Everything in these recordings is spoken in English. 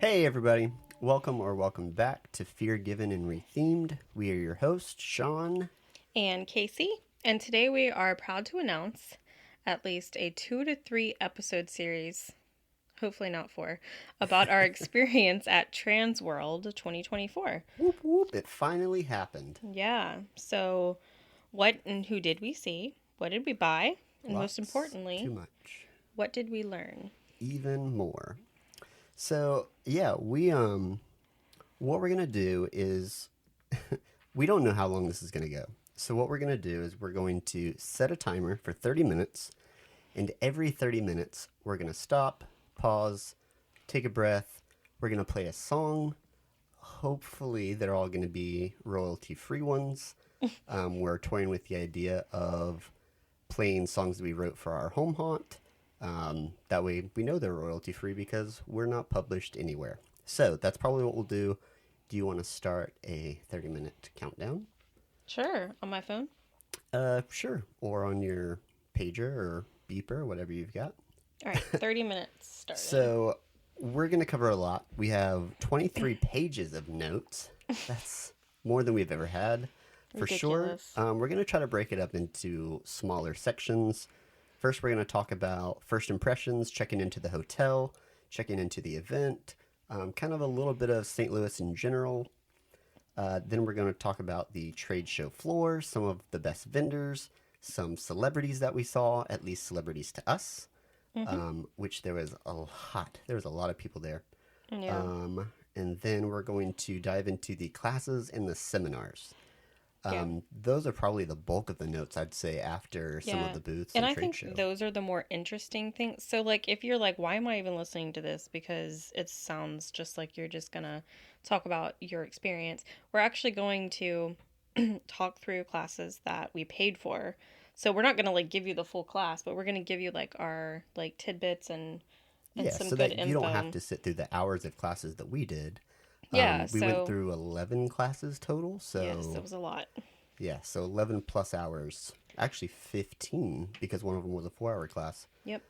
Hey everybody, welcome back to Fear Given and Rethemed. We are your hosts, Sean. And Casey. And today we are proud to announce at least a 2 to 3 episode series, hopefully not four, about our experience at TransWorld 2024. Whoop whoop, it finally happened. Yeah. So, what and who did we see? What did we buy? And most Lots, too importantly, much, what did we learn? even more. So yeah, what we're gonna do is, we don't know how long this is gonna go. So what we're gonna do is we're going to set a timer for 30 minutes, and every 30 minutes we're gonna stop, pause, take a breath. We're gonna play a song. Hopefully, they're all going to be royalty-free ones. We're toying with the idea of playing songs that we wrote for our home haunt. That way, we know they're royalty-free because we're not published anywhere. So that's probably what we'll do. Do you want to start a 30-minute countdown? Sure, on my phone. Sure. Or on your pager or beeper, whatever you've got. All right, 30 minutes started. So we're going to cover a lot. We have 23 pages of notes. That's more than we've ever had, for Ridiculous. sure. We're going to try to break it up into smaller sections. First, we're going to talk about first impressions, checking into the hotel, checking into the event, kind of a little bit of St. Louis in general. Then we're going to talk about the trade show floor, some of the best vendors, some celebrities that we saw, at least celebrities to us. Which there was a lot. There was a lot of people there. Yeah. And then we're going to dive into the classes and the seminars. Yeah. Those are probably the bulk of the notes, I'd say, after some of the booths And and I trade think show. those are the more interesting things. So, like, if you're like, why am I even listening to this? Because it sounds just like you're just gonna talk about your experience. We're actually going to talk through classes that we paid for. So we're not gonna like give you the full class, but we're gonna give you like our like tidbits and Yeah, some so good that you don't info. have to sit through the hours of classes that we did. Yeah. We went So through 11 classes total. yes, it So, was a lot. yeah, so 11 plus hours. Actually, 15 because one of them was a 4-hour class. Yep.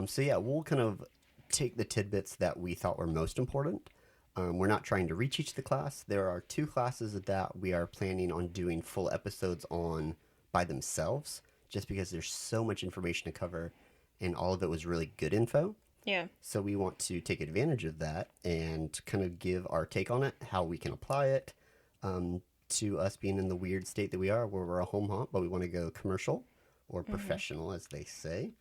So yeah, we'll kind of take the tidbits that we thought were most important. We're not trying to reach each of the class. There are 2 classes that we are planning on doing full episodes on by themselves, just because there's so much information to cover, and all of it was really good info. Yeah. So we want to take advantage of that and kind of give our take on it, how we can apply it, to us being in the weird state that we are, where we're a home haunt, but we want to go commercial or professional, as they say.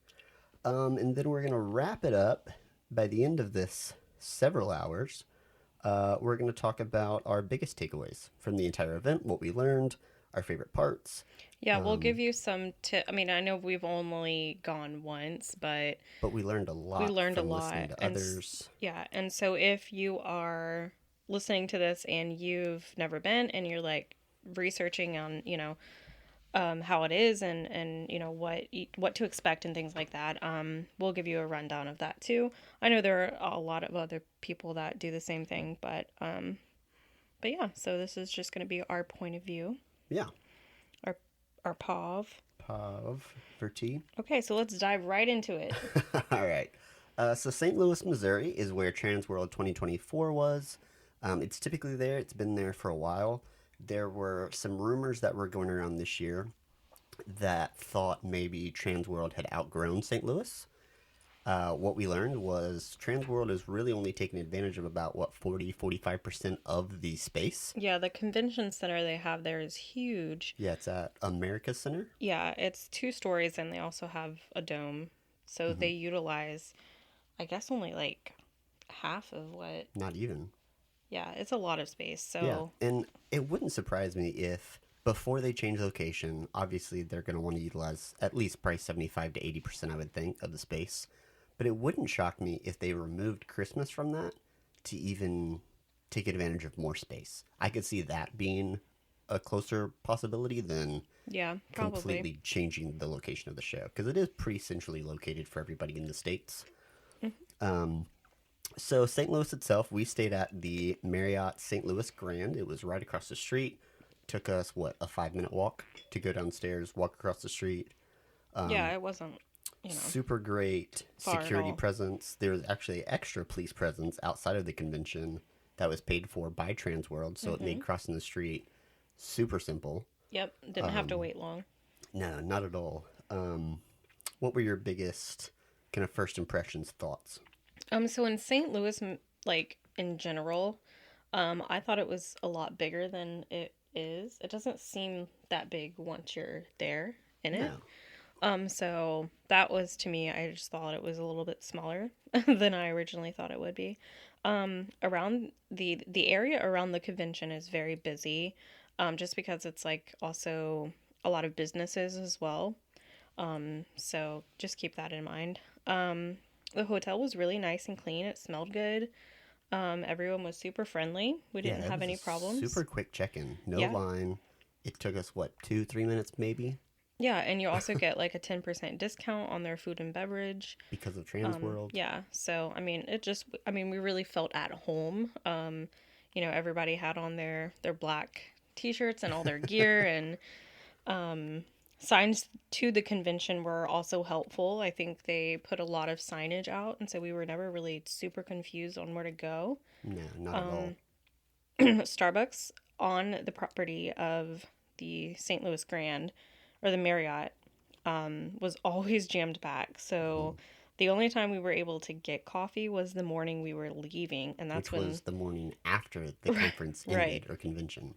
And then we're going to wrap it up by the end of this several hours. We're going to talk about our biggest takeaways from the entire event, what we learned, our favorite parts. Yeah, we'll give you some I mean, I know we've only gone once, but But we learned a we lot learned a from listening lot. to And others. yeah, and so if you are listening to this and you've never been and you're like researching on, how it is and what to expect and things like that, we'll give you a rundown of that too. I know there are a lot of other people that do the same thing, but yeah, so this is just going to be our point of view, Yeah. our our POV. Pav for tea. Okay, so let's dive right into it. All right. So St. Louis, Missouri is where TransWorld 2024 was. It's typically there. It's been there for a while. There were some rumors that were going around this year that thought maybe TransWorld had outgrown St. Louis. What we learned was TransWorld is really only taking advantage of about, 45% of the space. Yeah, the convention center they have there is huge. Yeah, it's at America Center. Yeah, it's 2 stories and they also have a dome. So they utilize, I guess, only like half of what. Not even. Yeah, it's a lot of space. Yeah, So, and it wouldn't surprise me if before they change location, obviously they're going to want to utilize at least probably 75 to 80%, I would think, of the space. But it wouldn't shock me if they removed Christmas from that to even take advantage of more space. I could see that being a closer possibility than yeah, probably. completely changing the location of the show, because it is pretty centrally located for everybody in the States. So St. Louis itself, we stayed at the Marriott St. Louis Grand. It was right across the street. Took us, a 5-minute walk to go downstairs, walk across the street. Yeah, it wasn't super great far at security all. presence. There was actually extra police presence outside of the convention that was paid for by TransWorld, so it made crossing the street super simple. Yep, didn't have to wait long. No, not at all. What were your biggest kind of first impressions, thoughts? So in St. Louis, like in general, I thought it was a lot bigger than it is. It doesn't seem that big once you're there in it. No. So that was to me, I just thought it was a little bit smaller than I originally thought it would be. Around the area around the convention is very busy, just because it's like also a lot of businesses as well. So just keep that in mind. The hotel was really nice and clean. It smelled good. Everyone was super friendly. We Yeah, didn't it have was any a problems. super quick check-in. No Yeah. line. It took us, what, 2, 3 minutes maybe? Yeah, and you also get like a 10% discount on their food and beverage. Because of TransWorld. Yeah, so I mean, we really felt at home. Everybody had on their black t-shirts and all their gear, and signs to the convention were also helpful. I think they put a lot of signage out, and so we were never really super confused on where to go. No, not at all. Starbucks on the property of the St. Louis Grand or the Marriott was always jammed back. So the only time we were able to get coffee was the morning we were leaving, and that's Which when was the morning after the conference ended, right. or convention.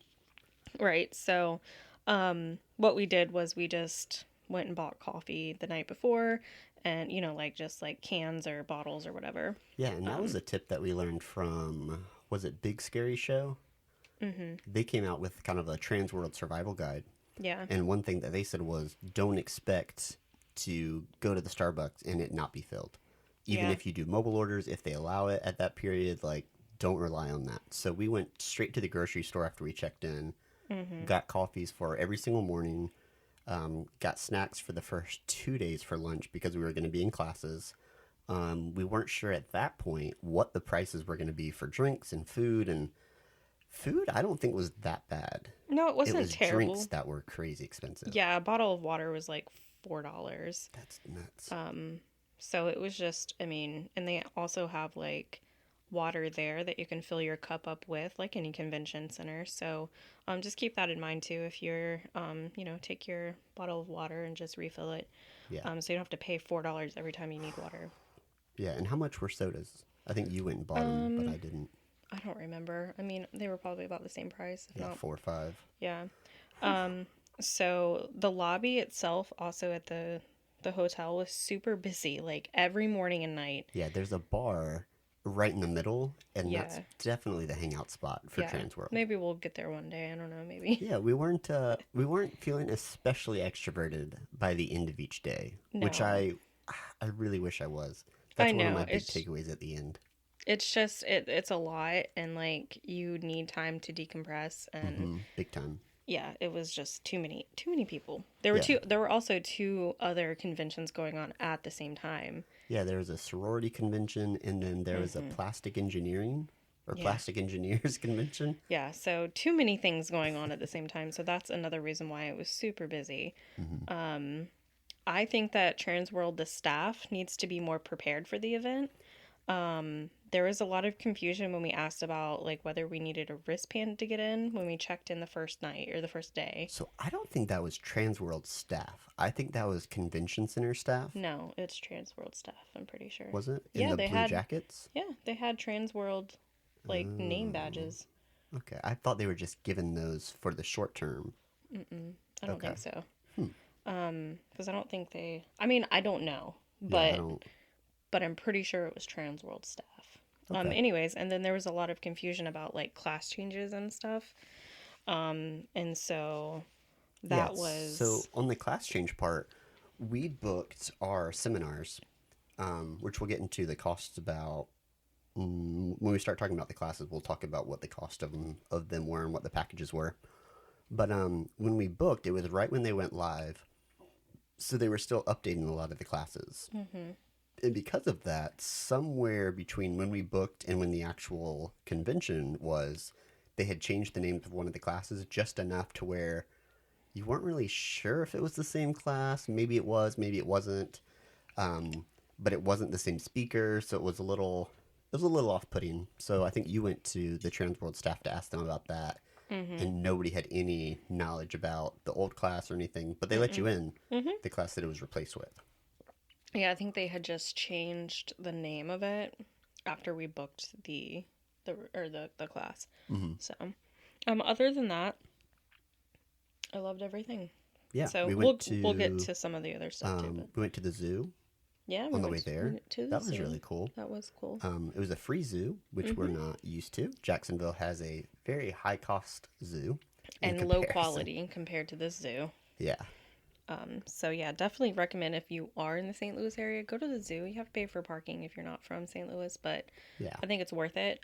Right. So what we did was we just went and bought coffee the night before, and like just like cans or bottles or whatever. Yeah, and that was a tip that we learned from, was it Big Scary Show? Mm-hmm. They came out with kind of a TransWorld survival guide. Yeah. And one thing that they said was, don't expect to go to the Starbucks and it not be filled. Even Yeah. if you do mobile orders, if they allow it at that period, like, don't rely on that. So we went straight to the grocery store after we checked in, got coffees for every single morning, got snacks for the first 2 days for lunch because we were going to be in classes. We weren't sure at that point what the prices were going to be for drinks and food, and food I don't think was that bad. No, it wasn't It was terrible. drinks that were crazy expensive. Yeah, a bottle of water was like $4. That's nuts. So it was just, I mean, and they also have like water there that you can fill your cup up with, like any convention center. So just keep that in mind too. If you're, take your bottle of water and just refill it. Yeah. So you don't have to pay $4 every time you need water. Yeah, and how much were sodas? I think you went and bought them, but I didn't. I don't remember. I mean, they were probably about the same price. If Yeah, not, 4 or 5. yeah. So the lobby itself, also at the hotel, was super busy. Like every morning and night. Yeah, there's a bar right in the middle, and Yeah. that's definitely the hangout spot for TransWorld. Maybe we'll get there one day. I don't know. Maybe. Yeah, we weren't feeling especially extroverted by the end of each day, which No. I really wish I was. That's I one of know, my big it's- takeaways at the end. It's just it's a lot, and like you need time to decompress, and Big time. yeah, it was just too many people. There were Yeah. there were also 2 other conventions going on at the same time. Yeah, there was a sorority convention, and then there was a plastic engineering or Yeah. plastic engineers convention. Yeah, so too many things going on at the same time. So that's another reason why it was super busy. I think that TransWorld, the staff, needs to be more prepared for the event. There was a lot of confusion when we asked about like whether we needed a wristband to get in when we checked in the first night or the first day. So I don't think that was TransWorld staff. I think that was convention center staff. No, it's TransWorld staff, I'm pretty sure. Was it? Yeah, In the they blue had- jackets? Yeah, they had TransWorld like name badges. Okay. I thought they were just given those for the short term. I don't Okay. think so. Because I don't think they. I mean, I don't know, Yeah, but I don't. but I'm pretty sure it was TransWorld staff. Okay. Anyways, and then there was a lot of confusion about like class changes and stuff. And so that Yes. was So on the class change part, we booked our seminars, which we'll get into the costs about. When we start talking about the classes, we'll talk about what the cost of them were and what the packages were. But when we booked, it was right when they went live, so they were still updating a lot of the classes. And because of that, somewhere between when we booked and when the actual convention was, they had changed the names of one of the classes just enough to where you weren't really sure if it was the same class. Maybe it was, maybe it wasn't. but it wasn't the same speaker, so it was a little off-putting. So I think you went to the TransWorld staff to ask them about that, Mm-hmm. and nobody had any knowledge about the old class or anything, but they let Mm-mm. you in Mm-hmm. the class that it was replaced with. Yeah, I think they had just changed the name of it after we booked the class. Hmm. So, other than that, I loved everything. Yeah, So we we'll went we'll get to to some of the other stuff too, but we went to the zoo yeah, on the way there. we went to the That was zoo. really cool. That was cool. It was a free zoo, which we're Mm-hmm. not used to. Jacksonville has a very high cost zoo in And low comparison. quality compared to this zoo. Yeah, So yeah, definitely recommend if you are in the St. Louis area, go to the zoo. You have to pay for parking if you're not from St. Louis, but yeah, I think it's worth it.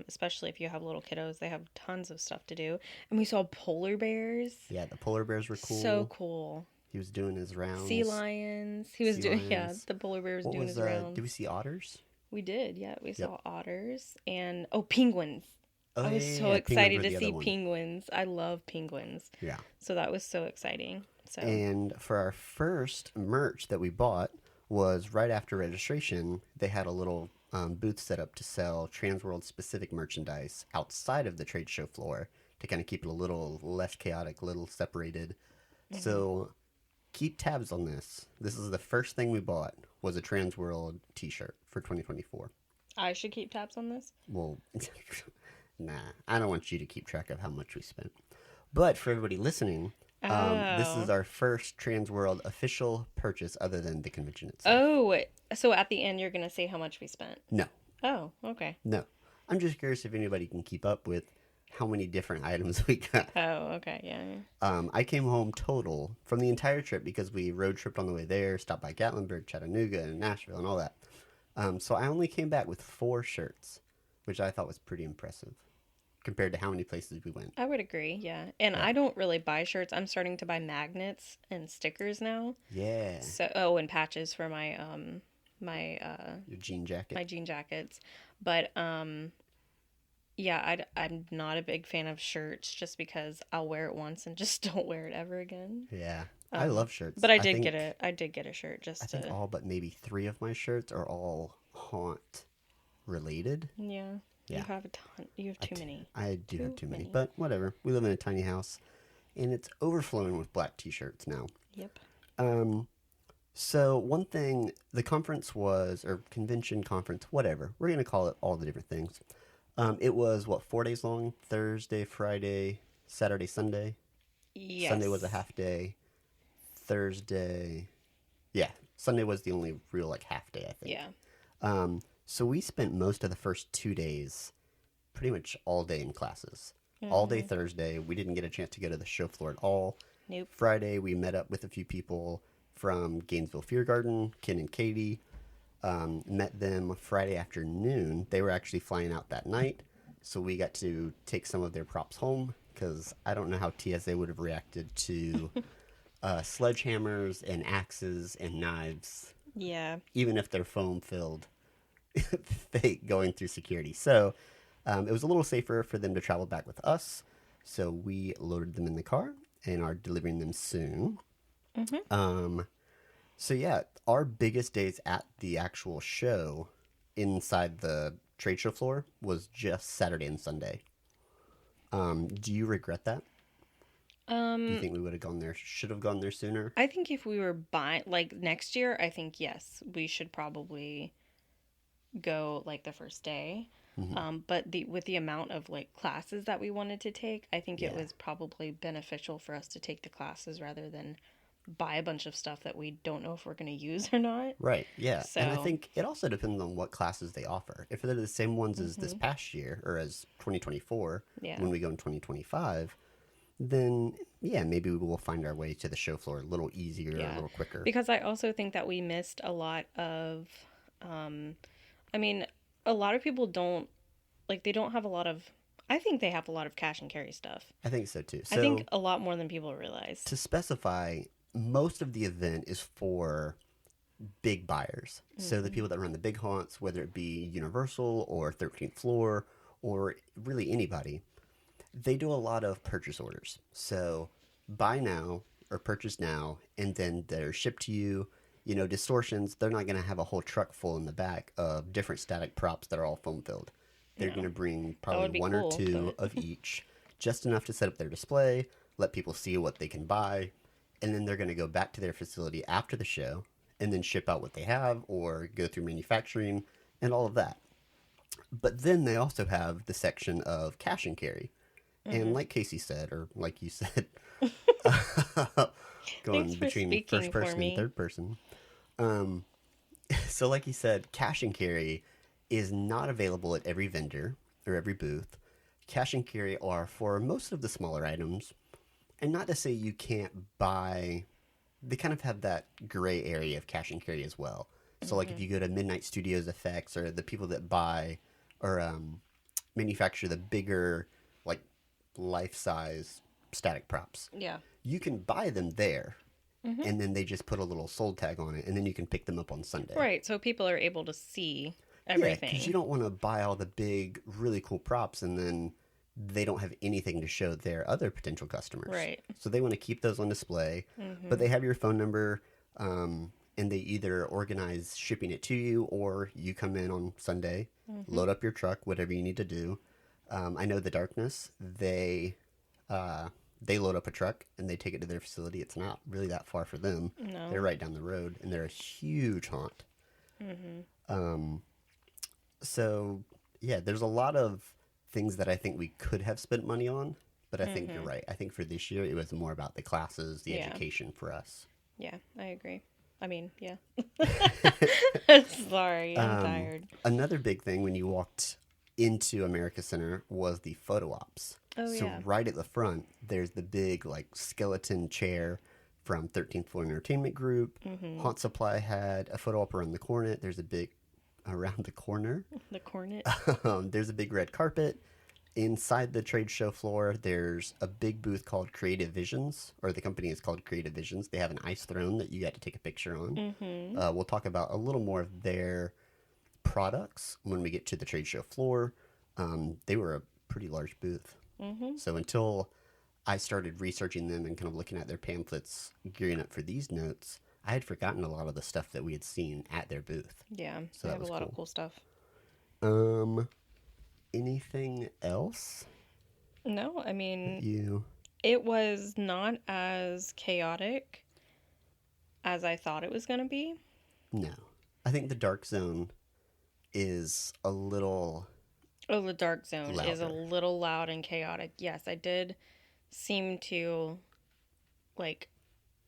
Especially if you have little kiddos, they have tons of stuff to do. And we saw polar bears. yeah. The polar bears were So cool. cool. He was doing his Sea rounds. lions. He was Sea doing yeah, lions. the polar bear was What doing was his rounds. did we see otters? We did, yeah. We Yep. saw otters and penguins. Oh I yeah, was yeah, so yeah. Penguins excited were to the other see one. penguins. I love penguins. Yeah. So that was so exciting. So And for our first merch that we bought was right after registration. They had a little booth set up to sell TransWorld specific merchandise outside of the trade show floor to kind of keep it a little less chaotic, a little separated. So keep tabs on this. This is the first thing we bought was a TransWorld T-shirt for 2024. I should keep tabs on this. Well, nah, I don't want you to keep track of how much we spent. But for everybody listening, this is Oh. our first TransWorld official purchase other than the convention itself. Oh, so at the end you're gonna say how much we spent. No, Oh, okay. no. I'm just curious if anybody can keep up with how many different items we got. Oh, okay, yeah. I came home total from the entire trip because we road tripped on the way there, stopped by Gatlinburg, Chattanooga, and Nashville, and all that. So I only came back with 4 shirts, which I thought was pretty impressive compared to how many places we went. I would agree, yeah. And Yeah. I don't really buy shirts. I'm starting to buy magnets and stickers now. Yeah, So and patches for my your jean jacket. my jean jackets. But yeah, I'm not a big fan of shirts just because I'll wear it once and just don't wear it ever again. Yeah, I love shirts. But I did get it. I did get a shirt just I think to all but maybe 3 of my shirts are all haunt related. yeah. You Yeah. have a ton. You have too many. I do have Too too many, many. but whatever. We live in a tiny house, and it's overflowing with black T-shirts now. Yep. So one thing, the conference was, or convention conference, whatever. We're gonna call it all the different things. It was what 4 days long: Thursday, Friday, Saturday, Sunday. Yes. Sunday was a half day. Thursday, yeah, Sunday was the only real like half day, I think. Yeah. So we spent most of the first 2 days pretty much all day in classes. All day Thursday. We didn't get a chance to go to the show floor at all. Nope. Friday, we met up with a few people from Gainesville Fear Garden, Ken and Katie. Met them Friday afternoon. They were actually flying out that night. So we got to take some of their props home because I don't know how TSA would have reacted to sledgehammers and axes and knives, Yeah. even if they're foam filled, fake going through security. So it was a little safer for them to travel back with us. So we loaded them in the car and are delivering them soon. So yeah, our biggest days at the actual show inside the trade show floor was just Saturday and Sunday. Do you regret that? Do you think we would have gone there? Should have gone there sooner? I think if we were buying like next year, I think yes, we should probably go like the first day. But with the amount of like classes that we wanted to take, I think it Yeah. was probably beneficial for us to take the classes rather than buy a bunch of stuff that we don't know if we're going to use or not. Right, yeah. And I So- think it also depends on what classes they offer. If they're the same ones as this past year or as 2024, Yeah. when we go in 2025, then yeah, maybe we will find our way to the show floor a little easier, a little quicker. Because I also think that we missed a lot of, I mean, a lot of people don't, like, they don't have a lot of, I think they have a lot of cash and carry stuff. I think so too. I think a lot more than people realize. To specify, most of the event is for big buyers. So the people that run the big haunts, whether it be Universal or 13th Floor or really anybody, they do a lot of purchase orders. So buy now or purchase now, and then they're shipped to you distortions, they're not going to have a whole truck full in the back of different static props that are all foam filled. They're going No, to bring that probably would be one or cool, two but of each, just enough to set up their display, let people see what they can buy, and then they're going to go back to their facility after the show and then ship out what they have or go through manufacturing and all of that. But then they also have the section of cash and carry. And like Casey said, or like you said, thanks going for between first speaking for person and me. third person. Um, so, like you said, cash and carry is not available at every vendor or every booth. Cash and carry are for most of the smaller items, and not to say you can't buy. They kind of have that gray area of cash and carry as well. So, like if you go to Midnight Studios Effects or the people that buy or manufacture the bigger, like life size static props, Yeah. you can buy them there, Mm-hmm. and then they just put a little sold tag on it, and then you can pick them up on Sunday. Right, so people are able to see Yeah, because you everything. don't want to buy all the big, really cool props, and then they don't have anything to show their other potential customers. Right. So they want to keep those on display, but Mm-hmm. they have your phone number, and they either organize shipping it to you, or you come in on Sunday, Mm-hmm. load up your truck, whatever you need to do. I know the Darkness, they load up a truck and they take it to their facility. It's not really that far for them. No. They're right down the road, and they're a huge haunt. Mm-hmm. So yeah, there's a lot of things that I think we could have spent money on, but I think you're Mm-hmm. right. I think for this year it was more about the classes, the Yeah. education for us. Yeah, I agree. I mean, yeah. Sorry, I'm tired. Another big thing when you walked into America Center was the photo ops. Oh, So yeah. right at the front, there's the big like skeleton chair from 13th Floor Entertainment Group. Mm-hmm. Haunt Supply had a photo op around the corner. There's a big around the corner. The cornet. There's a big red carpet. Inside the trade show floor, there's a big booth called Creative Visions, or the company is called Creative Visions. They have an ice throne that you got to take a picture on. Mm-hmm. We'll talk about a little more of their products when we get to the trade show floor. They were a pretty large booth. Mm-hmm. So until I started researching them and kind of looking at their pamphlets, gearing up for these notes, I had forgotten a lot of the stuff that we had seen at their booth. Yeah, So they that have a was lot cool. of cool stuff. Anything else No, I mean, you? it was not as chaotic as I thought it was going to be. No, I think the dark zone is a little. Oh, the dark zone is a Louder. little loud and chaotic. Yes, I did seem to like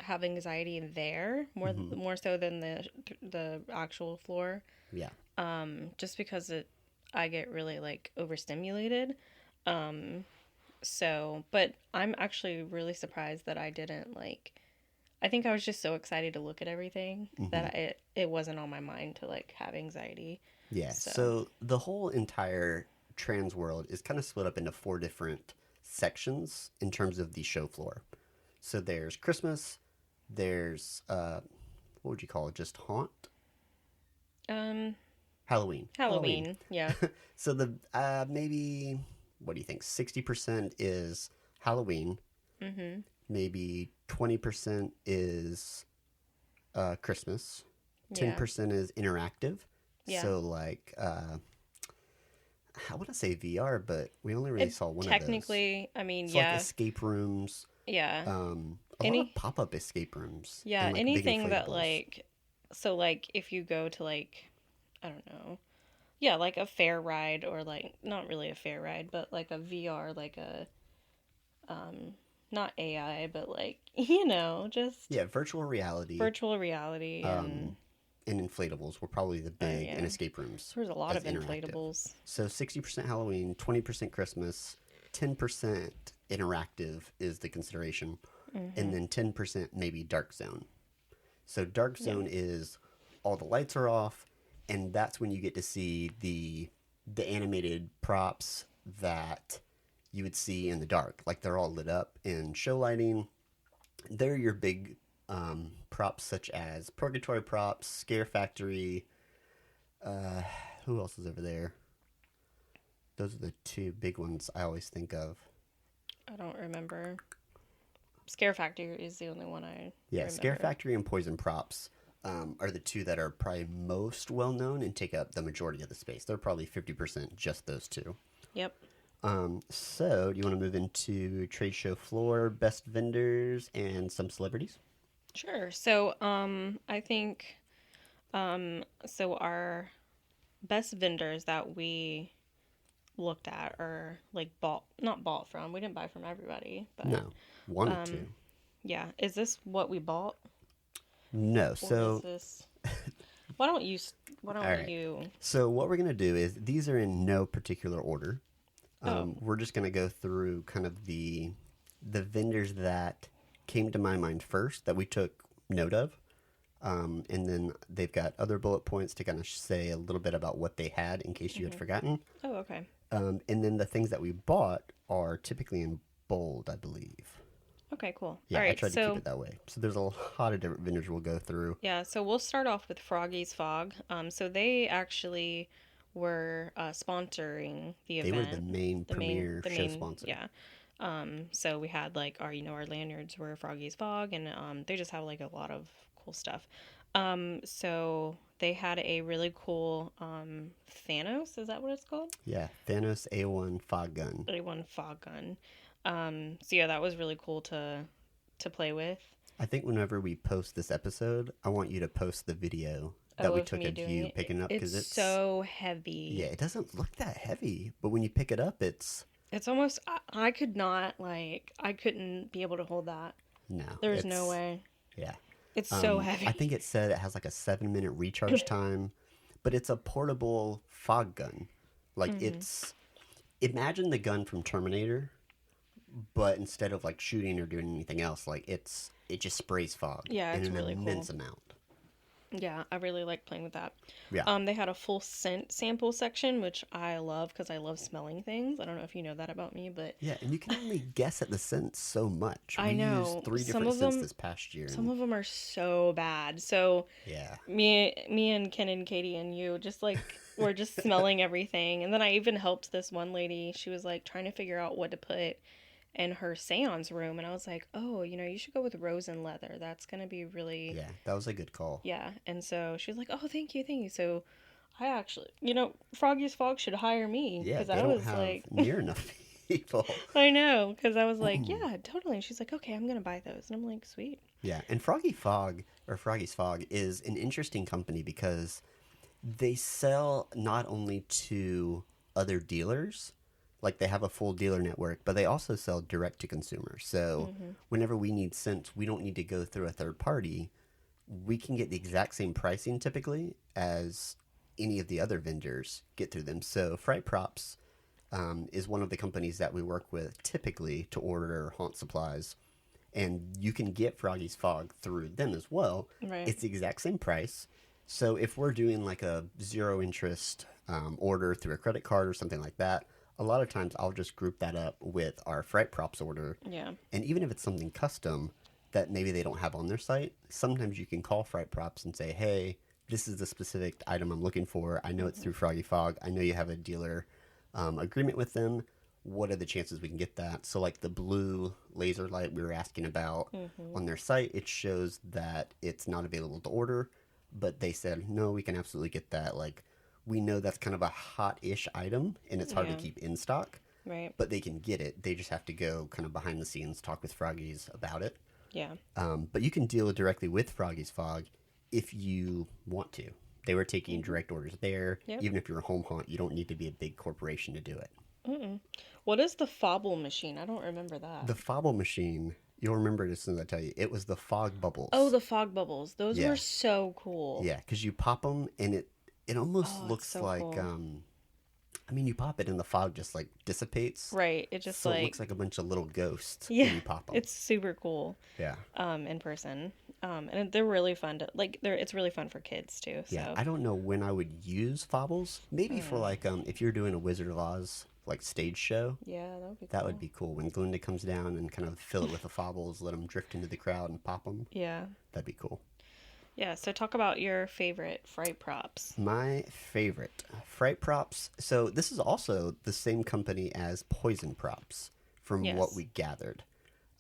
have anxiety there more so than the actual floor. Yeah. Just because I get really like overstimulated. So, but I'm actually really surprised that I didn't like. I think I was just so excited to look at everything that it wasn't on my mind to like have anxiety. Yeah. So- So the whole entire TransWorld is kind of split up into 4 different sections in terms of the show floor. So there's Christmas, there's what would you call it? Just haunt? Halloween. Halloween. Yeah. So the maybe what do you think? 60% is Halloween. Mm-hmm. Maybe 20% is Christmas. Yeah. 10% is interactive. Yeah. So like I want to say VR, but we only really saw one of those. Technically, I mean, It's yeah. like escape rooms. Yeah. A lot of pop-up escape rooms. Yeah, and, like, big anything that inflatables. like so like if you go to like I don't know. Yeah, like a fair ride or like not really a fair ride, but like a VR like a not AI, but like just Yeah, virtual reality. virtual reality and And inflatables were probably the big yeah. and escape rooms. there's a lot as of interactive. inflatables. So 60% Halloween, 20% Christmas, 10% interactive is the consideration, and then 10% maybe dark zone. So dark zone is all the lights are off, and that's when you get to see the animated props that you would see in the dark. Like they're all lit up in show lighting. They're your big props such as Purgatory props, Scare Factory. Who else is over there? Those are the 2 big ones I always think of. I don't remember. Scare Factory is the only one I Yeah, remember. Scare Factory and Poison props. are the two that are probably most well known and take up the majority of the space. They're probably 50% just those two. Yep. So do you want to move into trade show floor, best vendors, and some celebrities? Sure. So, I think, so our best vendors that we looked at or like not bought from. We didn't buy from everybody, but No, wanted to. yeah. Is this what we bought, No, or is so this? Why don't you? Why all don't right. you? So what we're gonna do is these are in no particular order. Oh, We're just gonna go through kind of the vendors that came to my mind first that we took note of. And then they've got other bullet points to kind of say a little bit about what they had in case you had forgotten. oh, okay. And then the things that we bought are typically in bold, I believe. Okay, cool. Yeah, All I right, tried to so keep it that way. So there's a lot of different vendors we'll go through. yeah, so we'll start off with Froggy's Fog. So they actually were sponsoring the They were the event. main premier show sponsor. Yeah. So we had like our lanyards were Froggy's Fog, and they just have like a lot of cool stuff. So they had a really cool Thanos. Is that what it's called? Yeah, Thanos A1 fog gun. A1 fog gun. So yeah, that was really cool to play with. I think whenever we post this episode, I want you to post the video that we Of took me of doing you it. picking up because It's so heavy. yeah, it doesn't look that heavy, but when you pick it up, it's It's almost I could not like I couldn't be able to hold that. no. There's no way. Yeah. It's so heavy. I think it said it has like a 7-minute recharge time, but it's a portable fog gun. Like Mm-hmm. it's imagine the gun from Terminator, but instead of like shooting or doing anything else, like it just sprays fog. Yeah, in it's an really cool. immense amount. Yeah, I really like playing with that. Yeah. They had a full scent sample section, which I love because I love smelling things. I don't know if you know that about me, but Yeah, and you can only guess at the scents so much. I know. Used 3 Some different of scents them- this past year. some of them are so bad. So Yeah. me and Ken and Katie and you just like were just smelling everything, and then I even helped this one lady. She was like trying to figure out what to put in her seance room, and I was like, oh, you should go with rose and leather. That's gonna be really Yeah, that was a good call. yeah. And so she was like, oh, thank you. So I actually, Froggy's Fog should hire me Yeah, because they I don't was have like, near enough people. I know, because I was like, yeah, totally. And she's like, okay, I'm gonna buy those, and I'm like, sweet. Yeah, and Froggy's Fog is an interesting company because they sell not only to other dealers, like they have a full dealer network, but they also sell direct to consumer. So whenever we need scents, we don't need to go through a third party. We can get the exact same pricing typically as any of the other vendors get through them. So Fright Props is one of the companies that we work with typically to order haunt supplies. And you can get Froggy's Fog through them as well. Right. It's the exact same price. So if we're doing like a zero interest order through a credit card or something like that, a lot of times I'll just group that up with our Fright Props order. Yeah. And even if it's something custom that maybe they don't have on their site, sometimes you can call Fright Props and say, hey, this is the specific item I'm looking for. I know it's through Froggy Fog. I know you have a dealer agreement with them. What are the chances we can get that? So like the blue laser light we were asking about on their site, it shows that it's not available to order, but they said, no, we can absolutely get that. Like we know that's kind of a hot-ish item and it's hard to Yeah. keep in stock, Right. but they can get it. They just have to go kind of behind the scenes, talk with Froggies about it. Yeah. But you can deal directly with Froggy's Fog if you want to. They were taking direct orders there. Yep. Even if you're a home haunt, you don't need to be a big corporation to do it. What is the Fobble machine? I don't remember that. The Fobble machine, you'll remember it as soon as I tell you, it was the fog bubbles. Oh, the fog bubbles. Those Yeah. were so cool. Yeah, because you pop them and it almost Oh, it's looks so like, cool. I mean, you pop it and the fog just like dissipates. Right. It just So like it looks like a bunch of little ghosts yeah, when you pop them. it's super cool. Yeah. In person. And they're really fun to like. It's really fun for kids too. So Yeah, I don't know when I would use Fobbles. Maybe for like if you're doing a Wizard of Oz like stage show, yeah, that would be. that cool. would be cool. When Glinda comes down and kind of fill it with the Fobbles, let them drift into the crowd and pop them. Yeah. That'd be cool. Yeah. So talk about your favorite Fright Props. My favorite Fright Props. So this is also the same company as Poison Props, from Yes. what we gathered.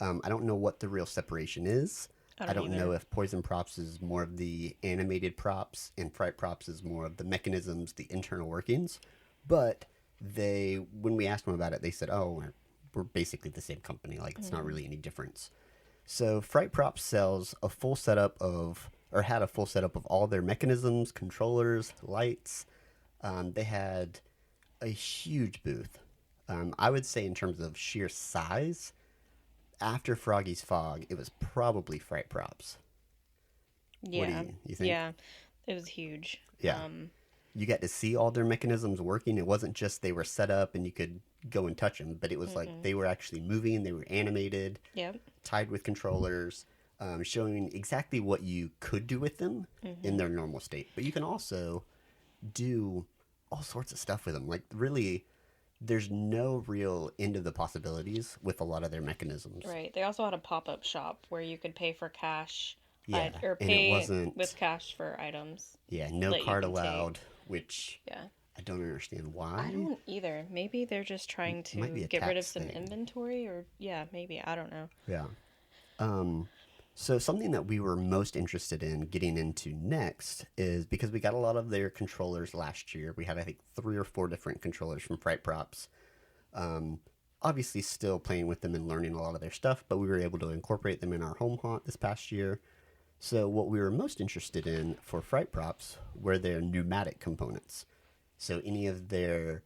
I don't know what the real separation is. I I don't don't know either. if Poison Props is more of the animated props and Fright Props is more of the mechanisms, the internal workings. But when we asked them about it, they said, "Oh, we're basically the same company. Like it's not Mm. really any difference." So Fright Props sells a full setup of, or had a full setup of all their mechanisms, controllers, lights. They had a huge booth. I would say in terms of sheer size, after Froggy's Fog, it was probably Fright Props. What do Yeah, you think? yeah, it was huge. Yeah, you got to see all their mechanisms working. It wasn't just they were set up and you could go and touch them, but it was like Mm-mm. they were actually moving. They were animated, Yep. tied with controllers, showing exactly what you could do with them in Mm-hmm. their normal state. But you can also do all sorts of stuff with them. Like really, there's no real end of the possibilities with a lot of their mechanisms. Right. They also had a pop-up shop where you could pay for cash, Yeah, or and it pay with wasn't. cash for items Yeah, no that you card can take. allowed, which Yeah. I don't understand I why. don't either. Maybe they're just trying Might be to a get rid of tax some thing. inventory, or yeah, maybe. I don't know. Yeah. Um, so something that we were most interested in getting into next is because we got a lot of their controllers last year. We had I think 3 or 4 different controllers from Fright Props. Um, Obviously, still playing with them and learning a lot of their stuff, but we were able to incorporate them in our home haunt this past year. So what we were most interested in for Fright Props were their pneumatic components. So any of their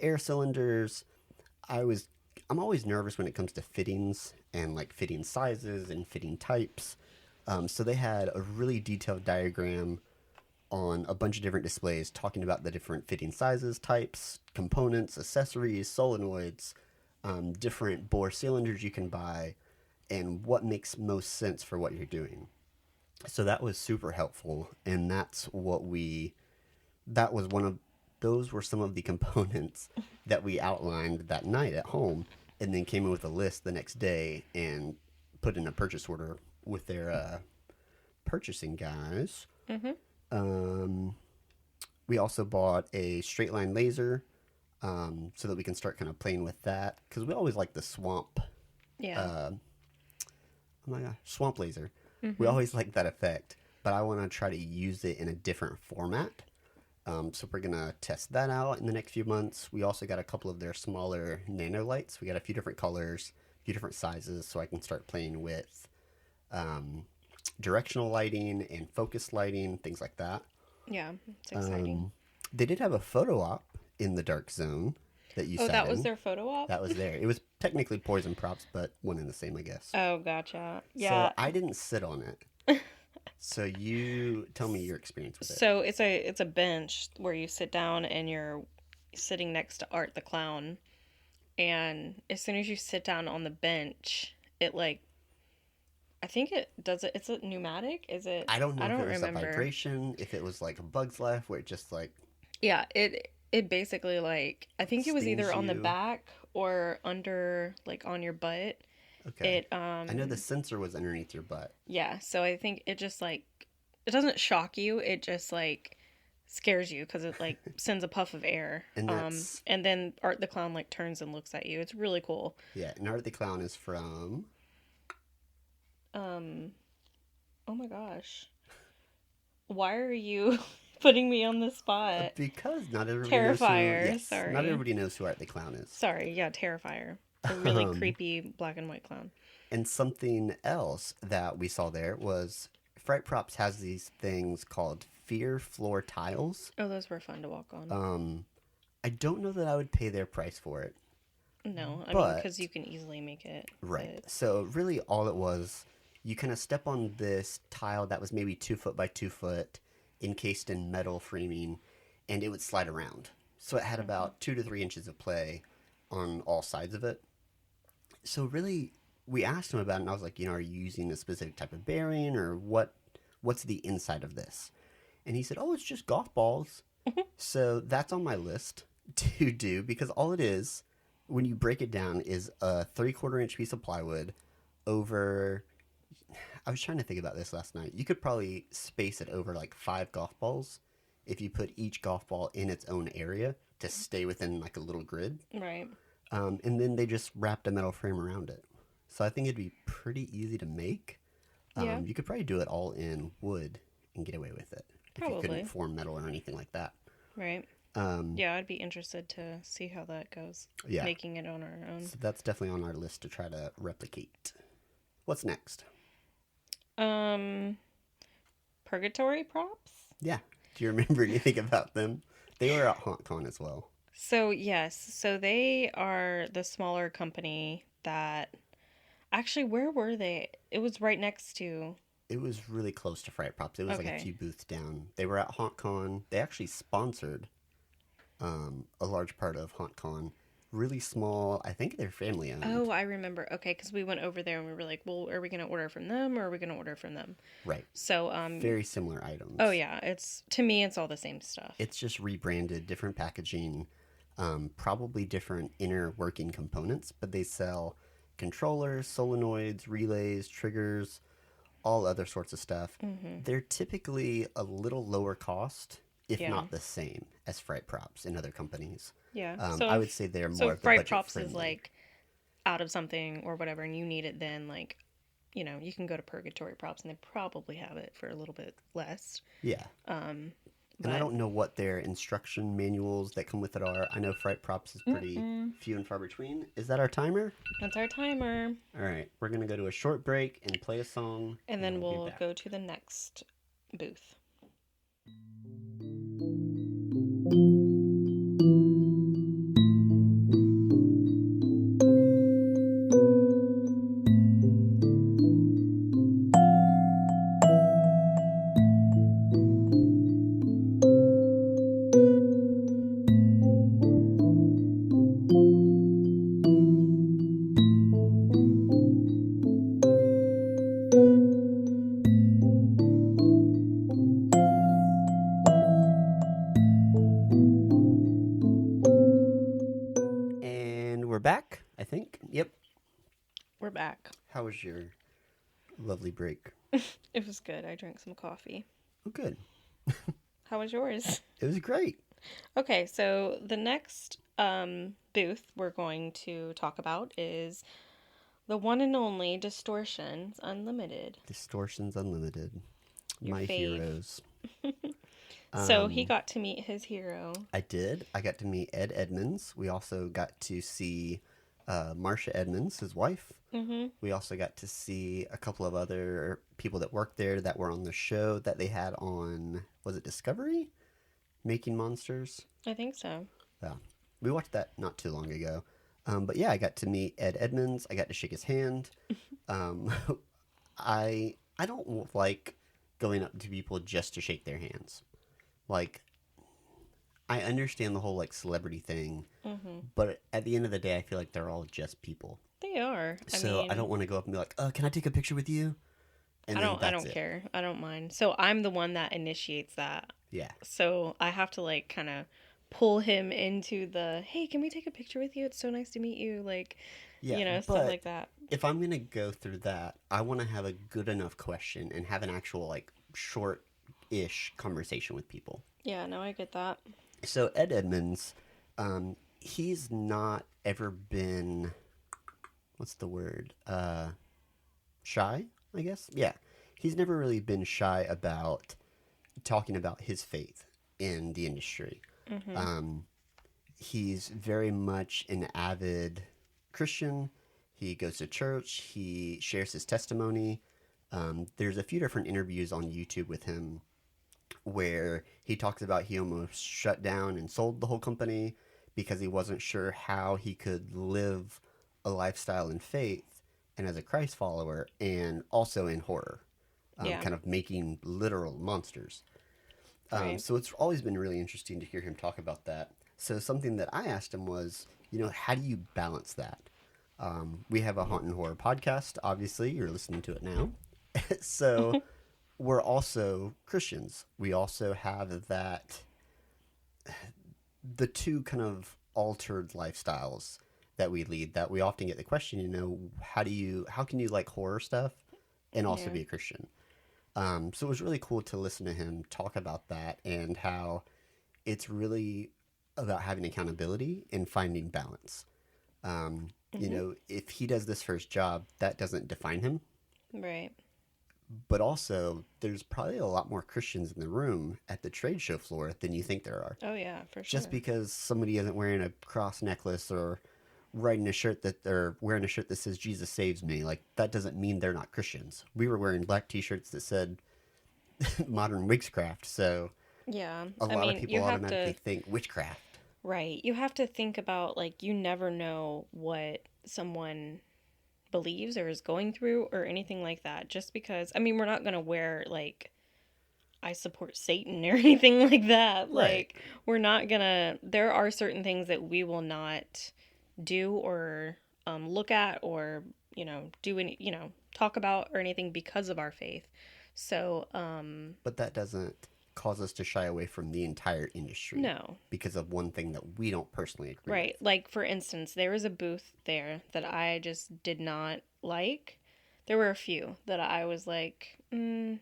air cylinders. I was I'm always nervous when it comes to fittings and like fitting sizes and fitting types. So they had a really detailed diagram on a bunch of different displays talking about the different fitting sizes, types, components, accessories, solenoids, different bore cylinders you can buy, and what makes most sense for what you're doing. So that was super helpful, and that was one of those were some of the components that we outlined that night at home, and then came in with a list the next day and put in a purchase order with their purchasing guys. Mm-hmm. Um, we also bought a straight line laser so that we can start kind of playing with that because we always like the swamp. Yeah. Uh, oh my gosh, swamp laser. We Mm-hmm. always like that effect, but I want to try to use it in a different format. So we're gonna test that out in the next few months. We also got a couple of their smaller nano lights. We got a few different colors, a few different sizes, so I can start playing with um, directional lighting and focus lighting, things like that. Yeah. It's exciting. Um, they did have a photo op in the dark zone that you Oh, sat that was in. their photo op? That was there. It was technically Poison Props, but one and the same, I guess. Oh, gotcha. So Yeah. I didn't sit on it. So you tell me your experience with it. So it's a bench where you sit down and you're sitting next to Art the Clown, and as soon as you sit down on the bench, it like I think it does it. It's a pneumatic. Is it? I don't know I if don't it was a remember. vibration, if it was like a Bug's Life where it just like Yeah, it basically like I think it was stings either on the you. back or under like on your butt. Okay. It I know the sensor was underneath your butt. yeah, so I think it just like it doesn't shock you. It just like scares you because it like sends a puff of air. And that's, And then Art the Clown like turns and looks at you. It's really cool. yeah, and Art the Clown is from. Um, oh my gosh. Why are you putting me on the spot? Because not everybody knows who. Terrifier, Yes, not sorry. everybody knows who Art the Clown is. Sorry, yeah, Terrifier. A really Um, creepy black and white clown. and something else that we saw there was Fright Props has these things called Fear Floor Tiles. Oh, those were fun to walk on. I don't know that I would pay their price for it. No, I mean, But because you can easily make it. right. But So really, all it was, you kind of step on this tile that was maybe 2 foot by 2 foot, encased in metal framing, and it would slide around. So it had about 2 to 3 inches of play on all sides of it. So really, we asked him about it, and I was like, are you using a specific type of bearing, or what? What's the inside of this? And he said, oh, it's just golf balls. So that's on my list to do because all it is, when you break it down, is a 3/4 inch piece of plywood over. I was trying to think about this last night. You could probably space it over like 5 golf balls if you put each golf ball in its own area to stay within like a little grid. right. And then they just wrapped a metal frame around it. So I think it'd be pretty easy to make. Yeah, You could probably do it all in wood and get away with it if you couldn't probably. form metal or anything like that. Right. Um, Yeah, I'd be interested to see how that goes. yeah, Making it on our own. so that's definitely on our list to try to replicate. What's next? Um, Purgatory props? Yeah. Do you remember anything about them? They were at HauntCon as well. So, yes. So they are the smaller company that actually, where were they? It was right next to. It was really close to Fright Props. It was like a Okay. few booths down. They were at HauntCon. They actually sponsored a large part of HauntCon. Really small. I think they're family owned. Oh, I remember. Okay, because we went over there and we were like, well, are we going to order from them or are we going to order from them? Right. So, Very similar items. oh yeah, to me, it's all the same stuff. It's just rebranded, different packaging, probably different inner working components, but they sell controllers, solenoids, relays, triggers, all other sorts of stuff. Mm-hmm. They're typically a little lower cost, if Yeah. not the same as Fright Props in other companies. Yeah. I would say they're So more if of the Fright budget Props is friendly. like out of something or whatever and you need it then like you can go to Purgatory Props and they probably have it for a little bit less. Yeah. And I But don't know what their instruction manuals that come with it are. I know Fright Props is pretty few and far between. Is that our timer? that's our timer. All right. We're going to go to a short break and play a song. And then we'll be we'll back. go to the next booth. And we're back, I think. Yep. We're back. How was your lovely break? It was good. I drank some coffee. Oh, good. How was yours? It was great. Okay, so the next booth we're going to talk about is the one and only Distortions Unlimited. Distortions Unlimited. Your My fave. heroes. So he got to meet his hero. I did. I got to meet Ed Edmonds. We also got to see Marcia Edmonds, his wife. Mm-hmm. We also got to see a couple of other people that worked there that were on the show that they had on, was it Discovery? Making Monsters? I think so. Yeah. We watched that not too long ago. But yeah, I got to meet Ed Edmonds. I got to shake his hand. Um, I don't like going up to people just to shake their hands. Like, I understand the whole like celebrity thing, Mm-hmm. but at the end of the day, I feel like they're all just people. They are. So I don't want to go up and be like, "Can I take a picture with you?" And I then don't. I that's don't it. care. I don't mind. So I'm the one that initiates that. Yeah, So I have to like kind of pull him into the hey, can we take a picture with you? It's so nice to meet you. Like, yeah. stuff But like that. if I'm gonna go through that, I want to have a good enough question and have an actual like short-ish conversation with people. Yeah, no, I get that. So Ed Edmonds, he's not ever been, what's the word? Shy, I guess. Yeah, he's never really been shy about talking about his faith in the industry. Mm-hmm. He's very much an avid Christian. He goes to church. He shares his testimony. There's a few different interviews on YouTube with him where he talks about he almost shut down and sold the whole company because he wasn't sure how he could live a lifestyle in faith and as a Christ follower and also in horror, Yeah. kind of making literal monsters. Right. So it's always been really interesting to hear him talk about that. So something that I asked him was, how do you balance that? We have a haunt and horror podcast. Obviously, you're listening to it now. So we're also Christians. We also have the two kind of altered lifestyles that we lead that we often get the question, how can you like horror stuff and also Yeah. be a Christian? So it was really cool to listen to him talk about that and how it's really about having accountability and finding balance. If he does this for his job, that doesn't define him. Right. But also, there's probably a lot more Christians in the room at the trade show floor than you think there are. Oh yeah, for Just sure. because somebody isn't wearing a cross necklace or riding a shirt that they're wearing a shirt that says Jesus saves me, like that doesn't mean they're not Christians. We were wearing black t-shirts that said modern witchcraft, so Yeah. a I lot of mean, people automatically think witchcraft. right. You have to think about like you never know what someone believes or is going through or anything like that. Just because I mean, we're not going to wear like I support Satan or anything like that. Right. Like we're not going to there are certain things that we will not do or look at or, do any, talk about or anything because of our faith. So, But that doesn't cause us to shy away from the entire industry no. because of one thing that we don't personally agree Right. with. Like, for instance, there was a booth there that I just did not like. There were a few that I was like, I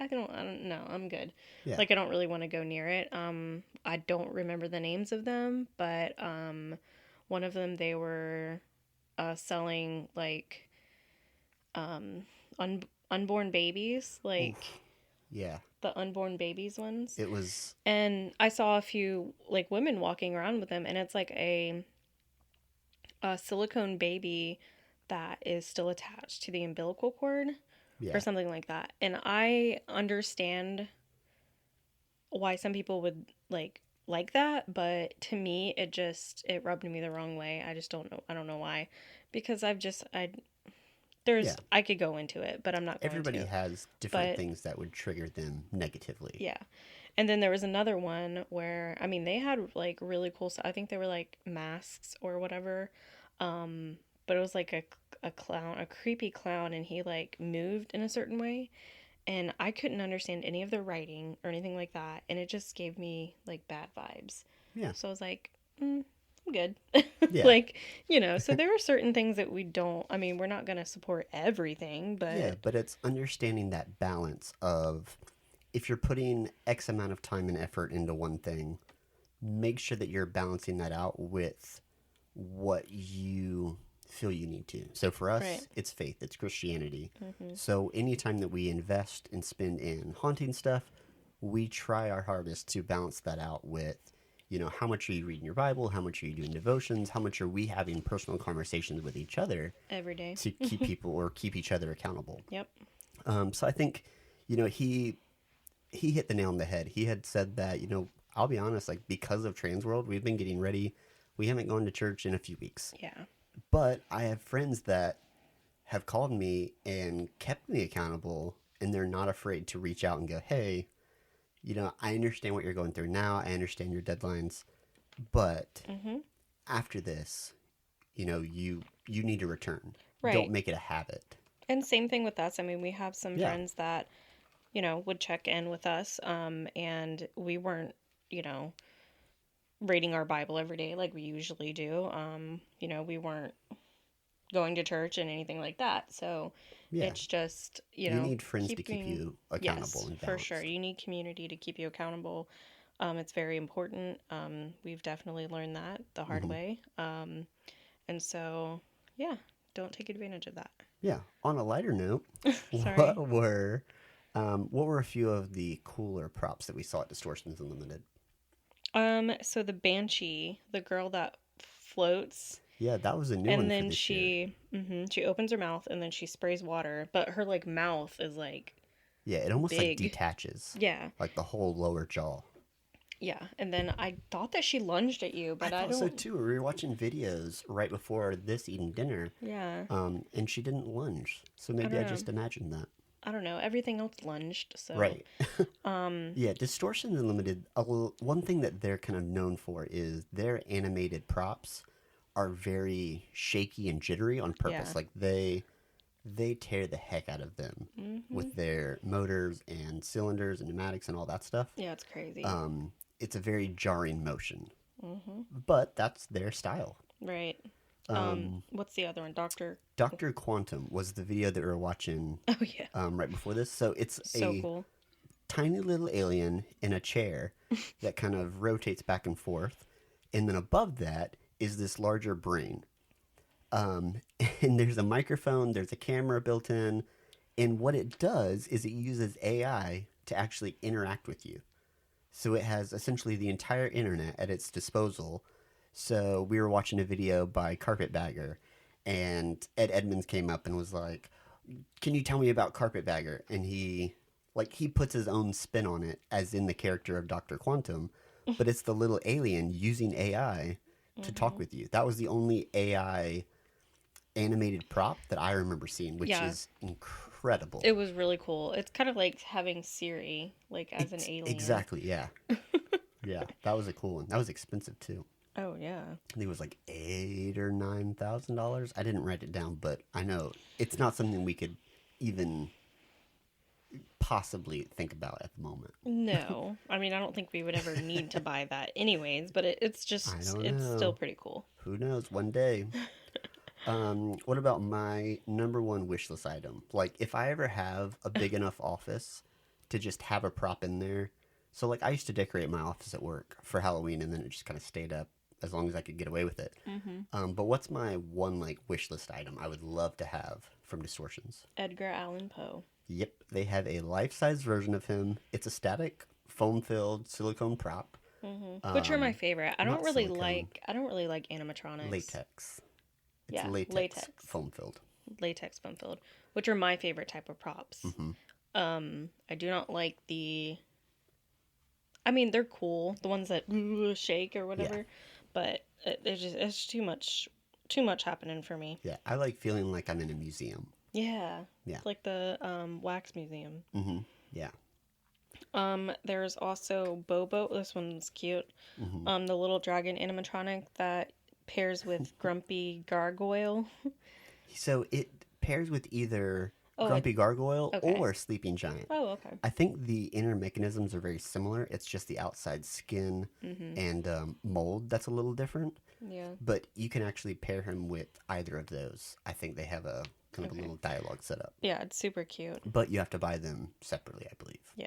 don't know. I'm good. Yeah. Like, I don't really want to go near it. I don't remember the names of them, but, one of them, they were, selling, like, um, unborn babies, like, Oof. Yeah. the unborn babies ones. It was. And I saw a few like women walking around with them, and it's like a silicone baby that is still attached to the umbilical cord Yeah. or something like that. And I understand why some people would like that, but to me it rubbed me the wrong way. I just don't know. I don't know why. Because Yeah. I could go into it, but I'm not going Everybody to. has different But things that would trigger them negatively. yeah. And then there was another one where, I mean, they had like really cool stuff. I think they were like masks or whatever. But it was like a clown, a creepy clown, and he like moved in a certain way. And I couldn't understand any of the writing or anything like that. And it just gave me like bad vibes. Yeah. So I was like, I'm good. Yeah. Like, so there are certain things that I mean, we're not going to support everything, but Yeah, but it's understanding that balance of if you're putting X amount of time and effort into one thing, make sure that you're balancing that out with what you feel you need to. So for us, right. it's faith, it's Christianity. Mm-hmm. So anytime that we invest and spend in haunting stuff, we try our hardest to balance that out with, how much are you reading your Bible? How much are you doing devotions? How much are we having personal conversations with each other Every day. to keep people or keep each other accountable? Yep. So I think, he hit the nail on the head. He had said that, I'll be honest, like because of TransWorld, we've been getting ready. We haven't gone to church in a few weeks. Yeah. But I have friends that have called me and kept me accountable, and they're not afraid to reach out and go, hey, I understand what you're going through now. I understand your deadlines. But after this, you need to return. Right. Don't make it a habit. And same thing with us. I mean, we have some friends that, would check in with us, and we weren't, reading our Bible every day like we usually do. We weren't going to church and anything like that. So it's just, you need friends to keep you accountable and balanced. For sure. You need community to keep you accountable. It's very important. We've definitely learned that the hard way. And so, yeah, don't take advantage of that. Yeah. On a lighter note, Sorry. what were a few of the cooler props that we saw at Distortions Unlimited? So the Banshee, the girl that floats. Yeah, that was a new one. And then for this year. she opens her mouth and then she sprays water, but her like mouth is like yeah, it almost big. like detaches. Yeah. Like the whole lower jaw. Yeah, and then I thought that she lunged at you, but I thought don't. so too. We were watching videos right before this eating dinner. Yeah. And she didn't lunge, so maybe I just imagined that. I don't know. Everything else lunged, so. Right. Yeah, Distortions Unlimited. One thing that they're kind of known for is their animated props are very shaky and jittery on purpose. Yeah. Like they tear the heck out of them with their motors and cylinders and pneumatics and all that stuff. Yeah, it's crazy. It's a very jarring motion, but that's their style. Right. What's the other one? Dr. Quantum was the video that we were watching. Oh yeah. Right before this. So it's so a cool. tiny little alien in a chair that kind of rotates back and forth, and then above that is this larger brain. And there's a microphone, there's a camera built in, And what it does is it uses AI to actually interact with you. So it has essentially the entire internet at its disposal. So we were watching a video by Carpetbagger, and Ed Edmonds came up and was like, "Can you tell me about Carpetbagger?" And he puts his own spin on it, as in the character of Dr. Quantum, but it's the little alien using AI to talk with you. That was the only AI animated prop that I remember seeing, which Yeah. is incredible. It was really cool. It's kind of like having Siri, like as an alien. Exactly, yeah. Yeah, that was a cool one. That was expensive too. Oh yeah. I think it was like $8,000 or $9,000. I didn't write it down, but I know it's not something we could even possibly think about at the moment. No, I mean I don't think we would ever need to buy that, anyways. But it's just I don't it's know. still pretty cool. Who knows? One day. What about my number one wish list item? Like, if I ever have a big enough office to just have a prop in there. So, like, I used to decorate my office at work for Halloween, and then it just kind of stayed up as long as I could get away with it. But what's my one, like, wish list item I would love to have from Distortions? Edgar Allan Poe. Yep, they have a life-size version of him. It's a static, foam-filled silicone prop. Which are my favorite. I not don't really silicone. like animatronics. Latex. It's Yeah, latex. Foam-filled. Latex foam filled, which are my favorite type of props. I do not like the. I mean, they're cool, the ones that shake or whatever, but it's too much happening for me. Yeah, I like feeling like I'm in a museum. Yeah, Yeah. it's like the wax museum. Yeah. There's also Bobo. This one's cute. The little dragon animatronic that pairs with Grumpy Gargoyle. So it pairs with either Oh, Grumpy Gargoyle okay. or Sleeping Giant. Oh, okay. I think the inner mechanisms are very similar. It's just the outside skin and mold that's a little different. Yeah. But you can actually pair him with either of those. I think they have a kind of a little dialogue set up. Yeah, it's super cute. But you have to buy them separately, I believe. Yeah.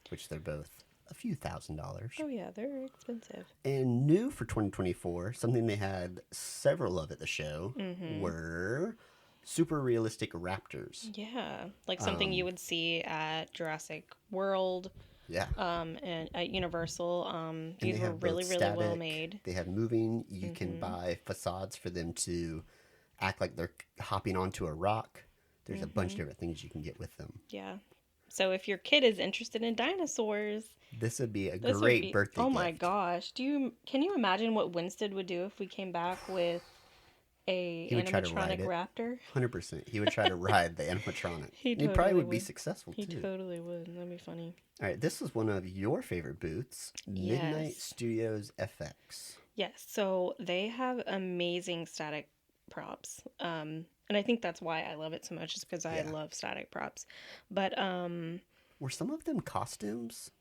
Which they're both a few $1,000s. Oh yeah, they're expensive. And new for 2024, something they had several of at the show were super realistic raptors. Yeah, like something you would see at Jurassic World, Yeah. and at Universal. And These they were have really, both really well static, made. They have moving. You can buy facades for them to act like they're hopping onto a rock. There's a bunch of different things you can get with them. Yeah. So if your kid is interested in dinosaurs, This would be a this would great be, birthday oh gift. my gosh. Can you imagine what Winstead would do if we came back with a He would try to ride animatronic it. raptor? 100%. He would try to ride the animatronic. He probably totally would be would. successful He too. totally would. That'd be funny. All right, this is one of your favorite booths, Midnight Yes. Studios FX. Yes, so they have amazing static props. And I think that's why I love it so much, is because I Yeah. love static props. But Were some of them costumes?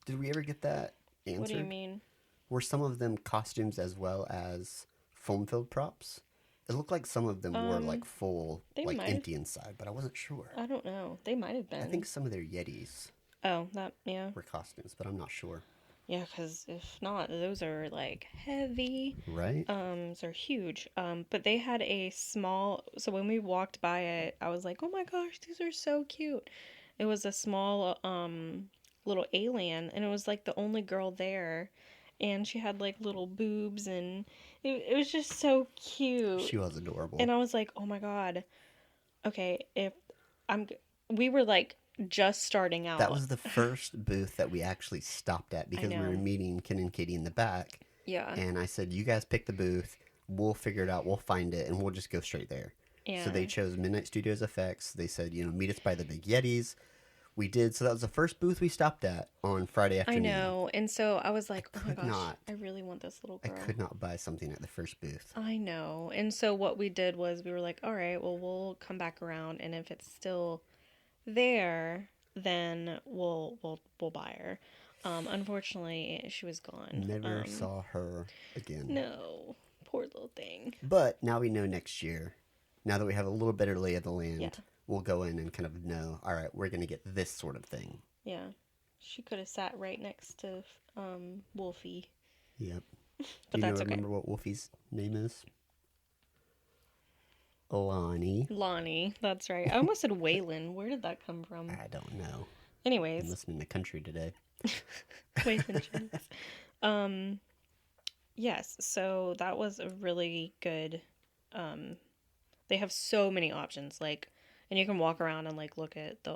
Did we ever get that answered? what do you mean? Were some of them costumes as well as foam-filled props? It looked like some of them were like full, they like might. empty inside, but I wasn't sure. I don't know. They might have been. I think some of their Yetis Oh, that yeah. were costumes, but I'm not sure. Yeah, because if not, those are like heavy. Right? They're huge. But they had a small. So when we walked by it, I was like, "Oh my gosh, these are so cute!" It was a small little alien, and it was like the only girl there, and she had like little boobs, and it was just so cute. She was adorable. And I was like, "Oh my god, okay, if I'm," we were like just starting out. That was the first booth that we actually stopped at because we were know. meeting Ken and Katie in the back. Yeah. And I said, "You guys pick the booth. We'll figure it out. We'll find it, and we'll just go straight there." Yeah. So they chose Midnight Studios FX. They said, meet us by the big Yetis. We did. So that was the first booth we stopped at on Friday I afternoon. know. And so I was like, oh my could gosh, not. I really want this little I girl. could not buy something at the first booth. I know. And so what we did was we were like, all right, well, we'll come back around, and if it's still there, then we'll buy her. Unfortunately, she was gone. Never saw her again. No. Poor little thing. But now we know next year, now that we have a little better lay of the land, Yeah. we'll go in and kind of know, all right, we're going to get this sort of thing. Yeah. She could have sat right next to Wolfie. Yep. But Do you that's okay. remember what Wolfie's name is? Lonnie. Lonnie, that's right. I almost said Waylon. Where did that come from? I don't know. I'm Anyways, listening to country today. Waylon Jennings. Um, yes, so that was a really good. Um, they have so many options, like, and you can walk around and like look at the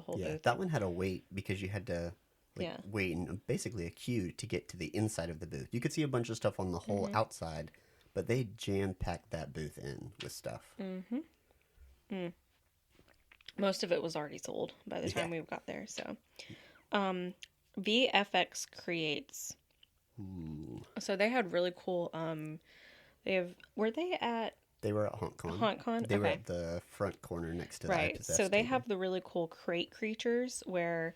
whole Yeah, booth. that one had a wait because you had to like Yeah. wait in basically a queue to get to the inside of the booth. You could see a bunch of stuff on the whole Mm-hmm. outside, but they jam packed that booth in with stuff. Mm-hmm. Mm. Most of it was already sold by the Yeah. time we got there. So, um, VFX creates. Ooh. So they had really cool. They have. Were they at They were at HauntCon. HauntCon? They were Okay. at the front corner next to the I Right. So Possess they table. have the really cool crate creatures where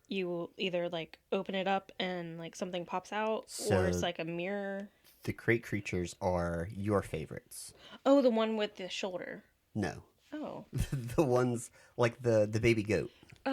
you either like open it up and like something pops out, or it's So like a mirror. the crate creatures are your favorites. Oh, the one with the shoulder. No. Oh. The ones like the baby goat. Yeah,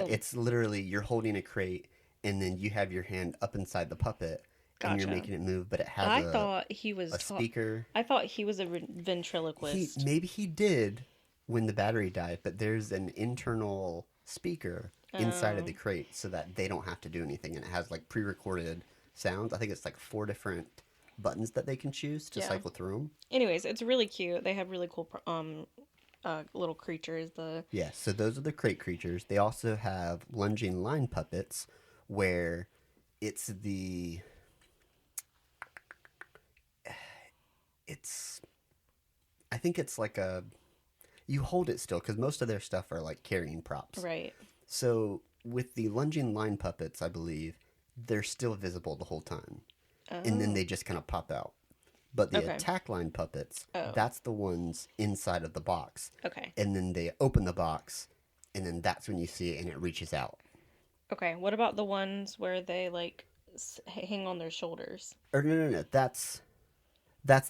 Oh. it's literally you're holding a crate and then you have your hand up inside the puppet and you're Gotcha. making it move, but it I has thought he was. a speaker. I thought he was a He ventriloquist. maybe he did when the battery died, but there's an internal speaker inside of the Oh. crate so that they don't have to do anything, and it has like pre-recorded sounds. I think it's like 4 different buttons that they can choose to Yeah. cycle through them. Anyways, it's really cute. They have really cool little creatures. The Yeah, so those are the crate creatures. They also have lunging line puppets where it's the it's I think it's like a you hold it still because most of their stuff are like carrying props. right. So with the lunging line puppets, I believe they're still visible the whole time, and then Oh. they just kind of pop out. But the Okay. attack line puppets, Oh. that's the ones inside of the box, Okay. and then they open the box, and then that's when you see it and it reaches out. Okay. What about the ones where they like hang on their shoulders? Or no, that's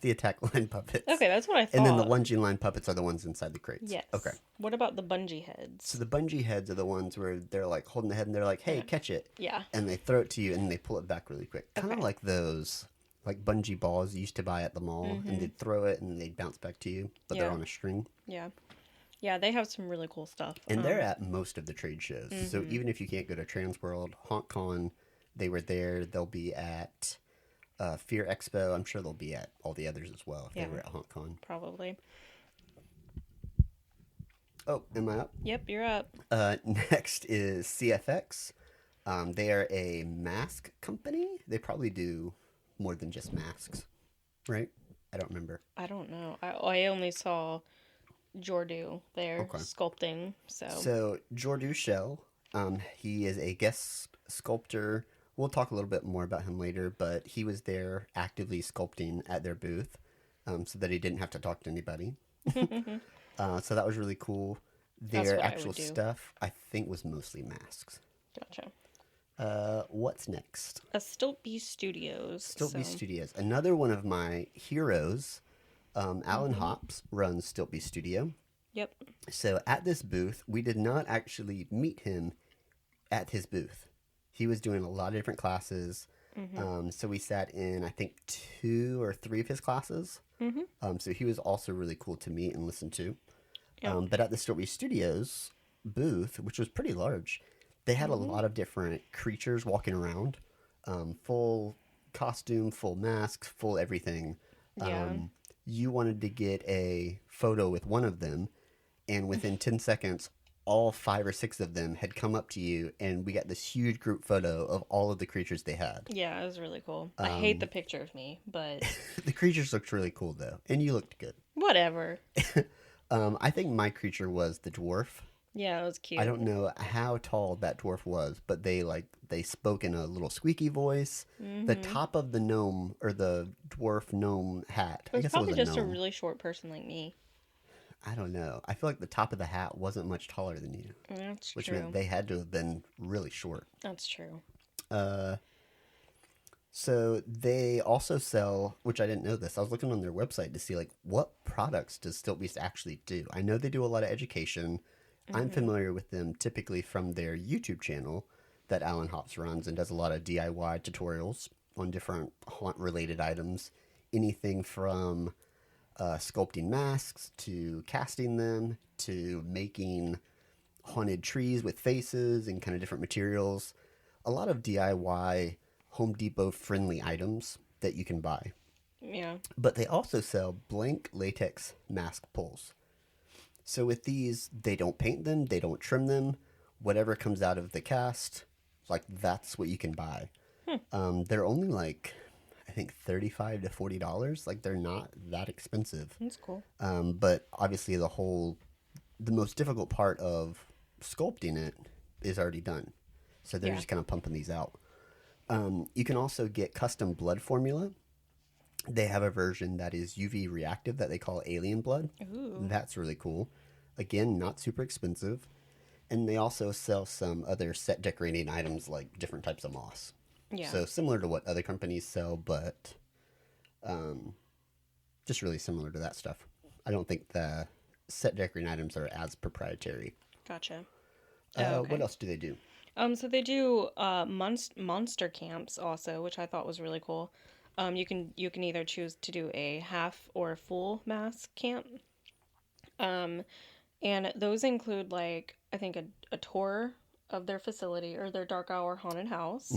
the attack line puppets. Okay, that's what I thought. And then the lunging line puppets are the ones inside the crates. Yes. Okay. What about the bungee heads? So the bungee heads are the ones where they're like holding the head and they're like, "Hey, Yeah. catch it!" Yeah. And they throw it to you and they pull it back really quick, kind of Okay. like those like bungee balls you used to buy at the mall, and they'd throw it and they'd bounce back to you, but they're Yeah. on a string. Yeah. Yeah, they have some really cool stuff. And they're at most of the trade shows. So Mm-hmm. even if you can't go to TransWorld, HauntCon, they were there. They'll be at Fear Expo. I'm sure they'll be at all the others as well if Yeah. they were at HauntCon. Probably. Oh, am I up? Yep, you're up. Next is CFX. They are a mask company. They probably do more than just masks, right? I don't remember. I don't know. I only saw Jordu there Okay. sculpting. So. So Jordu Shell, he is a guest sculptor. We'll talk a little bit more about him later, but he was there actively sculpting at their booth, so that he didn't have to talk to anybody. So that was really cool. That's Their what I actual would do. stuff, I think, was mostly masks. Gotcha. What's next? A Stiltby Studios. Stiltby so. Studios. Another one of my heroes, Alan Mm-hmm. Hops, runs Stiltby Studio. Yep. So at this booth, we did not actually meet him at his booth. He was doing a lot of different classes. Mm-hmm. So we sat in, I think, 2 or 3 of his classes. Mm-hmm. So he was also really cool to meet and listen to. Yep. But at the Stiltby Studios booth, which was pretty large, they had a lot of different creatures walking around. Full costume, full masks, full everything. Yeah. You wanted to get a photo with one of them, and within 10 seconds, all 5 or 6 of them had come up to you, and we got this huge group photo of all of the creatures they had. Yeah, it was really cool. I hate the picture of me, but The creatures looked really cool, though, and you looked good. whatever. I think my creature was the dwarf. Yeah, it was cute. I don't know how tall that dwarf was, but they spoke in a little squeaky voice. The top of the gnome or the dwarf gnome hat. It was probably it was just a gnome. really short person like me. I don't know. I feel like the top of the hat wasn't much taller than you, That's which true. meant they had to have been really short. That's true. So they also sell, which I didn't know this. I was looking on their website to see like what products does Stiltbeast actually do. I know they do a lot of education. I'm familiar with them typically from their YouTube channel that Alan Hops runs and does a lot of DIY tutorials on different haunt related items. Anything from sculpting masks to casting them to making haunted trees with faces and kind of different materials. A lot of DIY Home Depot friendly items that you can buy. Yeah. But they also sell blank latex mask pulls. So with these, they don't paint them, they don't trim them. Whatever comes out of the cast, like that's what you can buy. They're only like, I think $35 to $40. Like they're not that expensive. That's cool. But obviously the most difficult part of sculpting it is already done. So they're Yeah. just kind of pumping these out. You can also get custom blood formula. They have a version that is UV reactive that they call alien blood. Ooh. That's really cool. Again, not super expensive. And they also sell some other set decorating items like different types of moss. Yeah. So similar to what other companies sell, but just really similar to that stuff. I don't think the set decorating items are as proprietary. Gotcha. Okay. What else do they do? So they do monster camps also, which I thought was really cool. You can either choose to do a half or a full mask camp. And those include like I think a tour of their facility or their dark hour haunted house.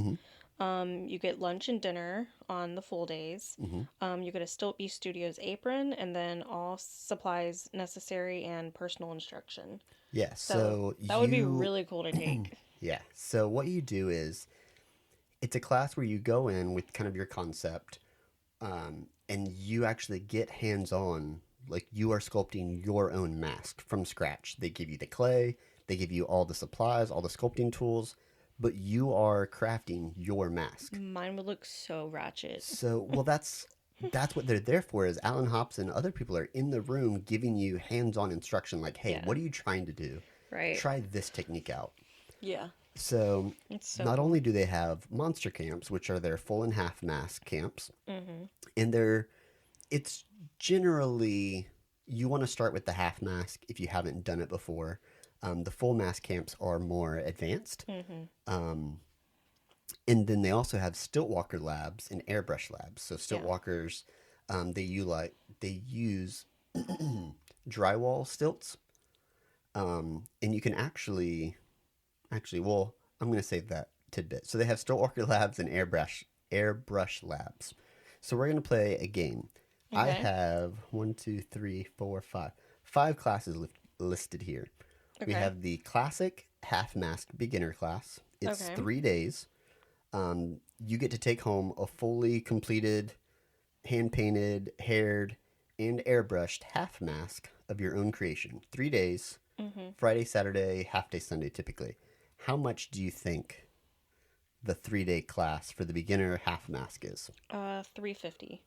You get lunch and dinner on the full days. You get a Stilt Beast Studios apron and then all supplies necessary and personal instruction. Yeah, so that would be really cool to take. Yeah, so what you do is it's a class where you go in with kind of your concept and you actually get hands-on. Like you are sculpting your own mask from scratch. They give you the clay, they give you all the supplies, all the sculpting tools, but you are crafting your mask. Mine would look so ratchet. So, well, that's what they're there for. Is Alan Hops and other people are in the room giving you hands-on instruction. Like, hey, Yeah. what are you trying to do? Right. Try this technique out. Yeah. So, It's so not cool. only do they have monster camps, which are their full and half mask camps, and it's generally you want to start with the half mask if you haven't done it before. The full mask camps are more advanced. And then they also have stilt walker labs and airbrush labs. So stilt walkers, they use drywall stilts, and you can actually, well, I'm going to save that tidbit. So they have stilt walker labs and airbrush labs. So we're going to play a game. I Okay. have 5 classes listed here. We Okay. have the classic half mask beginner class. It's Okay. 3 days. You get to take home a fully completed, hand painted, haired, and airbrushed half mask of your own creation. 3 days, Friday, Saturday, half day Sunday typically. How much do you think the 3-day class for the beginner half mask is? $350.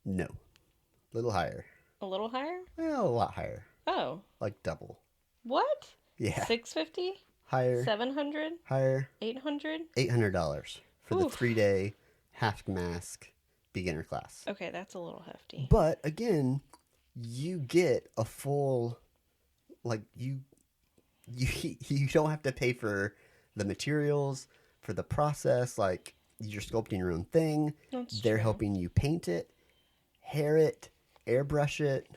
No. A little higher. A little higher? Well, a lot higher. Oh. Like double. What? Yeah. $650? Higher. $700? Higher. $800? $800 for the Oof. 3-day half mask beginner class. Okay, that's a little hefty. But again, you get a full, like you don't have to pay for the materials, for the process. Like you're sculpting your own thing. That's They're true. helping you paint it, hair it, airbrush it.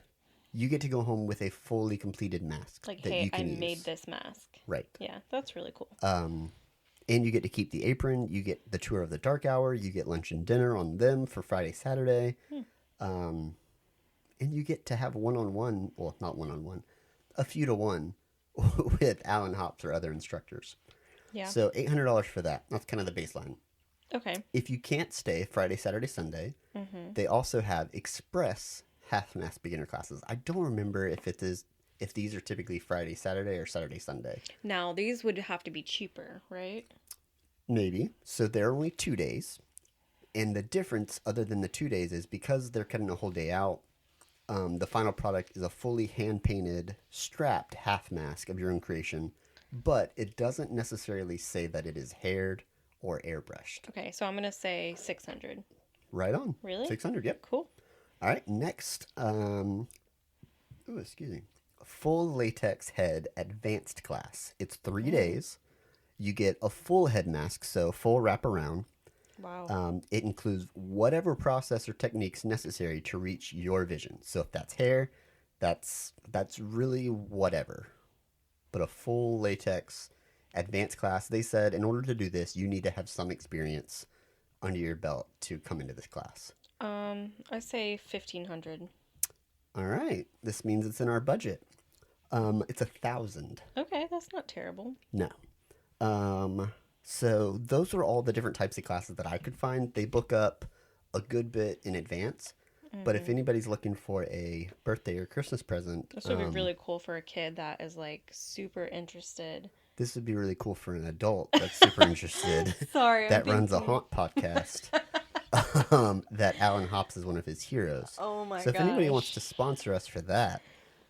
You get to go home with a fully completed mask Like, that hey, you I can use. made this mask. Right. Yeah, that's really cool. And you get to keep the apron. You get the tour of the dark hour. You get lunch and dinner on them for Friday, Saturday. And you get to have one-on-one, well, not one-on-one, a few to one with Alan Hops or other instructors. Yeah. So $800 for that. That's kind of the baseline. Okay. If you can't stay Friday, Saturday, Sunday, they also have express half mask beginner classes. I don't remember if these are typically Friday, Saturday, or Saturday, Sunday. Now, these would have to be cheaper, right? Maybe. So they're only 2 days. And the difference, other than the 2 days, is because they're cutting a whole day out, the final product is a fully hand-painted, strapped half mask of your own creation. But it doesn't necessarily say that it is haired or airbrushed. Okay, so I'm going to say 600. Right on. Really? 600, yep. Cool. All right, next. Excuse me. Full latex head advanced class. It's 3 days. You get a full head mask, so full wraparound. Wow. It includes whatever process or techniques necessary to reach your vision. So if that's hair, that's really whatever. But a full latex advanced class, they said in order to do this, you need to have some experience under your belt to come into this class. I say 1,500. All right, this means it's in our budget. It's 1,000. Okay, that's not terrible. No. So those are all the different types of classes that I could find. They book up a good bit in advance. But if anybody's looking for a birthday or Christmas present, This would be really cool for a kid that is like super interested. this would be really cool for an adult that's super interested. Sorry, I'm that runs a thinking- haunt podcast. That Alan Hops is one of his heroes. Oh my So if anybody gosh. wants to sponsor us for that,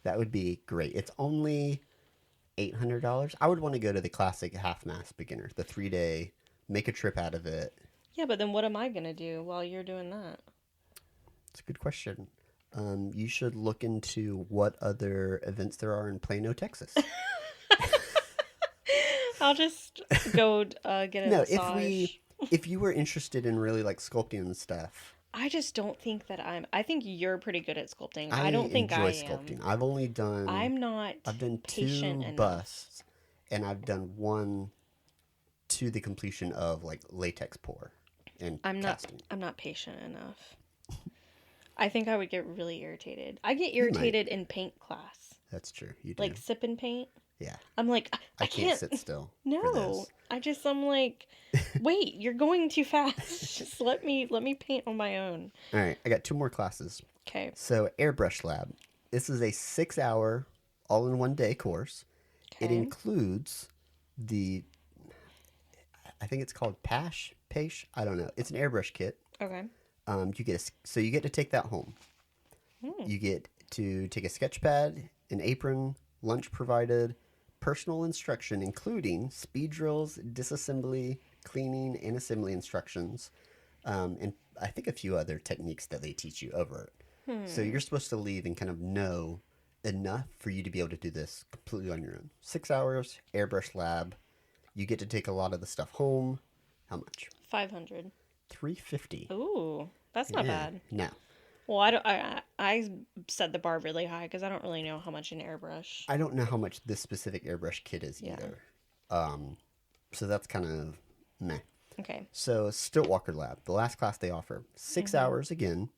that would be great. It's only $800. I would want to go to the classic half-mast beginner, the 3-day, make a trip out of it. Yeah, but then what am I gonna do while you're doing that? It's a good question. You should look into what other events there are in Plano, Texas. I'll just go get a No, massage. if you were interested in really like sculpting and stuff, I just don't think that I think you're pretty good at sculpting. I don't think I enjoy am. sculpting. I've only done. I'm not. I've done patient 2 enough. busts, and I've done 1 to the completion of like latex pour and casting. I'm not patient enough. I think I would get really irritated. I get irritated in paint class. That's true. You do. Like sipping paint. Yeah. I'm like, I can't can't sit still. for No, this. I'm like, wait, you're going too fast. Just let me paint on my own. All right. I got 2 more classes. Okay. So airbrush lab. This is a 6-hour, all-in-one day course. It Okay. includes the. I think it's called Pash. I don't know. It's an airbrush kit. Okay. You get so you get to take that home. You get to take a sketch pad, an apron, lunch provided, personal instruction including speed drills, disassembly, cleaning, and assembly instructions, and I think a few other techniques that they teach you over it. So you're supposed to leave and kind of know enough for you to be able to do this completely on your own. 6 hours, airbrush lab. You get to take a lot of the stuff home. How much? 500. $350. Ooh, that's not Yeah. bad. No. Well, I set the bar really high because I don't really know how much an airbrush. I don't know how much this specific airbrush kit is Yeah. either. So that's kind of meh. Okay. So Stiltwalker Lab, the last class they offer, 6 hours again,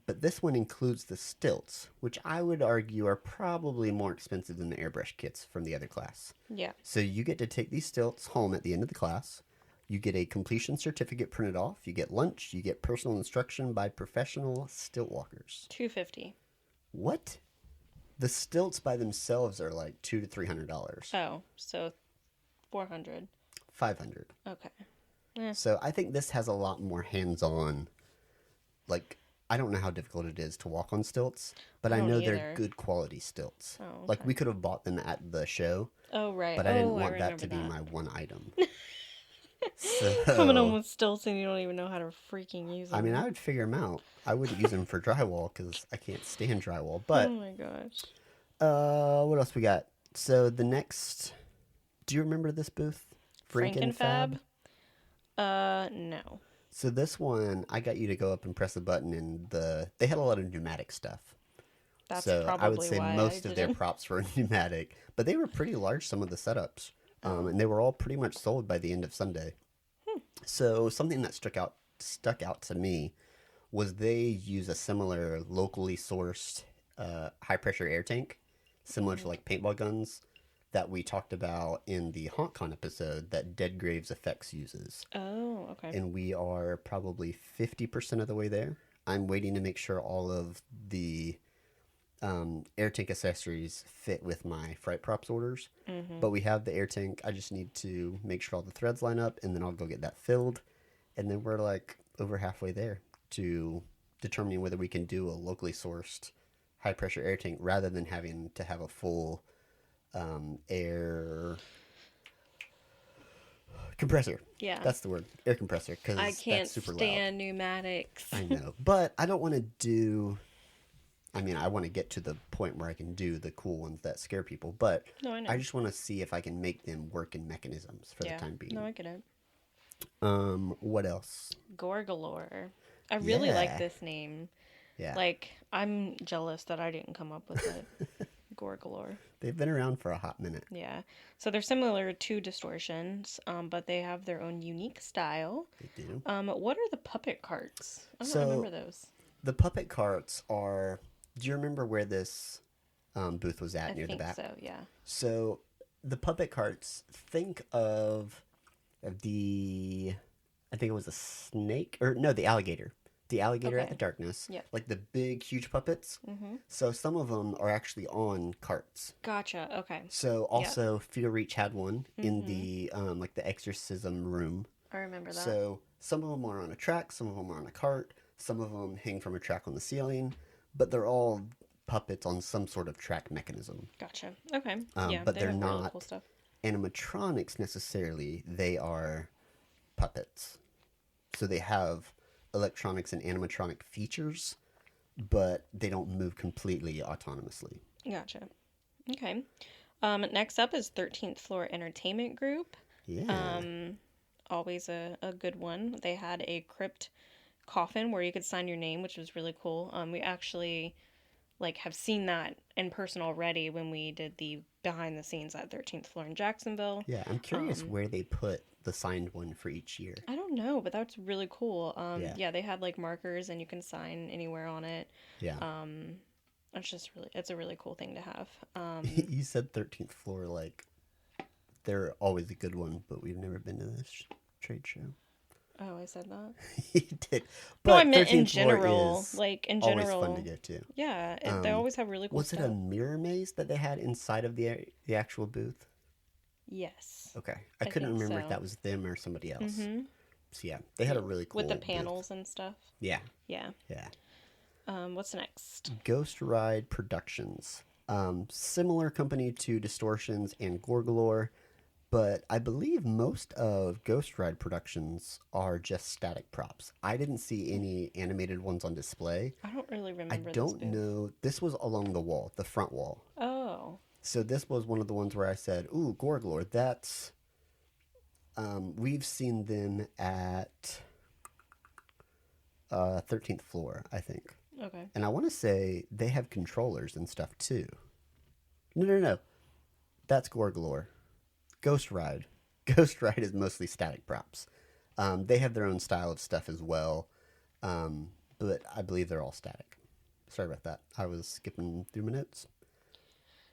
but this one includes the stilts, which I would argue are probably more expensive than the airbrush kits from the other class. Yeah. So you get to take these stilts home at the end of the class. You get a completion certificate printed off. You get lunch. You get personal instruction by professional stilt walkers. 250. What? The stilts by themselves are like $200 to $300. Oh, so 400. $500. Okay. So I think this has a lot more hands-on. Like, I don't know how difficult it is to walk on stilts, but I don't know they're either. good quality stilts. Oh, Like okay. we could have bought them at the show, Oh, right. but I didn't Oh, want that to be remember my one item. Coming So, home with stilts and you don't even know how to freaking use them. I mean, I would figure them out. I wouldn't use them for drywall because I can't stand drywall. Oh But my gosh. what else we got? So the next, do you remember this booth? Frankenfab? No. So this one, I got you to go up and press a button, and they had a lot of pneumatic stuff. That's So probably I would say why most I of their didn't. props were pneumatic, but they were pretty large. Some of the setups, and they were all pretty much sold by the end of Sunday. So something that stuck out to me was they use a similar locally sourced high pressure air tank, similar to like paintball guns that we talked about in the HauntCon episode that Dead Graves Effects uses. Oh, okay. And we are probably 50% of the way there. I'm waiting to make sure all of the air tank accessories fit with my fright props orders. But we have the air tank. I just need to make sure all the threads line up, and then I'll go get that filled. And then we're like over halfway there to determining whether we can do a locally sourced high pressure air tank rather than having to have a full air compressor. Yeah. That's the word, air compressor, because I can't that's super loud. stand pneumatics. I know, but I don't want to do. I mean, I want to get to the point where I can do the cool ones that scare people, but No, I know. I just want to see if I can make them work in mechanisms for the time being. No, I get it. What else? Gorgalore. I really like Yeah, this name. yeah. Like, I'm jealous that I didn't come up with it. Gorgalore. They've been around for a hot minute. Yeah. So they're similar to distortions, but they have their own unique style. They do. What are the puppet carts? I don't remember So those. the puppet carts are. Do you remember where this booth was I at near the think back? so, yeah. So the puppet carts. Think of the. I think it was a snake or no, the alligator. The alligator at Okay. the darkness, Yep. like the big, huge puppets. Mm-hmm. So some of them are actually on carts. Gotcha. Okay. So Yep. also Fear Reach had one in Mm-hmm. the like the exorcism room. I remember that. So some of them are on a track, some of them are on a cart, some of them hang from a track on the ceiling, but they're all puppets on some sort of track mechanism. Gotcha. Okay. Yeah, But they they're have really cool not stuff. animatronics necessarily. They are puppets. So they have electronics and animatronic features, but they don't move completely autonomously. Gotcha. Okay. Next up is 13th Floor Entertainment Group. Yeah. Um, Always a good one. They had a crypt coffin where you could sign your name, which was really cool. We actually like have seen that in person already when we did the behind the scenes at 13th Floor in Jacksonville. Yeah, I'm curious where they put the signed one for each year. I don't know, but that's really cool. Yeah. Yeah, they had like markers and you can sign anywhere on it. Yeah. It's just really, it's a really cool thing to have. You said 13th floor, like, they're always a good one, but we've never been to this trade show. Oh, I said that. You did. No, I But meant in 13th floor general. is Like in always general. fun to go to. Yeah, they always have really cool Was it stuff. a mirror maze that they had inside of the actual booth? Yes. Okay. I couldn't think remember if so. that was them or somebody else. Mm-hmm. So yeah, they had a really cool With the booth. panels and stuff. Yeah. Yeah. Yeah. What's next? Ghost Ride Productions. Similar company to Distortions and Gorgalore, but I believe most of Ghost Ride Productions are just static props. I didn't see any animated ones on display. I don't really I remember don't this booth. know. This was along the wall, the front wall. Oh. So this was one of the ones where I said, "Ooh, Gorgalore, that's." We've seen them at 13th floor, I think. Okay. And I want to say they have controllers and stuff too. No. That's Gorgalore. Ghost Ride. Ghost Ride is mostly static props. They have their own style of stuff as well, but I believe they're all static. Sorry about that. I was skipping through my notes.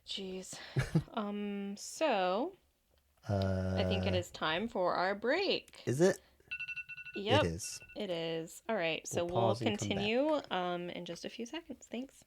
Jeez. So I think it is time for our break. Is it? Yep. It is. It is. All right. So We'll we'll pause and come continue in just a few seconds. Thanks.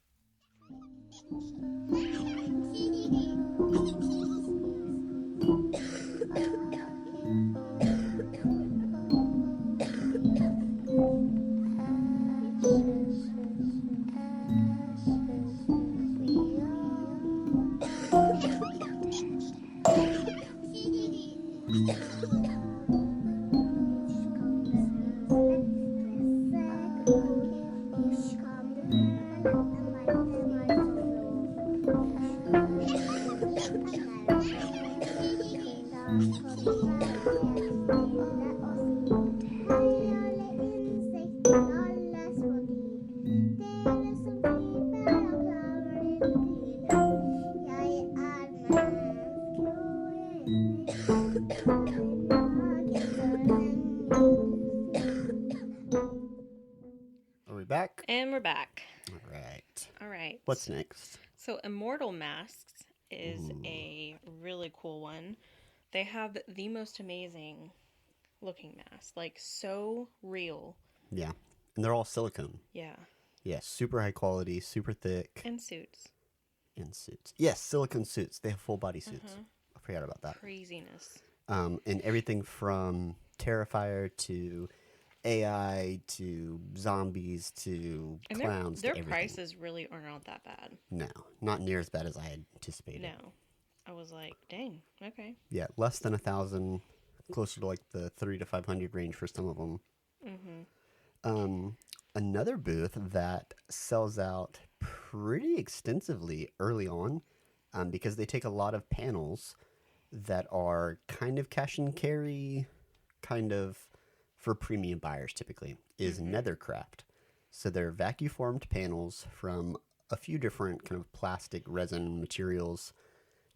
Are we back? And we're back. All right. All right. What's next? So Immortal Masks is a really cool one. They have the most amazing looking masks, like so real. Yeah. And they're all silicone. Yeah. Yeah, super high quality, super thick. And suits. And suits. Yes, silicone suits. They have full body suits. I forgot about that. Craziness. And everything from Terrifier to AI to zombies to And clowns their to everything. prices really are not that bad. No, not near as bad as I had anticipated. No. I was like, dang, okay. Yeah, less than 1,000, closer to like the 300 to 500 range for some of them. Another booth that sells out pretty extensively early on, because they take a lot of panels that are kind of cash and carry kind of for premium buyers typically, is Nethercraft. So they're vacuum formed panels from a few different kind of plastic resin materials.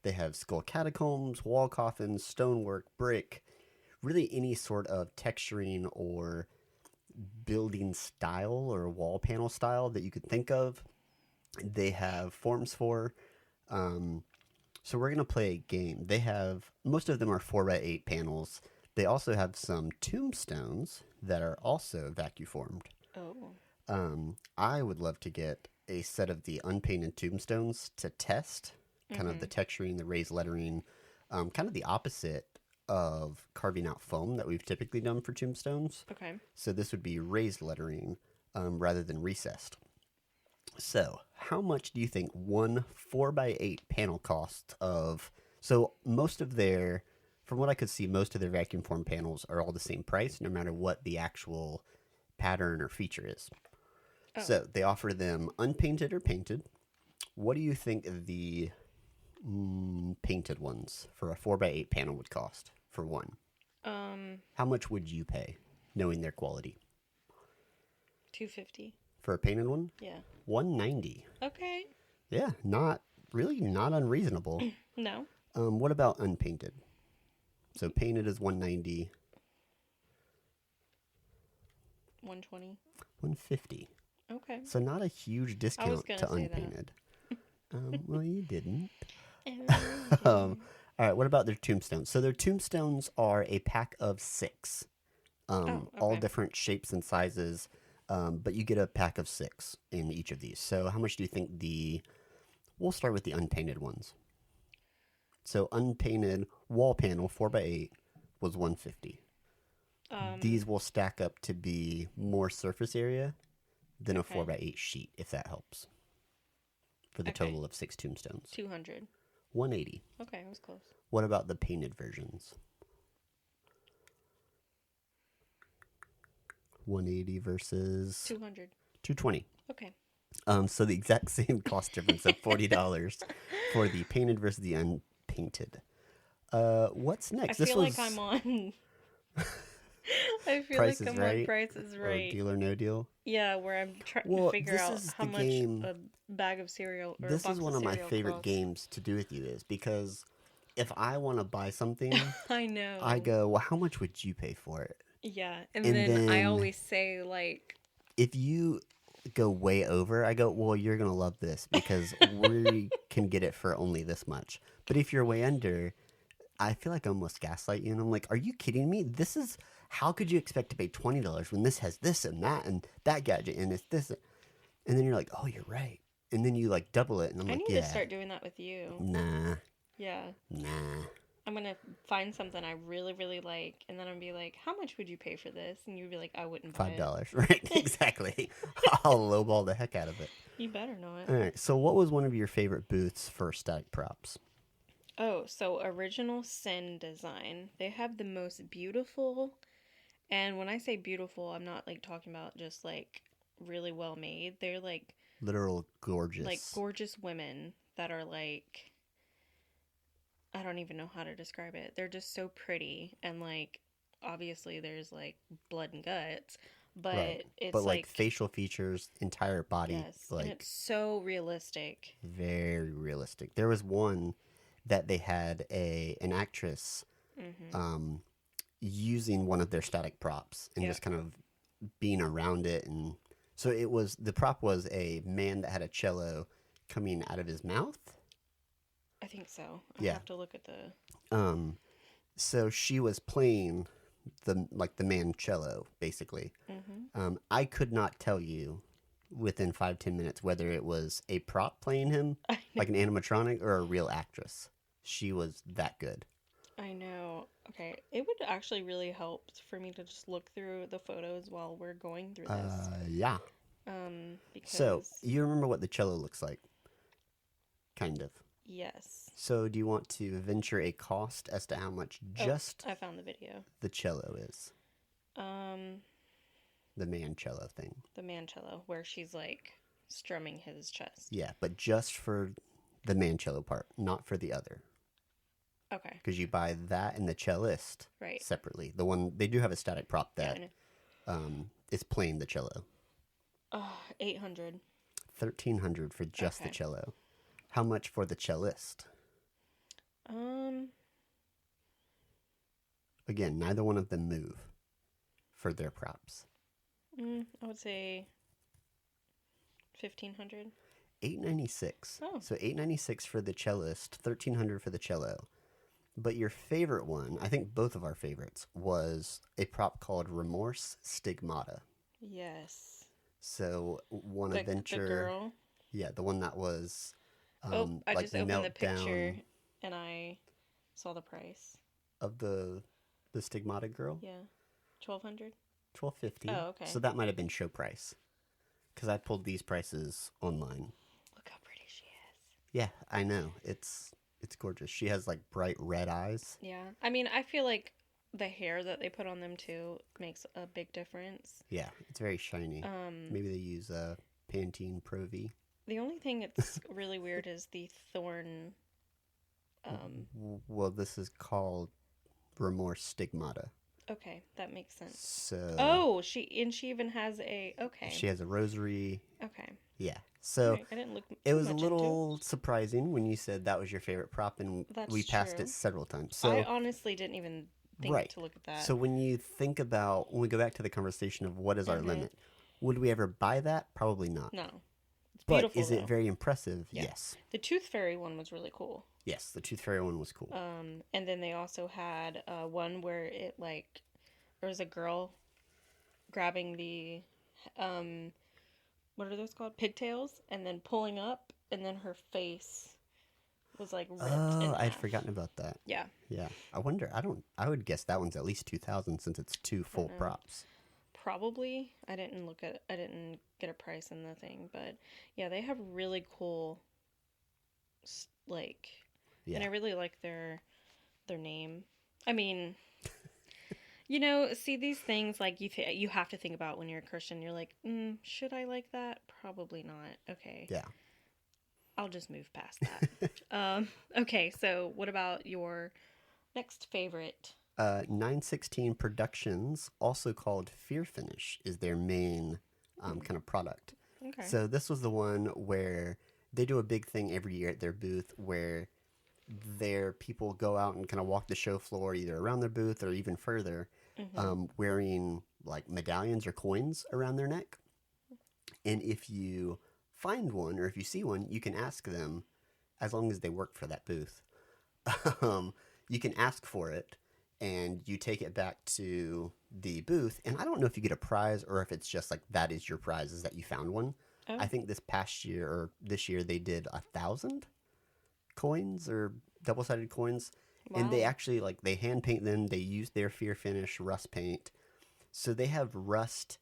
They have skull catacombs, wall coffins, stonework, brick, really any sort of texturing or building style or wall panel style that you could think of. They have forms for. So we're going to play a game. They have, most of them are 4x8 panels. They also have some tombstones that are also vacuum formed. Oh. I would love to get a set of the unpainted tombstones to test kind of the texturing, the raised lettering, kind of the opposite of carving out foam that we've typically done for tombstones. Okay. So this would be raised lettering rather than recessed. So how much do you think one 4x8 panel costs of... So most of their, from what I could see, most of their vacuum form panels are all the same price, no matter what the actual pattern or feature is. Oh. So they offer them unpainted or painted. What do you think the painted ones for a 4x8 panel would cost for one? How much would you pay, knowing their quality? $250. For a painted one? Yeah. $190. Okay. Yeah, not unreasonable. No. What about unpainted? So painted is $190. $120. $150. Okay. So not a huge discount to say unpainted. Well, you didn't. That. All right, what about their tombstones? So their tombstones are a pack of 6. All different shapes and sizes, but you get a pack of 6 in each of these. So how much do you think we'll start with the unpainted ones. So unpainted wall panel 4x8 was $150. These will stack up to be more surface area than a 4x8 sheet, if that helps. For the total of 6 tombstones. $200. $180. Okay, I was close. What about the painted versions? $180 versus $220. $220. Okay. So the exact same cost difference of $40 for the painted versus the unpainted. What's next? I feel like I'm on. I feel Price like is I'm Right on Price is Right. Or Deal or No Deal. Yeah, where I'm trying to figure out how much a bag of cereal or this a box is one of my favorite costs. games to do with you, is because if I want to buy something, I know. I go, well, how much would you pay for it? Yeah, and then I always say, like, if you go way over, I go, well, you're going to love this because we can get it for only this much. But if you're way under, I feel like I almost gaslight you. And I'm like, are you kidding me? How could you expect to pay $20 when this has this and that gadget and it's this? And then you're like, oh, you're right. And then you like double it. And I'm I like, need to start doing that with you. Nah. Yeah. Nah. I'm going to find something I really, really like, and then I'm going to be like, how much would you pay for this? And you'd be like, I wouldn't buy $5, right? Exactly. I'll lowball the heck out of it. You better not. All right. So what was one of your favorite booths for static props? Oh, so Original Sin Design. They have the most beautiful, and when I say beautiful, I'm not like talking about just like really well made. They're like literal gorgeous. Like gorgeous women that are like, I don't even know how to describe it. They're just so pretty, and like obviously there's like blood and guts, but right. it's but like facial features, entire body, yes, like and it's so realistic. Very realistic. There was one that they had an actress using one of their static props and just kind of being around it, and so the prop was a man that had a cello coming out of his mouth. I think so. I have to look at the. So she was playing the man cello basically. I could not tell you within 5-10 minutes whether it was a prop playing him, like an animatronic, or a real actress. She was that good. I know. Okay, it would actually really help for me to just look through the photos while we're going through this. Yeah. Because... So you remember what the cello looks like? Kind of. Yes. So do you want to venture a cost as to how much I found the video. The cello is? The man cello thing. The man cello, where she's like strumming his chest. Yeah, but just for the man cello part, not for the other. Okay. because you buy that and the cellist Right. separately. The one they do have a static prop Yeah, I that know. is playing the cello. 800. 1,300 for just the Okay. cello. How much for the cellist? Um, Again, neither one of them move for their props. I would say 1,500. 896. Oh. So 896 for the cellist, 1,300 for the cello. But your favorite one, I think both of our favorites, was a prop called Remorse Stigmata. Yes. So one The adventure, girl. yeah, the one that was I like just opened the picture meltdown and I saw the price. of the Stigmata girl, Yeah. 1,200. 1250. Oh, okay. So that might have been show price because I pulled these prices online. Look how pretty she is. Yeah, I know. It's gorgeous. She has like bright red eyes. Yeah. I mean, I feel like the hair that they put on them too makes a big difference. Yeah, it's very shiny. Maybe they use Pantene Pro V. The only thing that's really weird is the thorn. Well, this is called Remorse Stigmata. Okay, that makes sense. So Oh, she even has a okay. she has a rosary. Okay. Yeah. So Right, I didn't look it too was a much little surprising when you said that was your favorite prop, and That's we passed true. it several times. into it. I So honestly didn't even think right. to look at that. So when you think about when we go back to the conversation of what is our limit, would we ever buy that? Probably not. No. It's But beautiful is though. it very impressive? Yeah. Yes. The Tooth Fairy one was really cool. Yes, the Tooth Fairy one was cool. And then they also had one where it like there was a girl grabbing the what are those called? Pigtails, and then pulling up, and then her face was like ripped in Oh, I'd half. forgotten about that. Yeah. Yeah. I wonder, I would guess that one's at least 2,000 since it's two full props. Probably. I didn't get a price in the thing, but yeah, they have really cool like Yeah. and I really like their name. I mean, you know, see these things like you have to think about when you're a Christian. You're like, should I like that? Probably not. Okay. Yeah. I'll just move past that. Okay, so what about your next favorite? 916 Productions, also called Fear Finish, is their main kind of product. Okay. So this was the one where they do a big thing every year at their booth where their people go out and kind of walk the show floor either around their booth or even further, wearing like medallions or coins around their neck. And if you find one or if you see one, you can ask them, as long as they work for that booth, you can ask for it and you take it back to the booth. And I don't know if you get a prize or if it's just like that is your prize, is that you found one. Oh. I think this past year or this year they did 1,000 coins or double-sided coins. And they Wow. actually like they hand paint them. They use their Fear Finish rust paint. So they have rust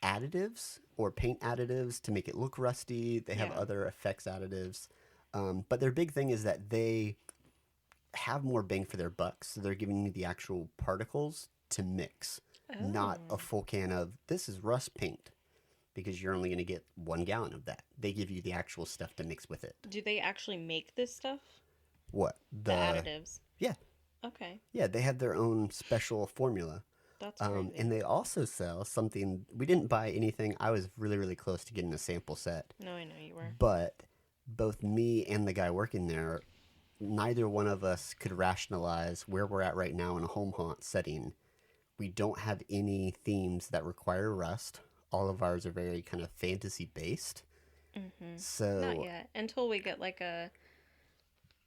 additives or paint additives to make it look rusty. They have Yeah. other effects additives. But their big thing is that they have more bang for their buck. So they're giving you the actual particles to mix, not a full can of this is rust paint, because you're only going to get 1 gallon of that. They give you the actual stuff to mix with it. Do they actually make this stuff? What? The additives. Yeah. Okay. Yeah, they have their own special formula. That's crazy. And they also sell something. We didn't buy anything. I was really, really close to getting a sample set. No, I know you were. But both me and the guy working there, neither one of us could rationalize where we're at right now in a home haunt setting. We don't have any themes that require rust. All of ours are very kind of fantasy based. So Not yet. Until we get like a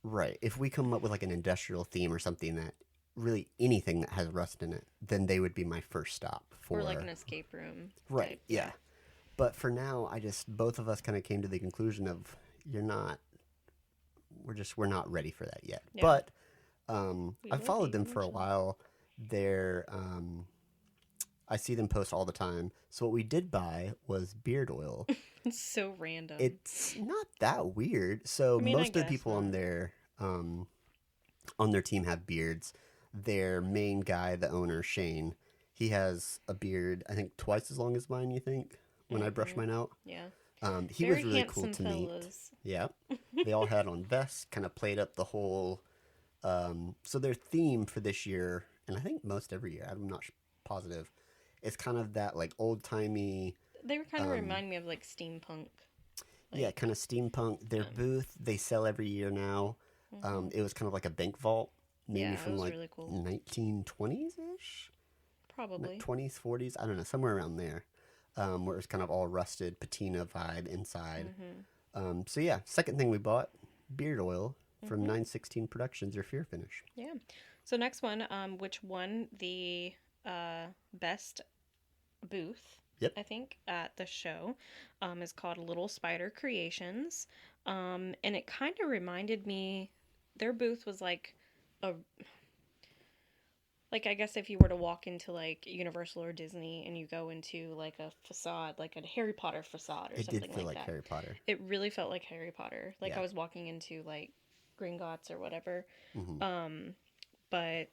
right, if we come up with like an industrial theme or something that really anything that has rust in it, then they would be my first stop for or like an escape room. right. type. Yeah. But for now, both of us kind of came to the conclusion of we're not ready for that yet. Yeah. But We I will followed be them for a eventually. while. They're I see them post all the time. So what we did buy was beard oil. It's so random. It's not that weird. So I mean, I most of the guess people on their team have beards. Their main guy, the owner, Shane, he has a beard, I think twice as long as mine, you think, when I brush mine out. yeah. He Very was really cool handsome to meet. fellas. Yeah. They all had on vests, kind of played up the whole So their theme for this year, and I think most every year, I'm not positive, it's kind of that like old timey, They were kind of um, remind me of like steampunk. yeah, Like, kind of steampunk. Their yeah. booth they sell every year now. Hmm. It was kind of like a bank vault, maybe Yeah, it from was like really cool. 1920s ish, Probably. 20s, 40s. I don't know, somewhere around there, where it was kind of all rusted patina vibe inside. Hmm. So yeah, second thing we bought, beard oil from Hmm. 916 Productions, or Fear Finish. Yeah. So next one, which won the best booth, Yep, I think, at the show, is called Little Spider Creations. And it kind of reminded me, their booth was a, like, I guess if you were to walk into like Universal or Disney and you go into like a facade, like a Harry Potter facade or it did something feel like like that, Harry Potter. it really felt like Harry Potter. Like I Yeah. was walking into like Gringotts or whatever. Hmm. But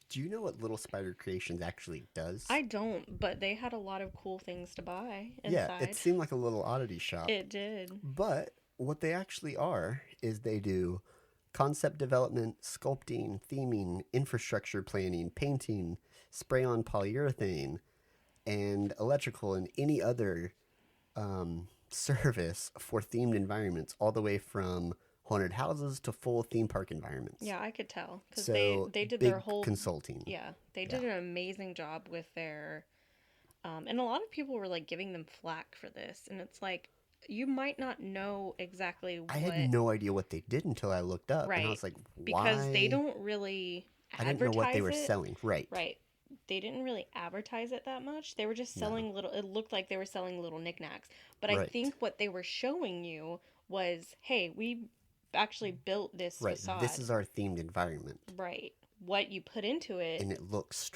Do you know what Little Spider Creations actually does? I don't, but they had a lot of cool things to buy Yeah, it inside. seemed like a little oddity shop. It did. But what they actually are is they do concept development, sculpting, theming, infrastructure planning, painting, spray on polyurethane, and electrical and any other service for themed environments, all the way from haunted houses to full theme park environments. Yeah, I could tell because So they did their big whole, consulting. yeah, they Yeah. did an amazing job with their and a lot of people were like giving them flack for this, and it's like you might not know exactly I had what, no idea what they did until I looked up, and I right, was like, because they why? don't really I didn't know what they advertise were it. selling. Right. Right. They didn't really advertise it that much. They were just No. selling little, it looked like they were selling little knickknacks. But I Right. think what they were showing you was, hey, we actually built this Right. This facade. is our themed environment. Right. What you put into it, And it looks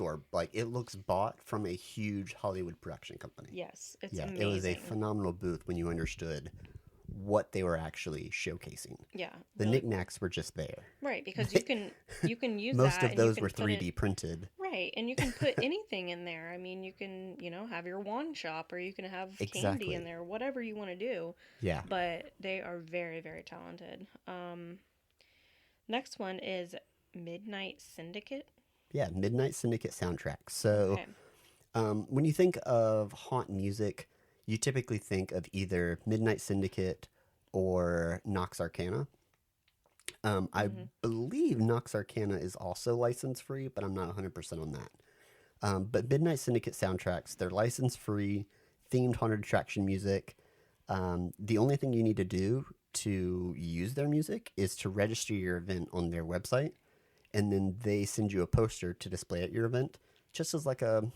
it looks bought from a huge Hollywood production company. yes, it's Yeah, it was a amazing. phenomenal booth when you understood what they were actually showcasing. Yeah, The really cool. knickknacks were just there. Right, because you can use Most that of and you those can were put it 3D printed. right, and you can put anything in there. I mean, you can, have your wand shop or you can have candy in Exactly. there, whatever you want to do. Yeah. But they are very, very talented. Next one is Midnight Syndicate. Yeah, Midnight Syndicate soundtrack. So, Okay. when you think of haunt music, you typically think of either Midnight Syndicate or Nox Arcana. I Hmm. believe Nox Arcana is also license free, but I'm not 100% on that. But Midnight Syndicate soundtracks, they're license free, themed haunted attraction music. The only thing you need to do to use their music is to register your event on their website, and then they send you a poster to display at your event, just as like a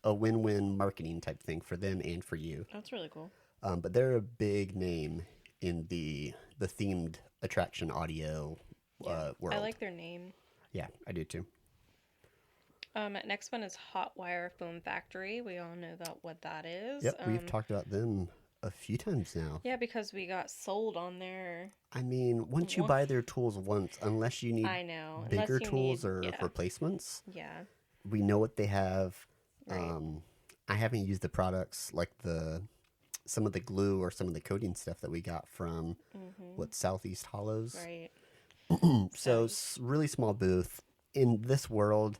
win-win marketing type thing for them and for you. That's really cool. But they're a big name in the themed attraction audio Yeah. world. I like their name. Yeah, I do too. Next one is Hot Wire Foam Factory. We all know that what that is. Yep, we've talked about them a few times now. Yeah, because we got sold on their. I mean, once you One- buy their tools once, unless you need I know. bigger Unless you tools need, or yeah, replacements, yeah, we know what they have. right, I haven't used the products like some of the glue or some of the coating stuff that we got from what Southeast Hollows. right. So So, really small booth in this world.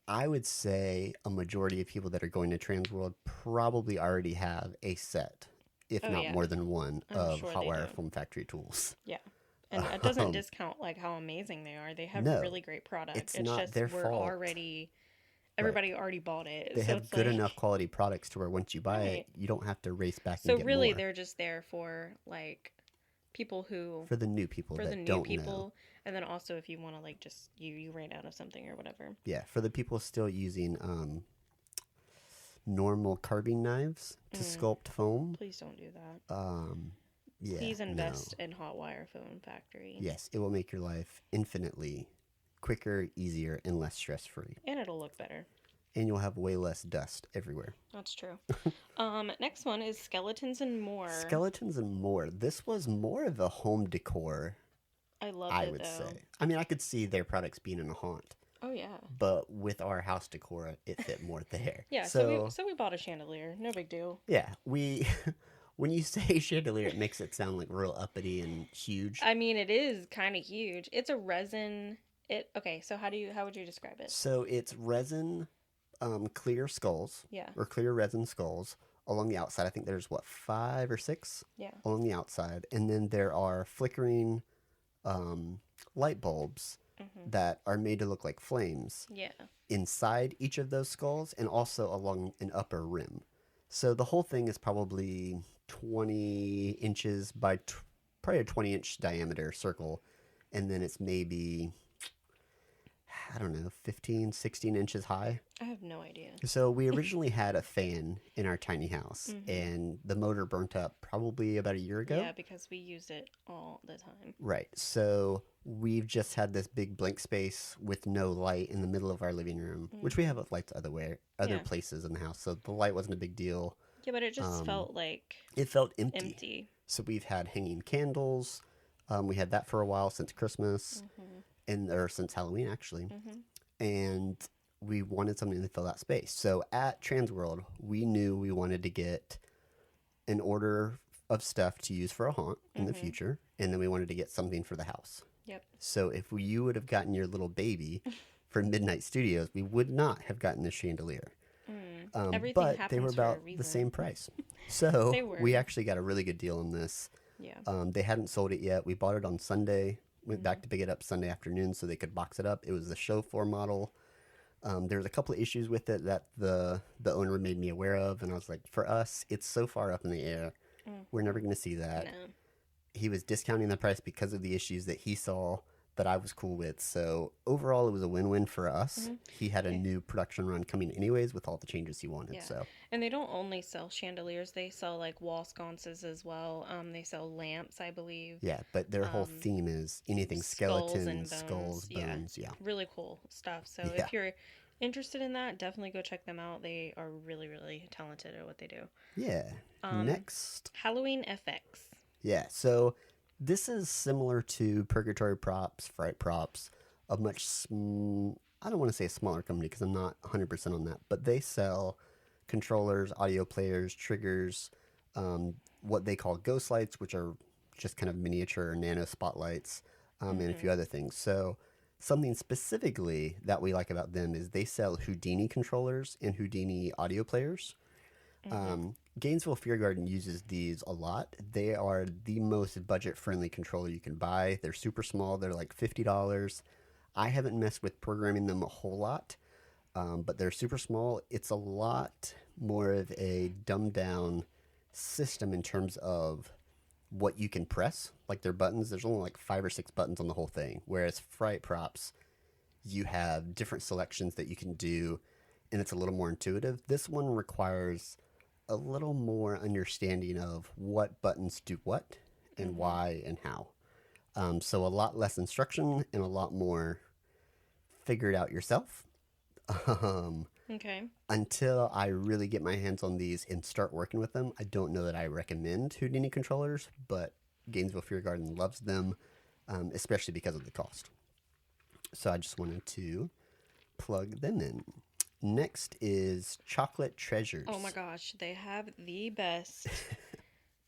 I would say a majority of people that are going to TransWorld probably already have a set, if oh not yeah, more than one, I'm of sure Hot they Wire do. Foam Factory tools. Yeah. And it doesn't Um, discount like how amazing they are. They have no, really great product. it's It's not just their we're fault. already Right. everybody already bought it. They So have it's good like enough quality products to where once you buy right. it, you don't have to race back So and get really more. they're just there for like people who For the new people for the that new don't know. people and then also if you want to like just you ran out of something or whatever. Yeah, for the people still using normal carving knives to sculpt foam. Please don't do that. Yeah, Please no. invest in Hot Wire Foam Factory. Yes, it will make your life infinitely quicker, easier, and less stress-free. And it'll look better. And you'll have way less dust everywhere. That's true. Next one is Skeletons and More. Skeletons and More. This was more of a home decor, I loved I it would though. say. I mean, I could see their products being in a haunt, Oh yeah. but with our house decor, it fit more there. Yeah, so we bought a chandelier. No big deal. Yeah, we when you say chandelier, it makes it sound like real uppity and huge. I mean, it is kind of huge. It's a resin. Okay, so how would you describe it? So it's resin, clear skulls Yeah. or clear resin skulls along the outside. I think there's what, five or six Yeah. along the outside, and then there are flickering light bulbs Mhm. that are made to look like flames Yeah. inside each of those skulls and also along an upper rim. So the whole thing is probably 20 inches by probably a 20-inch diameter circle, and then it's maybe, I don't know, 15, 16 inches high. I have no idea. So we originally had a fan in our tiny house, Mhm. and the motor burnt up probably about a year ago. Yeah, because we used it all the time. Right. So we've just had this big blank space with no light in the middle of our living room, which we Mhm. have lights other Yeah. places in the house. So the light wasn't a big deal. Yeah, but it just Um, felt like it felt empty. empty. So we've had hanging candles. We had that for a while since Christmas Mhm. and or since Halloween actually, Mhm. and we wanted something to fill that space. So at TransWorld, we knew we wanted to get an order of stuff to use for a haunt in the Mhm. future, and then we wanted to get something for the house. Yep. So if you would have gotten your little baby for Midnight Studios, we would not have gotten the chandelier. Everything But they were happens for a about the reason. same price. So They were. we actually got a really good deal on this. Yeah. They hadn't sold it yet. We bought it on Sunday, went back Mm-hmm. to pick it up Sunday afternoon so they could box it up. It was the show floor model. There was a couple of issues with it that the owner made me aware of, and I was like, for us, it's so far up in the air. We're never going to see that. No. He was discounting the price because of the issues that he saw that I was cool with. So overall, it was a win-win for us. He had a new production run coming anyways with all the changes he wanted. Yeah. So And they don't only sell chandeliers, they sell like wall sconces as well. They sell lamps, I believe. yeah, but their whole theme is anything Skulls and skeletons, bones. skulls, bones. Yeah. Really cool stuff. So Yeah. if you're interested in that, definitely go check them out. They are really, really talented at what they do. Yeah. Next. Halloween FX. Yeah. So this is similar to Purgatory Props, Fright Props, a much, I don't want to say a smaller company because I'm not 100% on that, but they sell controllers, audio players, triggers, what they call ghost lights, which are just kind of miniature or nano spotlights, and a few other things. So something specifically that we like about them is they sell Houdini controllers and Houdini audio players. Gainesville Fear Garden uses these a lot. They are the most budget-friendly controller you can buy. They're super small. They're like $50. I haven't messed with programming them a whole lot, but they're super small. It's a lot more of a dumbed-down system in terms of what you can press. Like their buttons, there's only like 5 or 6 buttons on the whole thing. Whereas Fright Props, you have different selections that you can do, and it's a little more intuitive. This one requires a little more understanding of what buttons do what and why and how. So a lot less instruction and a lot more figure it out yourself. Okay. Until I really get my hands on these and start working with them, I don't know that I recommend Houdini controllers, but Gainesville Fear Garden loves them, especially because of the cost. So I just wanted to plug them in. Next is Chocolate Treasures. Oh my gosh, they have the best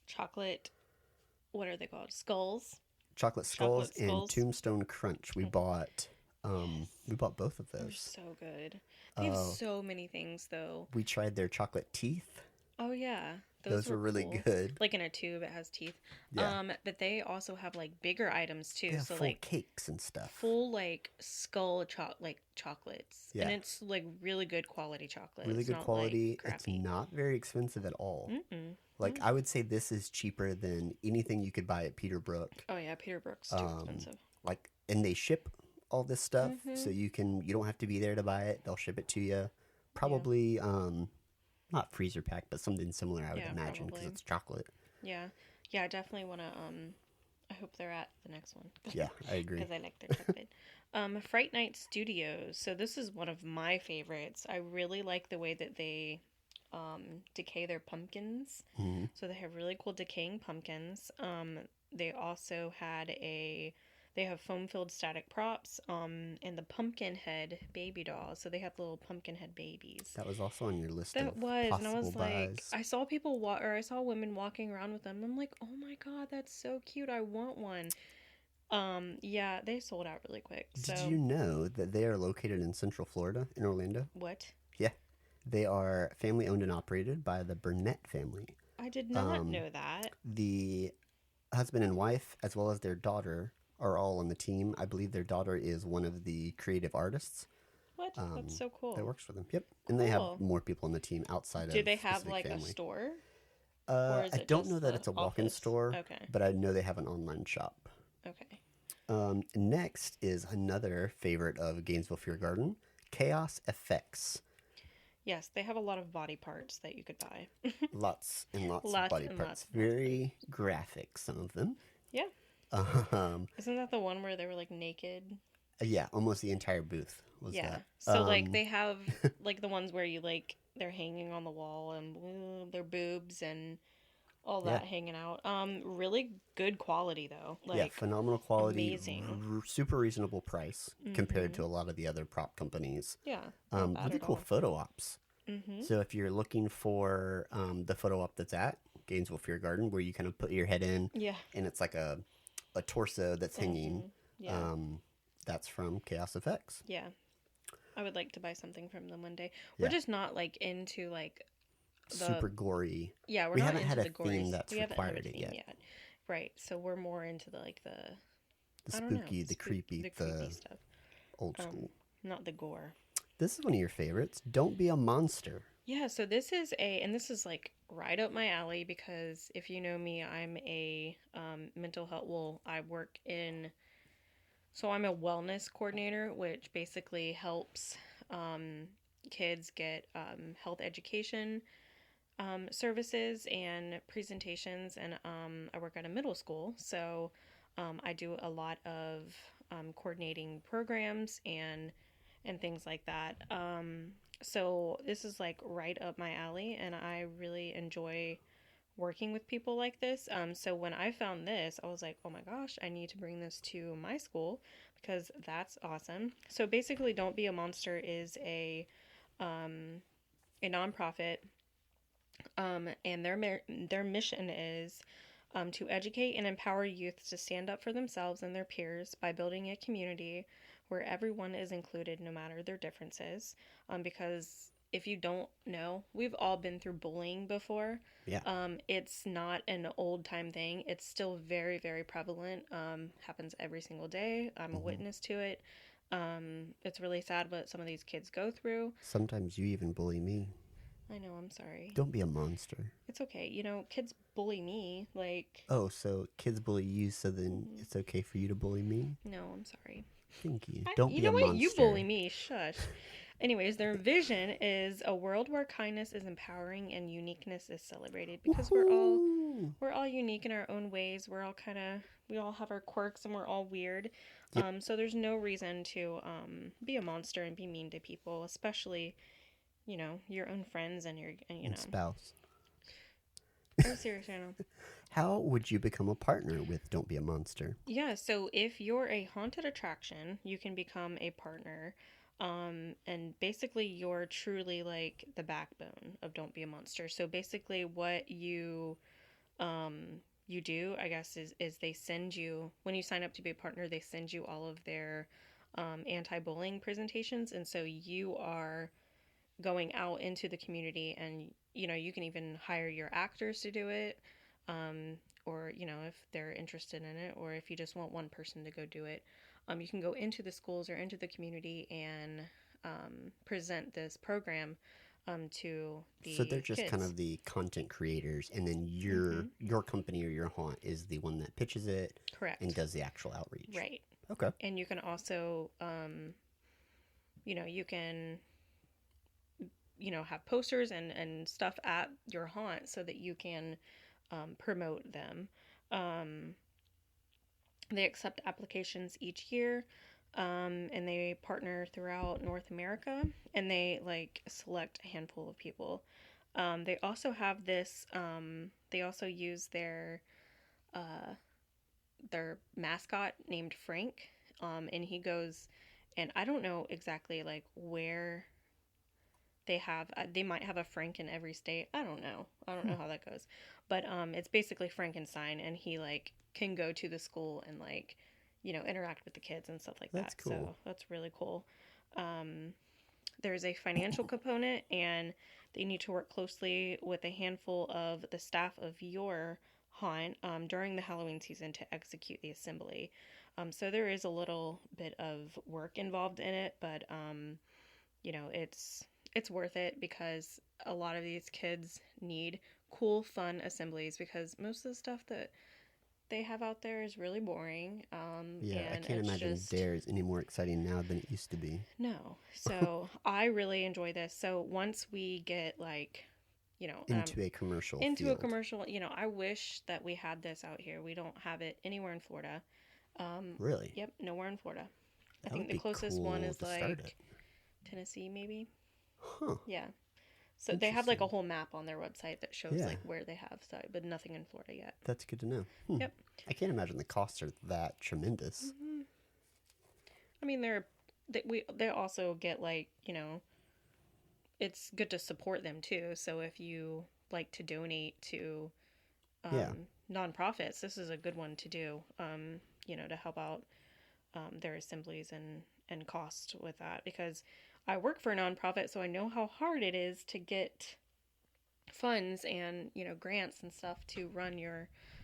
chocolate. What are they called? Skulls. Chocolate Skulls Chocolate and Skulls. Tombstone Crunch. We bought both of They're those. so good. They have so many things though. We tried their chocolate teeth. Oh yeah, Those were really cool. good. Like in a tube, it has teeth. Yeah. But they also have like bigger items too. They have So full like cakes and stuff. full like skull like chocolates. Yeah. And it's like really good quality chocolate. Really It's good not, quality. Like, It's crappy. not very expensive at all. Like I would say this is cheaper than anything you could buy at Peterbrook. Oh yeah, Peter Brook's too expensive. Like, and they ship all this stuff, Mm-hmm. so you don't have to be there to buy it. They'll ship it to you. Probably not freezer packed, but something similar, I would Yeah, imagine, because probably. it's chocolate. Yeah. Yeah, I definitely want to I hope they're at the next one. Yeah, I agree. Because I like their chocolate. Fright Night Studios. So this is one of my favorites. I really like the way that they decay their pumpkins. Mm-hmm. So they have really cool decaying pumpkins. They also they have foam filled static props. And the pumpkin head baby dolls. So they have little pumpkin head babies. That was also on your list That of was, and I was possible like, buys. I saw people I saw women walking around with them. I'm like, oh my god, that's so cute. I want one. Yeah, they sold out really quick. Did So you know that they are located in Central Florida, in Orlando? what? Yeah. They are family owned and operated by the Burnett family. I did not Um, know that. the husband and wife, as well as their daughter, are all on the team. I believe their daughter is one of the creative artists What? That's so that cool. works for them. Yep. And they have Cool. more people on the team outside Do of they have specific like a family. store? Or is I it don't know just that the it's a walk in office? store, Okay. but I know they have an online shop. Okay. Next is another favorite of Gainesville Fear Garden, Chaos FX. Yes, they have a lot of body parts that you could buy. Lots and lots of Lots body and lots parts. and lots of body Very parts. graphic, some of them. Yeah. Um, Isn't that the one where they were like naked? yeah, almost the entire booth was Yeah. that. So like they have like the ones where you like they're hanging on the wall and their boobs and all Yeah, that hanging out. Really good quality though. yeah, Like phenomenal quality, amazing. super reasonable price compared Mhm. to a lot of the other prop companies. Yeah, not bad Really at cool all. photo ops. Mhm. So if you're looking for the photo op that's at Gainesville Fear Garden, where you kind of put your head in, Yeah. and it's like a torso that's hanging, Mhm. Yeah. um, that's from Chaos FX. Yeah. I would like to buy something from them one day. We're Yeah, just not like into like the super gory. yeah, we're We not haven't had into a the gory. theme that's We haven't had a required it theme yet. yet. Right. So we're more into the like the The I don't know, spooky, the creepy, the creepy the stuff. old school. Not the gore. This is one of your favorites. Don't be a monster. Yeah, so this is and this is like right up my alley because if you know me, I'm a mental health. Well, I work in, so I'm a wellness coordinator, which basically helps um, kids get health education services and presentations. And I work at a middle school, so I do a lot of coordinating programs and things like that. So this is like right up my alley, and I really enjoy working with people like this. So when I found this, I was like, oh my gosh, I need to bring this to my school because that's awesome. So basically, Don't Be a Monster is a nonprofit, and their mission is to educate and empower youth to stand up for themselves and their peers by building a community where everyone is included no matter their differences. Because if you don't know, we've all been through bullying before. Yeah. It's not an old time thing. It's still very, very prevalent. Happens every single day. I'm a Hmm. witness to it. It's really sad what some of these kids go through. Sometimes you even bully me. I know, I'm sorry. Don't be a monster. It's okay. You know, kids bully me. Like, Oh, so kids bully you, so then it's okay for you to bully me? no, I'm sorry. Thank you. Don't You be a know what? You bully monster. me. Shush. Anyways, their vision is a world where kindness is empowering and uniqueness is celebrated because Woohoo! we're all unique in our own ways. We're all kind of we all have our quirks and we're all weird. Yep. So there's no reason to be a monster and be mean to people, especially your own friends and your and And spouse. Oh, seriously, I know. How would you become a partner with Don't Be a Monster? Yeah, so if you're a haunted attraction, you can become a partner. And basically, you're truly like the backbone of Don't Be a Monster. So basically, what you do, I guess, is they send you when you sign up to be a partner, they send you all of their anti-bullying presentations, and so you are going out into the community, and you can even hire your actors to do it, or if they're interested in it, or if you just want one person to go do it, you can go into the schools or into the community and present this program to So they're the just kind kids. of the content creators, and then Mm-hmm. your company or your haunt is the one that pitches it and Correct. does the actual outreach. Right. Okay. And you can also you can have posters and stuff at your haunt so that you can promote them. Um, they accept applications each year, and they partner throughout North America, and they like select a handful of people. They also have this. They also use their mascot named Frank, and he goes, and I don't know exactly like where they might have a Frank in every state. I don't know how that goes, but it's basically Frankenstein, and he like can go to the school and like interact with the kids and stuff like That's that. cool. So that's really cool. There's a financial component, and they need to work closely with a handful of the staff of your haunt during the Halloween season to execute the assembly. So there is a little bit of work involved in it, but it's worth it because a lot of these kids need cool, fun assemblies because most of the stuff that they have out there is really boring. Yeah, I And can't it's imagine just Dare is any more exciting now than it used to be. no. So I really enjoy this. So once we get like, Into a commercial into a field. commercial, I wish that we had this out here. We don't have it anywhere in Florida. Really? Yep, nowhere in Florida. I That think would the be closest one cool is to start it. like Tennessee, maybe. Huh. Yeah. So they have like a Interesting. whole map on their website that shows Yeah, like where they have stuff, but nothing in Florida yet. that's good to know. Yep. I can't imagine the costs are that tremendous. I mean, they also get like it's good to support them too. So if you like to donate to Yeah. nonprofits, this is a good one to do. To help out their assemblies and cost with that because I work for a nonprofit, so I know how hard it is to get funds and grants and stuff to run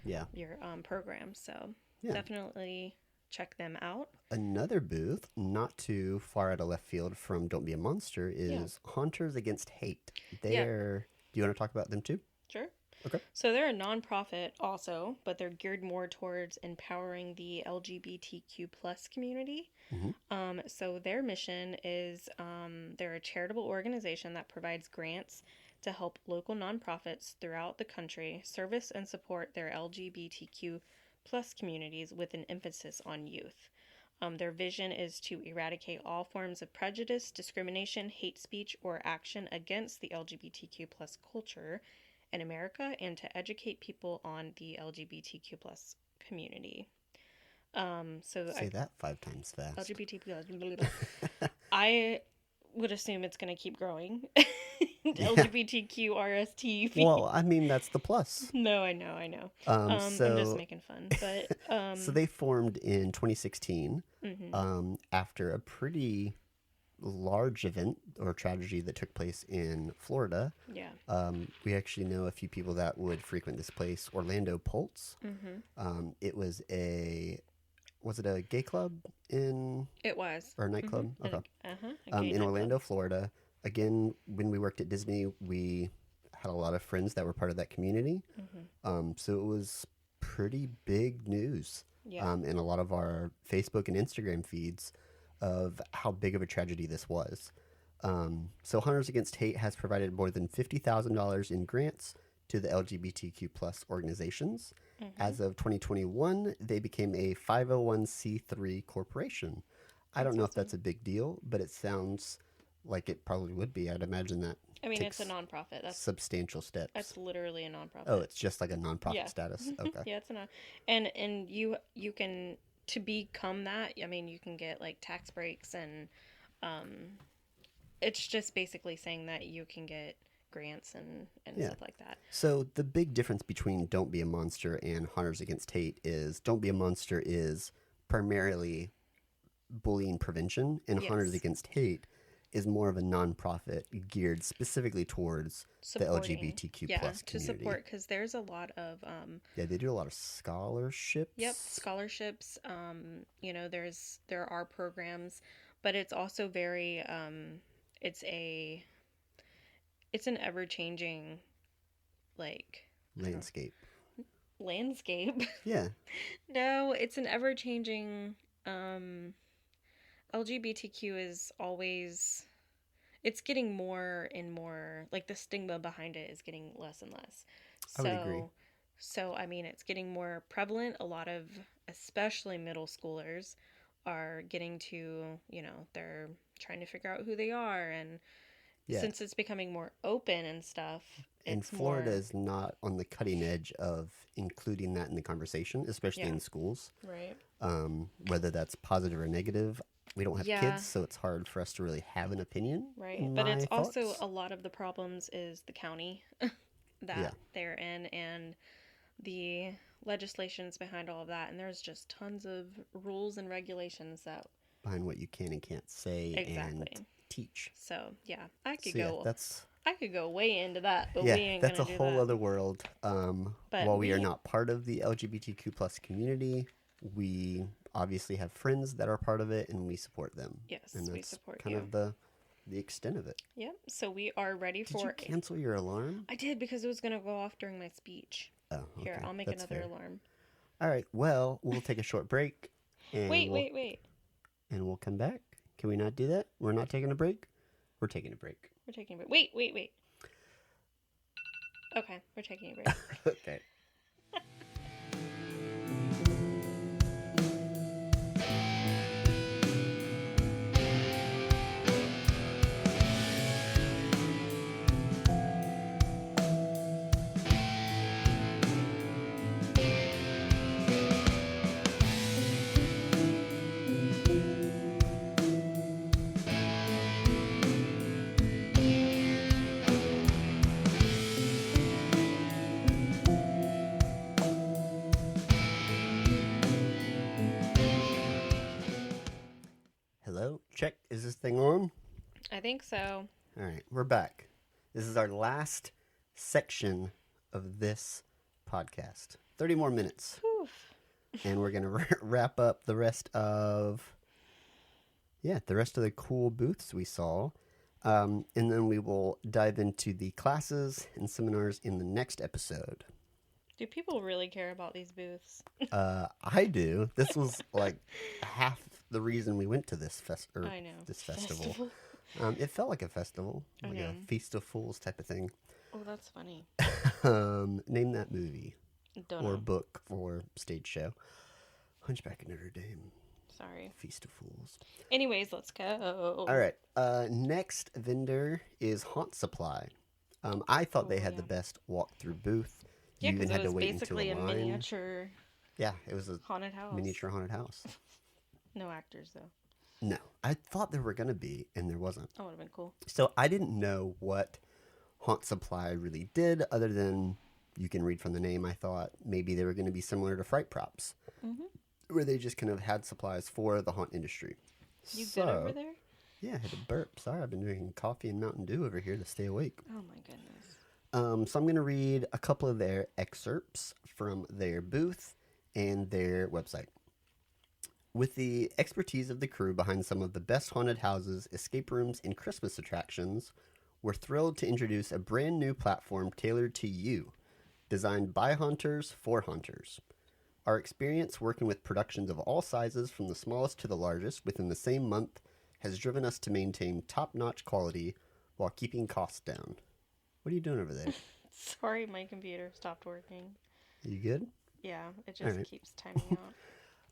Yeah. your program. So Yeah. definitely check them out. Another booth, not too far out of left field from Don't Be a Monster, is Haunters Against Hate. They're. Do you want to talk about them too? Sure. Okay. So they're a nonprofit also, but they're geared more towards empowering the LGBTQ plus community. So their mission is they're a charitable organization that provides grants to help local nonprofits throughout the country service and support their LGBTQ plus communities with an emphasis on youth. Their vision is to eradicate all forms of prejudice, discrimination, hate speech, or action against the LGBTQ plus culture in America and to educate people on the LGBTQ plus community. Say that 5 times fast. LGBTQ. I would assume it's going to keep growing. Yeah. LGBTQ RST. Well, I mean, that's the plus. No, I know. Um, I'm so, just making fun. But so they formed in 2016 after a pretty large event or tragedy that took place in Florida. yeah. We actually know a few people that would frequent this place, Orlando Pulse. It was it a gay club It was. or a nightclub? Okay. Okay, In Orlando, Florida. Again, when we worked at Disney, we had a lot of friends that were part of that community. So it was pretty big news. Yeah. In a lot of our Facebook and Instagram feeds of how big of a tragedy this was. So Hunters Against Hate has provided more than $50,000 in grants to the LGBTQ plus organizations. As of 2021, they became a 501c3 corporation. I don't know if that's a big deal, but it sounds like it probably would be. I'd imagine that. I mean, takes it's a nonprofit. That's substantial steps. That's literally a nonprofit. Oh, it's just like a nonprofit Yeah. status. Okay. Yeah, it's a non. And you can to become that. I mean, you can get like tax breaks and it's just basically saying that you can get grants and stuff like that. So the big difference between Don't Be a Monster and Hunters Against Hate is Don't Be a Monster is primarily bullying prevention, and Hunters Against Hate is more of a nonprofit geared specifically towards Supporting. the LGBTQ plus to community. support because there's a lot of Yeah, they do a lot of scholarships. Yep, scholarships. There are programs, but it's also very it's an ever changing like Landscape. landscape. Yeah. No, it's an ever changing LGBTQ is always it's getting more and more like the stigma behind it is getting less and less. I would agree. So I mean it's getting more prevalent. A lot of especially middle schoolers are getting to, they're trying to figure out who they are and since it's becoming more open and stuff. And Florida is not on the cutting edge of including that in the conversation, especially in schools. Right. Whether that's positive or negative. We don't have kids, so it's hard for us to really have an opinion. Right. But it's also a lot of the problems is the county that they're in and the legislations behind all of that, and there's just tons of rules and regulations that Behind what you can and can't say and exactly. teach. So yeah, I could So yeah, go. I could go way into that, but we ain't that's gonna a do whole that. other world. But While we are not part of the LGBTQ plus community, we obviously have friends that are part of it, and we support them. Yes, and we that's support kind you. of the extent of it. Yep. So we are ready Did for. you cancel your alarm? I did because it was gonna go off during my speech. Oh, okay. Here, I'll make That's another fair. alarm. All right. Well, we'll take a short break, and Wait. and we'll come back. Can we not do that? We're not taking a break. We're taking a break. We're taking a break. Wait. Okay, we're taking a break. Okay. Hello? Check. Is this thing on? I think so. All right. We're back. This is our last section of this podcast. 30 more minutes. Oof. And we're going to wrap up the rest of the cool booths we saw. And then we will dive into the classes and seminars in the next episode. Do people really care about these booths? I do. This was like half the reason we went to this I know. this festival. It felt like a festival, like a Feast of Fools type of thing. Oh, that's funny. Name that movie Don't or know. book or stage show. Hunchback of Notre Dame. Sorry. Feast of Fools. Anyways, let's go. All right. Next vendor is Haunt Supply. I thought they had the best walkthrough booth. Yeah, You even because had it to was wait until basically a a line. miniature Yeah, it was a haunted house. miniature haunted house. No actors, though. No, I thought there were going to be, and there wasn't. That would have been cool. So I didn't know what Haunt Supply really did, other than you can read from the name. I thought maybe they were going to be similar to Fright Props, where they just kind of had supplies for the haunt industry. You good over there? Yeah, I had to burp. Sorry, I've been drinking coffee and Mountain Dew over here to stay awake. Oh my goodness. So I'm going to read a couple of their excerpts from their booth and their website. With the expertise of the crew behind some of the best haunted houses, escape rooms, and Christmas attractions, we're thrilled to introduce a brand new platform tailored to you, designed by haunters for haunters. Our experience working with productions of all sizes, from the smallest to the largest, within the same month, has driven us to maintain top-notch quality while keeping costs down. What are you doing over there? Sorry, my computer stopped working. You good? Yeah, it just keeps timing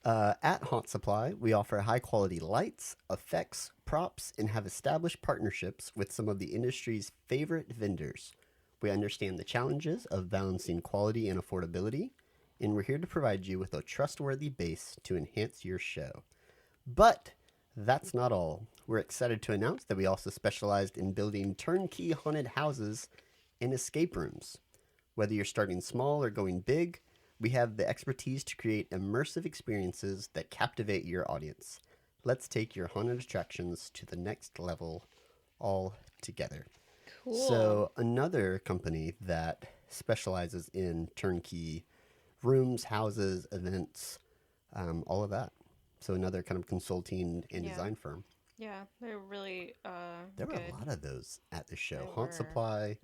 out. At Haunt Supply, we offer high-quality lights, effects, props, and have established partnerships with some of the industry's favorite vendors. We understand the challenges of balancing quality and affordability, and we're here to provide you with a trustworthy base to enhance your show. But that's not all. We're excited to announce that we also specialized in building turnkey haunted houses and escape rooms. Whether you're starting small or going big, we have the expertise to create immersive experiences that captivate your audience. Let's take your haunted attractions to the next level all together. Cool. So another company that specializes in turnkey rooms, houses, events, all of that. So another kind of consulting and design firm. Yeah, they're really There were good. a lot of those at the show. There Haunt were. Supply.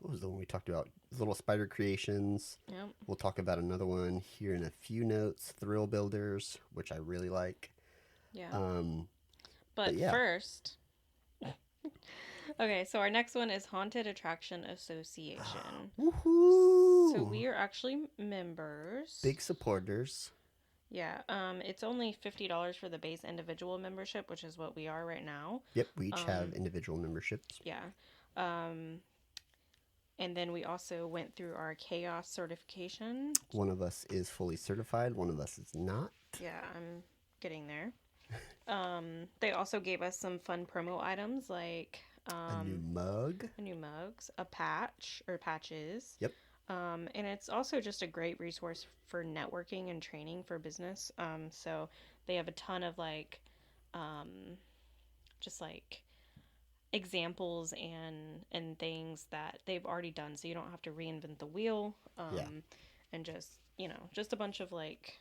What was the one we talked about? Little Spider Creations. Yep. We'll talk about another one here in a few notes. Thrill Builders, which I really like. Yeah. but yeah. First, okay, so our next one is Haunted Attraction Association. Woohoo! So we are actually members. Big supporters. Yeah. It's only $50 for the base individual membership, which is what we are right now. Yep, we each have individual memberships. Yeah. And then we also went through our chaos certification. One of us is fully certified, one of us is not. Yeah, I'm getting there. They also gave us some fun promo items like A new mug. new mugs, a patch or patches. Yep. And it's also just a great resource for networking and training for business. So they have a ton of like, um, just like examples and things that they've already done, so you don't have to reinvent the wheel. Yeah. And just just a bunch of like,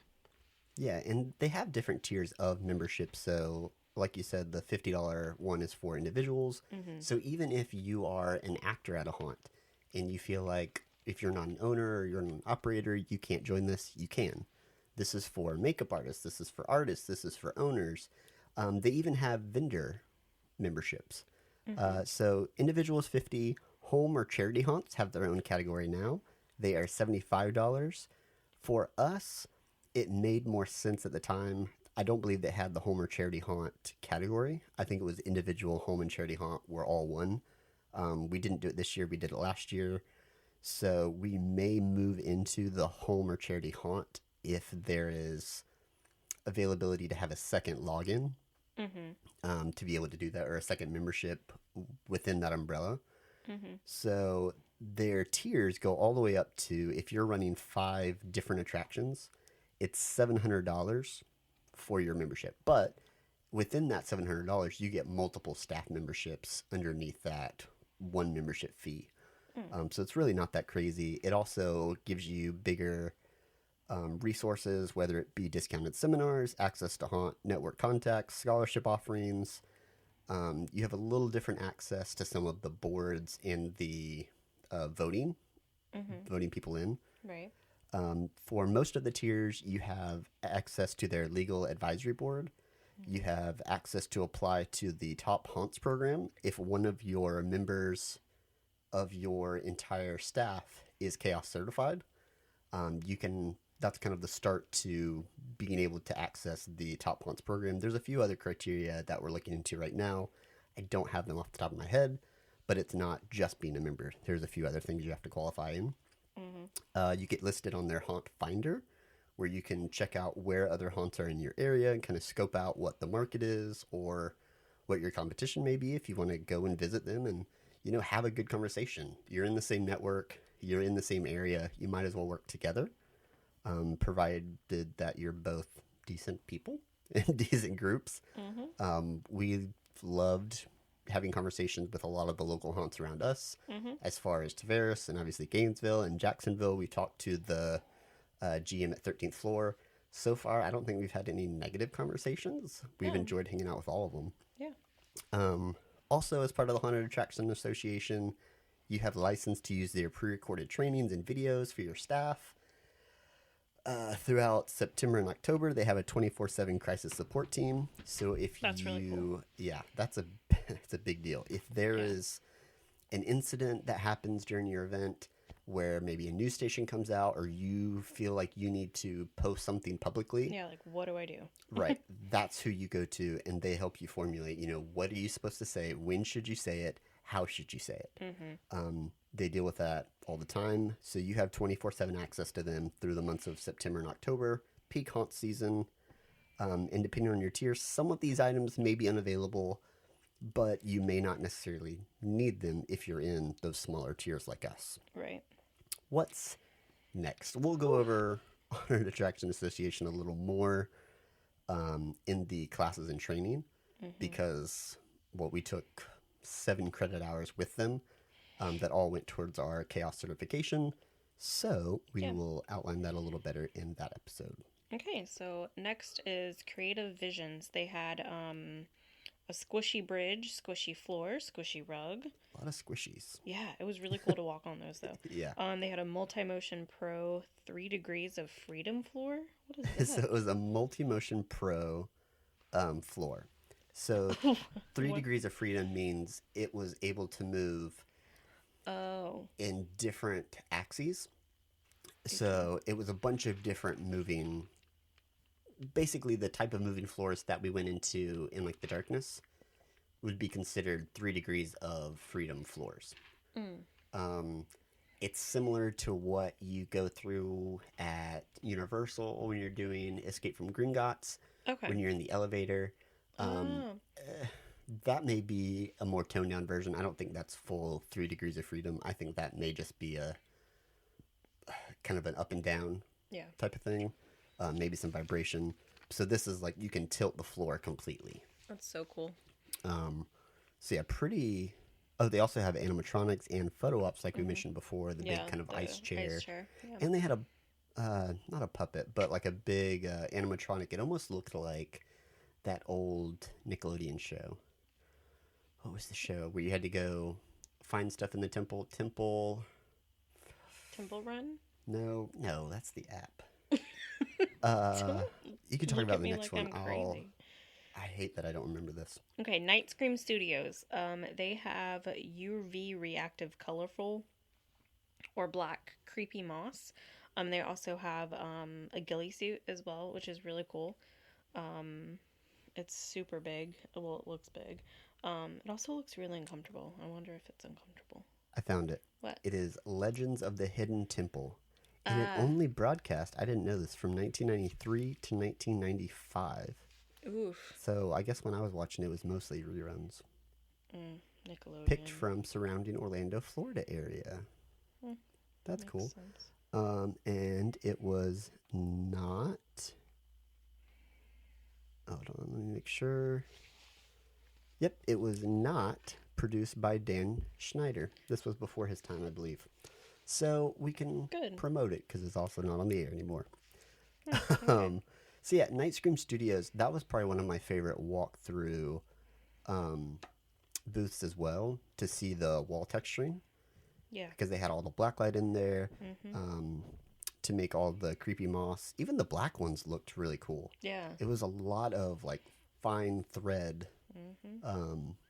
Yeah, and they have different tiers of membership. So, like you said, the $50 one is for individuals. mm-hmm, So, even if you are an actor at a haunt and you feel like if you're not an owner or you're an operator, you can't join this, you can. This is for makeup artists, this is for artists, this is for owners. They even have vendor memberships. mm-hmm, So, individuals 50, home or charity haunts have their own category now. They are $75. For us, it made more sense at the time. I don't believe they had the home or charity haunt category. I think it was individual home and charity haunt were all one. We didn't do it this year. We did it last year. So we may move into the home or charity haunt if there is availability to have a second login mm-hmm, to be able to do that, or a second membership within that umbrella. mm-hmm. So their tiers go all the way up to, if you're running 5 different attractions, it's $700 for your membership. But within that $700, you get multiple staff memberships underneath that one membership fee. So it's really not that crazy. It also gives you bigger resources, whether it be discounted seminars, access to haunt network contacts, scholarship offerings. You have a little different access to some of the boards and the voting, Mm-hmm. voting people in. Right. For most of the tiers, you have access to their legal advisory board. You have access to apply to the Top Haunts program. If one of your members of your entire staff is chaos certified, you can. That's kind of the start to being able to access the Top Haunts program. There's a few other criteria that we're looking into right now. I don't have them off the top of my head, but it's not just being a member. There's a few other things you have to qualify in. Mm-hmm. You get listed on their haunt finder, where you can check out where other haunts are in your area and kind of scope out what the market is or what your competition may be if you want to go and visit them and have a good conversation. You're in the same network, you're in the same area, you might as well work together, provided that you're both decent people and decent groups. Mm-hmm. We loved having conversations with a lot of the local haunts around us, Mm-hmm. as far as Tavares and obviously Gainesville and Jacksonville. We talked to the GM at 13th Floor. So far, I don't think we've had any negative conversations. We've Yeah. enjoyed hanging out with all of them. Yeah. Also, as part of the Haunted Attraction Association, you have license to use their pre-recorded trainings and videos for your staff. Throughout September and October, they have a 24/7 crisis support team. So if That's really cool. yeah, that's a it's a big deal. If there Yeah. is an incident that happens during your event where maybe a news station comes out or you feel like you need to post something publicly, Yeah. Like, what do I do? right, that's who you go to, and they help you formulate, what are you supposed to say? When should you say it? How should you say it? Mm-hmm. They deal with that all the time. So you have 24/7 access to them through the months of September and October, peak haunt season. And depending on your tier, some of these items may be unavailable, but you may not necessarily need them if you're in those smaller tiers like us. Right. What's next? We'll go over Haunted Attraction Association a little more in the classes and training, Mm-hmm. because we took 7 credit hours with them that all went towards our chaos certification. So we Yeah. will outline that a little better in that episode. Okay, so next is Creative Visions. They had a squishy bridge, squishy floor, squishy rug. A lot of squishies. Yeah, it was really cool to walk on those though. Yeah. They had a Multimotion Pro 3 Degrees of Freedom floor. What is So that? it was a Multimotion Pro floor. So 3 What? degrees of freedom means it was able to move Oh. in different axes. So it was a bunch of different moving, basically the type of moving floors that we went into in like the darkness would be considered 3 degrees of freedom floors. Mm. It's similar to what you go through at Universal when you're doing Escape from Gringotts, Okay. when you're in the elevator. Oh. That may be a more toned down version. I don't think that's full 3 degrees of freedom. I think that may just be kind of an up and down Yeah. type of thing, maybe some vibration. So this is like you can tilt the floor completely. That's so cool. So yeah, pretty. Oh, they also have animatronics and photo ops, like we mentioned before. The big Yeah. kind of The ice chair, Ice chair. Yeah. and they had a not a puppet, but like a big animatronic. It almost looked like that old Nickelodeon show. What was the show where you had to go find stuff in the temple? Temple Run. No, no, that's the app. Don't You can talk look about at the me next like one. I'm crazy. I hate that I don't remember this. Okay, Night Scream Studios. They have UV reactive colorful or black creepy moss. They also have a ghillie suit as well, which is really cool. It's super big. Well, it looks big. It also looks really uncomfortable. I wonder if it's uncomfortable. I found it. What? It is Legends of the Hidden Temple. And it Ah, only broadcast, I didn't know this, from 1993 to 1995. oof. So I guess when I was watching it was mostly reruns. Nickelodeon. Picked from surrounding Orlando, Florida area. That's Makes cool. sense. And it was not. Hold on, let me make sure. Yep, it was not produced by Dan Schneider. This was before his time, I believe. So we can Good. promote it because it's also not on the air anymore. Okay. So yeah, Night Scream Studios, that was probably one of my favorite walkthrough booths as well, to see the wall texturing, Yeah. because they had all the blacklight in there to make all the creepy moss. Even the black ones looked really cool. Yeah. It was a lot of like fine thread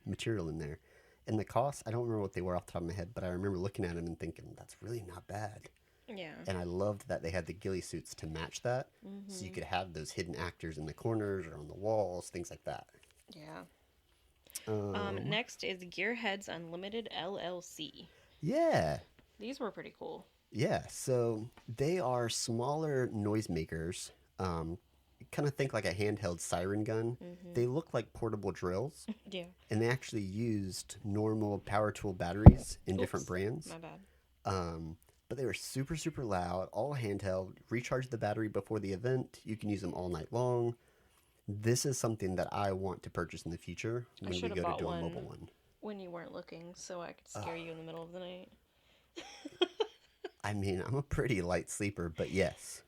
material in there. And the cost, I don't remember what they were off the top of my head, but I remember looking at them and thinking, that's really not bad. Yeah. And I loved that they had the ghillie suits to match that. So you could have those hidden actors in the corners or on the walls, things like that. Yeah. Next is Gearheads Unlimited LLC. Yeah. These were pretty cool. Yeah. So they are smaller noisemakers. Kind of think like a handheld siren gun. They look like portable drills. Yeah. And they actually used normal power tool batteries in different brands. My bad. But they were super, super loud, all handheld. Recharge the battery before the event. You can use them all night long. This is something that I want to purchase in the future when we should've go to bought do a one. mobile one. When you weren't looking, so I could scare you in the middle of the night. I mean, I'm a pretty light sleeper, but yes,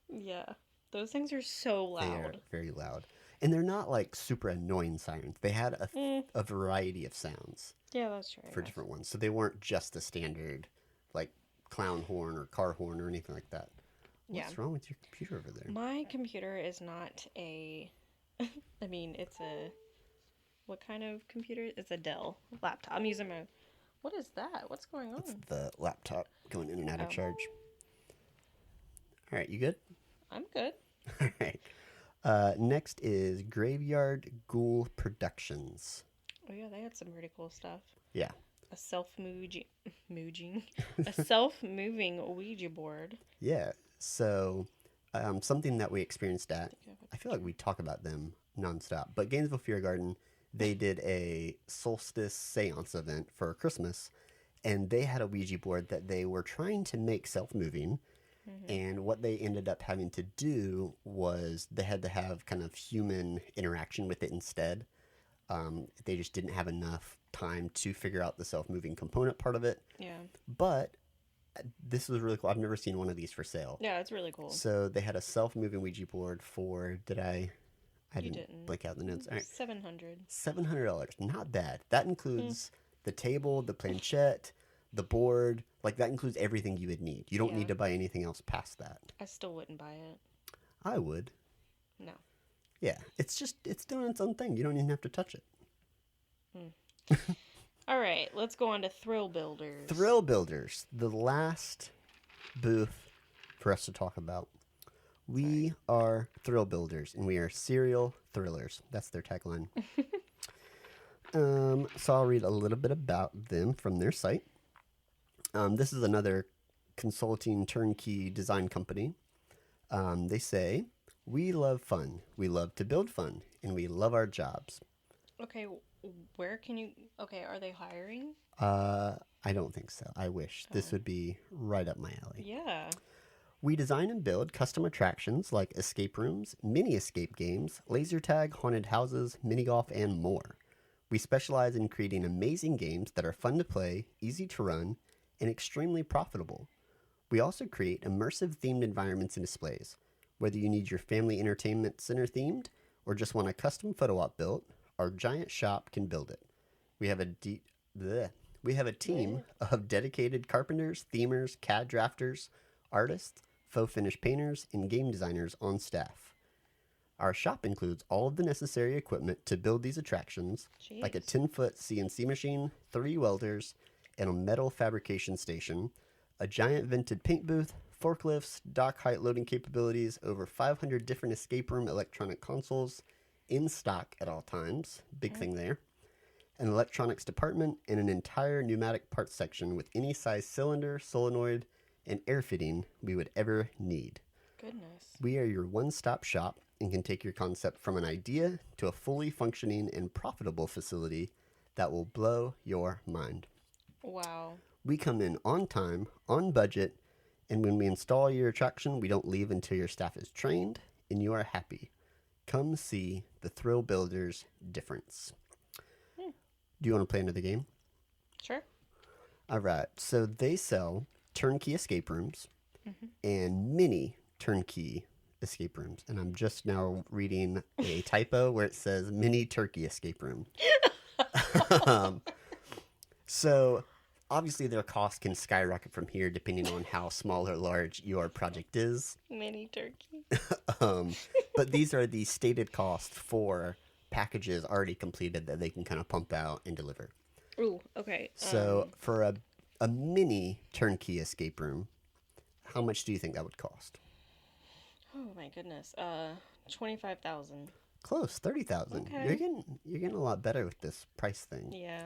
Yeah. Those things are so they are loud. very loud. And they're not like super annoying sirens. They had a variety of sounds Yeah, that's true. for different ones. So they weren't just a standard like clown horn or car horn or anything like that. Yeah. What's wrong with your computer over there? My computer is not a. I mean, it's a. What kind of computer? It's a Dell laptop. I'm using my. What is that? What's going on? It's the laptop going in and out of Oh. charge. All right, you good? I'm good. All right. Next is Graveyard Ghoul Productions. Oh yeah, they had some pretty cool stuff. Yeah. A a self-moving Ouija board. Yeah. So, something that we experienced at, I feel like we talk about them nonstop, but Gainesville Fear Garden, they did a solstice seance event for Christmas, and they had a Ouija board that they were trying to make self-moving. And what they ended up having to do was they had to have kind of human interaction with it instead. They just didn't have enough time to figure out the self-moving component part of it. Yeah. But this was really cool. I've never seen one of these for sale. Yeah, it's really cool. So they had a self-moving Ouija board for, I You didn't didn't. blank out the notes. All right. $700. $700. Not bad. That includes the table, the planchette, the board. Like, that includes everything you would need. You don't Yeah. need to buy anything else past that. I still wouldn't buy it. I would. No. Yeah. It's doing its own thing. You don't even have to touch it. All right, let's go on to Thrill Builders. Thrill Builders, the last booth for us to talk about. We are Thrill Builders, and we are serial thrillers. That's their tagline. So I'll read a little bit about them from their site. This is another consulting turnkey design company. They say, "We love fun. We love to build fun, and we love our jobs. Okay, where can you? Okay, are they hiring? I don't think so. I wish. This Oh, would be right up my alley. yeah. We design and build custom attractions like escape rooms, mini escape games, laser tag, haunted houses, mini golf, and more. We specialize in creating amazing games that are fun to play, easy to run, and extremely profitable. We also create immersive themed environments and displays. Whether you need your family entertainment center themed or just want a custom photo op built, our giant shop can build it. We have a bleh. We have a team What? of dedicated carpenters, themers, CAD drafters, artists, faux finish painters, and game designers on staff. Our shop includes all of the necessary equipment to build these attractions, like a Jeez. 10-foot CNC machine, 3 welders, and a metal fabrication station, a giant vented paint booth, forklifts, dock height loading capabilities, over 500 different escape room electronic consoles in stock at all times. Big Mm, thing there. An electronics department, and an entire pneumatic parts section with any size cylinder, solenoid, and air fitting we would ever need. goodness. We are your one stop shop and can take your concept from an idea to a fully functioning and profitable facility that will blow your mind. Wow. We come in on time, on budget, and when we install your attraction, we don't leave until your staff is trained and you are happy. Come see the Thrill Builders difference. Hmm. Do you want to play another game? Sure. All right. So they sell turnkey escape rooms Hmm. and mini turnkey escape rooms. And I'm just now reading a typo where it says mini turkey escape room. um, so obviously their cost can skyrocket from here depending on how small or large your project is. Mini turkey. Um, but these are the stated costs for packages already completed that they can kind of pump out and deliver. Ooh. Okay. So for a mini turnkey escape room, how much do you think that would cost? Oh my goodness. 25,000. Close, 30,000. Okay. You're getting a lot better with this price thing. Yeah.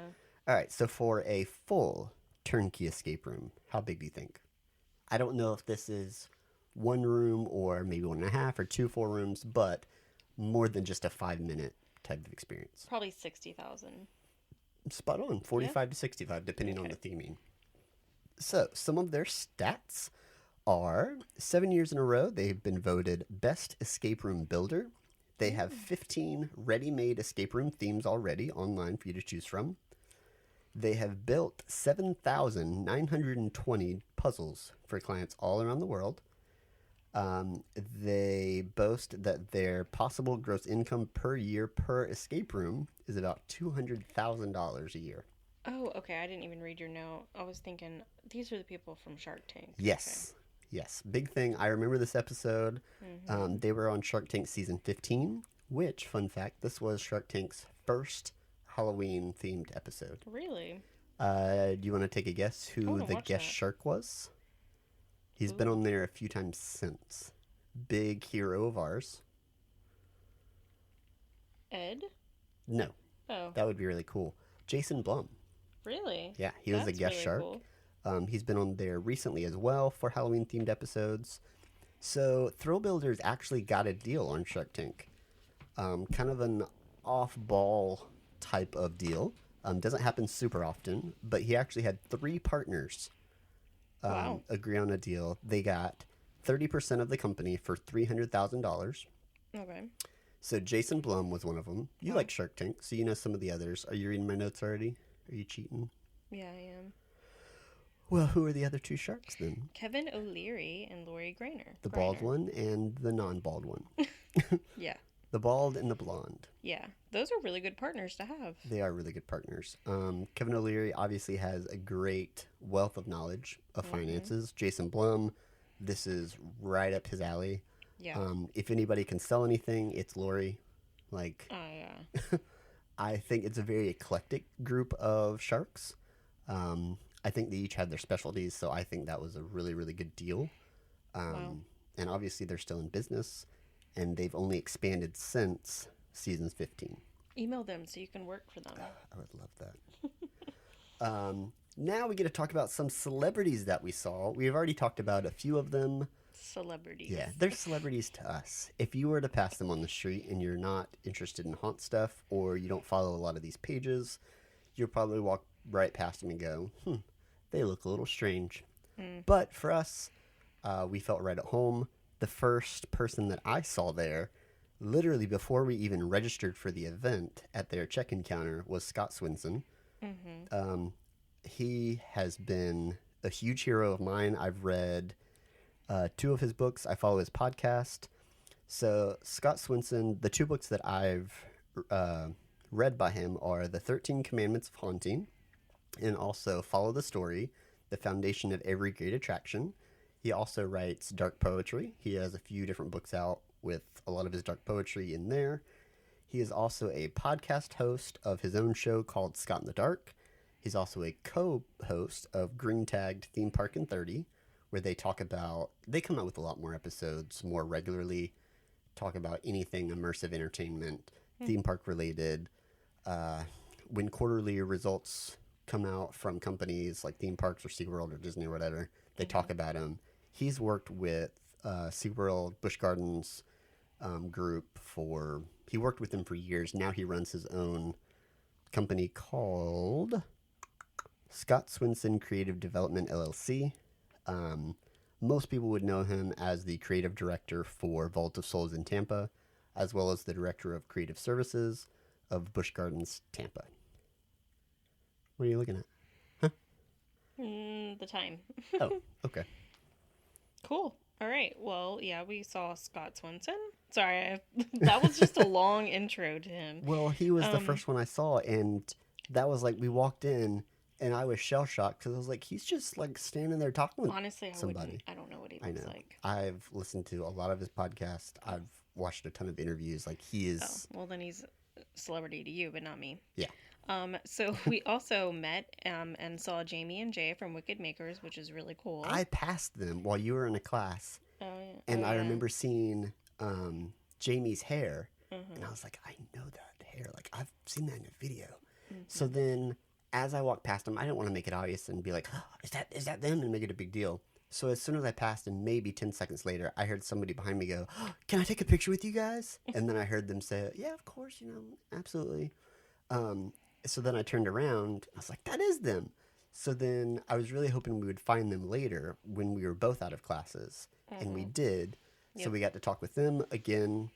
All right, so for a full turnkey escape room, how big do you think? I don't know if this is one room or maybe 1.5 or 2 full rooms, but more than just a 5-minute type of experience. Probably 60,000. Spot on, 45 to 65, depending on Okay. the theming. So some of their stats are 7 years in a row, they've been voted Best Escape Room Builder. They have 15 ready-made escape room themes already online for you to choose from. They have built 7,920 puzzles for clients all around the world. They boast that their possible gross income per year per escape room is about $200,000 a year. Oh, okay. I didn't even read your note. I was thinking these are the people from Shark Tank. Yes. Yes. Big thing. I remember this episode. Okay. Hmm. They were on Shark Tank season 15, which, fun fact, this was Shark Tank's first Halloween themed episode. Really? Do you want to take a guess I who wanna the watch guest that. shark was? He's been Ooh. on there a few times since. Big hero of ours. Ed? No, Oh, that would be really cool. Jason Blum. really? Yeah, he was a That's guest really shark. cool. He's been on there recently as well for Halloween themed episodes. So Thrill Builders actually got a deal on Shark Tank. Kind of an off ball type of deal. Doesn't happen super often, but he actually had 3 partners Wow. agree on a deal. They got 30% of the company for $300,000. Okay. So Jason Blum was one of them. You Wow. like Shark Tank, so you know some of the others. Are you reading my notes already? Are you cheating? Yeah, I am. Well, who are the other 2 sharks then? Kevin O'Leary and Lori Greiner. The bald one and the non-bald one. Yeah. The bald and the blonde. Yeah. Those are really good partners to have. They are really good partners. Kevin O'Leary obviously has a great wealth of knowledge of finances. Jason Blum, this is right up his alley. Yeah. If anybody can sell anything, it's Lori. Like, Yeah. I think it's a very eclectic group of sharks. I think they each had their specialties, so I think that was a really, really good deal. Wow. And obviously, they're still in business, and they've only expanded since season 15. Email them so you can work for them. I would love that. Now we get to talk about some celebrities that we saw. We've already talked about a few of them. Celebrities. Yeah, they're celebrities to us. If you were to pass them on the street and you're not interested in haunt stuff or you don't follow a lot of these pages, you'll probably walk right past them and go, they look a little strange. Mm. But for us, we felt right at home. The first person that I saw there, literally before we even registered for the event at their check-in counter, was Scott Swinson. Mm-hmm. He has been a huge hero of mine. I've read 2 of his books. I follow his podcast. So Scott Swinson, the 2 books that I've read by him are The 13 Commandments of Haunting and also Follow the Story, The Foundation of Every Great Attraction. He also writes dark poetry. He has a few different books out with a lot of his dark poetry in there. He is also a podcast host of his own show called Scott in the Dark. He's also a co-host of Green Tagged Theme Park in 30, where they come out with a lot more episodes more regularly, talk about anything immersive entertainment, theme park related. When quarterly results come out from companies like theme parks or SeaWorld or Disney or whatever, they talk about them. He's worked with SeaWorld, Busch Gardens group he worked with them for years. Now he runs his own company called Scott Swinson Creative Development LLC. Most people would know him as the creative director for Vault of Souls in Tampa, as well as the director of creative services of Busch Gardens Tampa. What are you looking at? The time. Oh, okay. Cool. All right. Well, yeah, we saw Scott Swinson. Sorry, that was just a long intro to him. Well, he was the first one I saw, and that was like we walked in, and I was shell shocked because I was like, he's just like standing there talking with Honestly, somebody. I don't know what he I looks know. like. I've listened to a lot of his podcast. I've watched a ton of interviews. Like he is. Oh, well, then he's a celebrity to you, but not me. Yeah. So we also met and saw Jamie and Jay from Wicked Makers, which is really cool. I passed them while you were in a class, Oh, yeah. and Oh, I yeah. remember seeing Jamie's hair, Mhm. and I was like, I know that hair. Like I've seen that in a video. So then, as I walked past him, I didn't want to make it obvious and be like, oh, is that them, and make it a big deal. So as soon as I passed, and maybe 10 seconds later, I heard somebody behind me go, oh, "Can I take a picture with you guys?" And then I heard them say, "Yeah, of course, absolutely." So then I turned around. I was like, "That is them." So then I was really hoping we would find them later when we were both out of classes, and we did. So Yep. we got to talk with them again.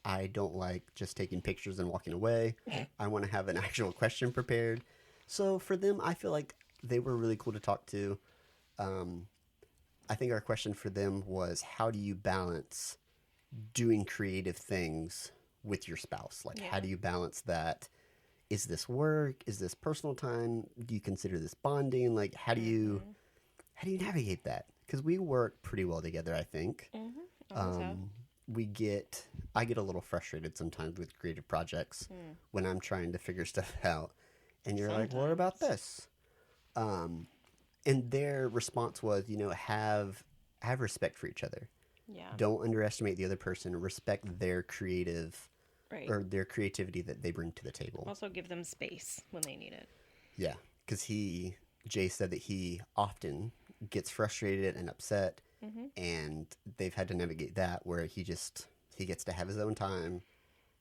I don't like just taking pictures and walking away. I want to have an actual question prepared. So for them, I feel like they were really cool to talk to. I think our question for them was, how do you balance doing creative things with your spouse? Like, how do you balance that? Is this work? Is this personal time? Do you consider this bonding? Like, how do you navigate that? Because we work pretty well together, I think. Always have. I get a little frustrated sometimes with creative projects when I'm trying to figure stuff out. And you're like, what about this? And their response was, have respect for each other. Yeah. Don't underestimate the other person. Respect their creative Right. or their creativity that they bring to the table. Also give them space when they need it. Yeah, because Jay said that he often gets frustrated and upset, and they've had to navigate that where he gets to have his own time.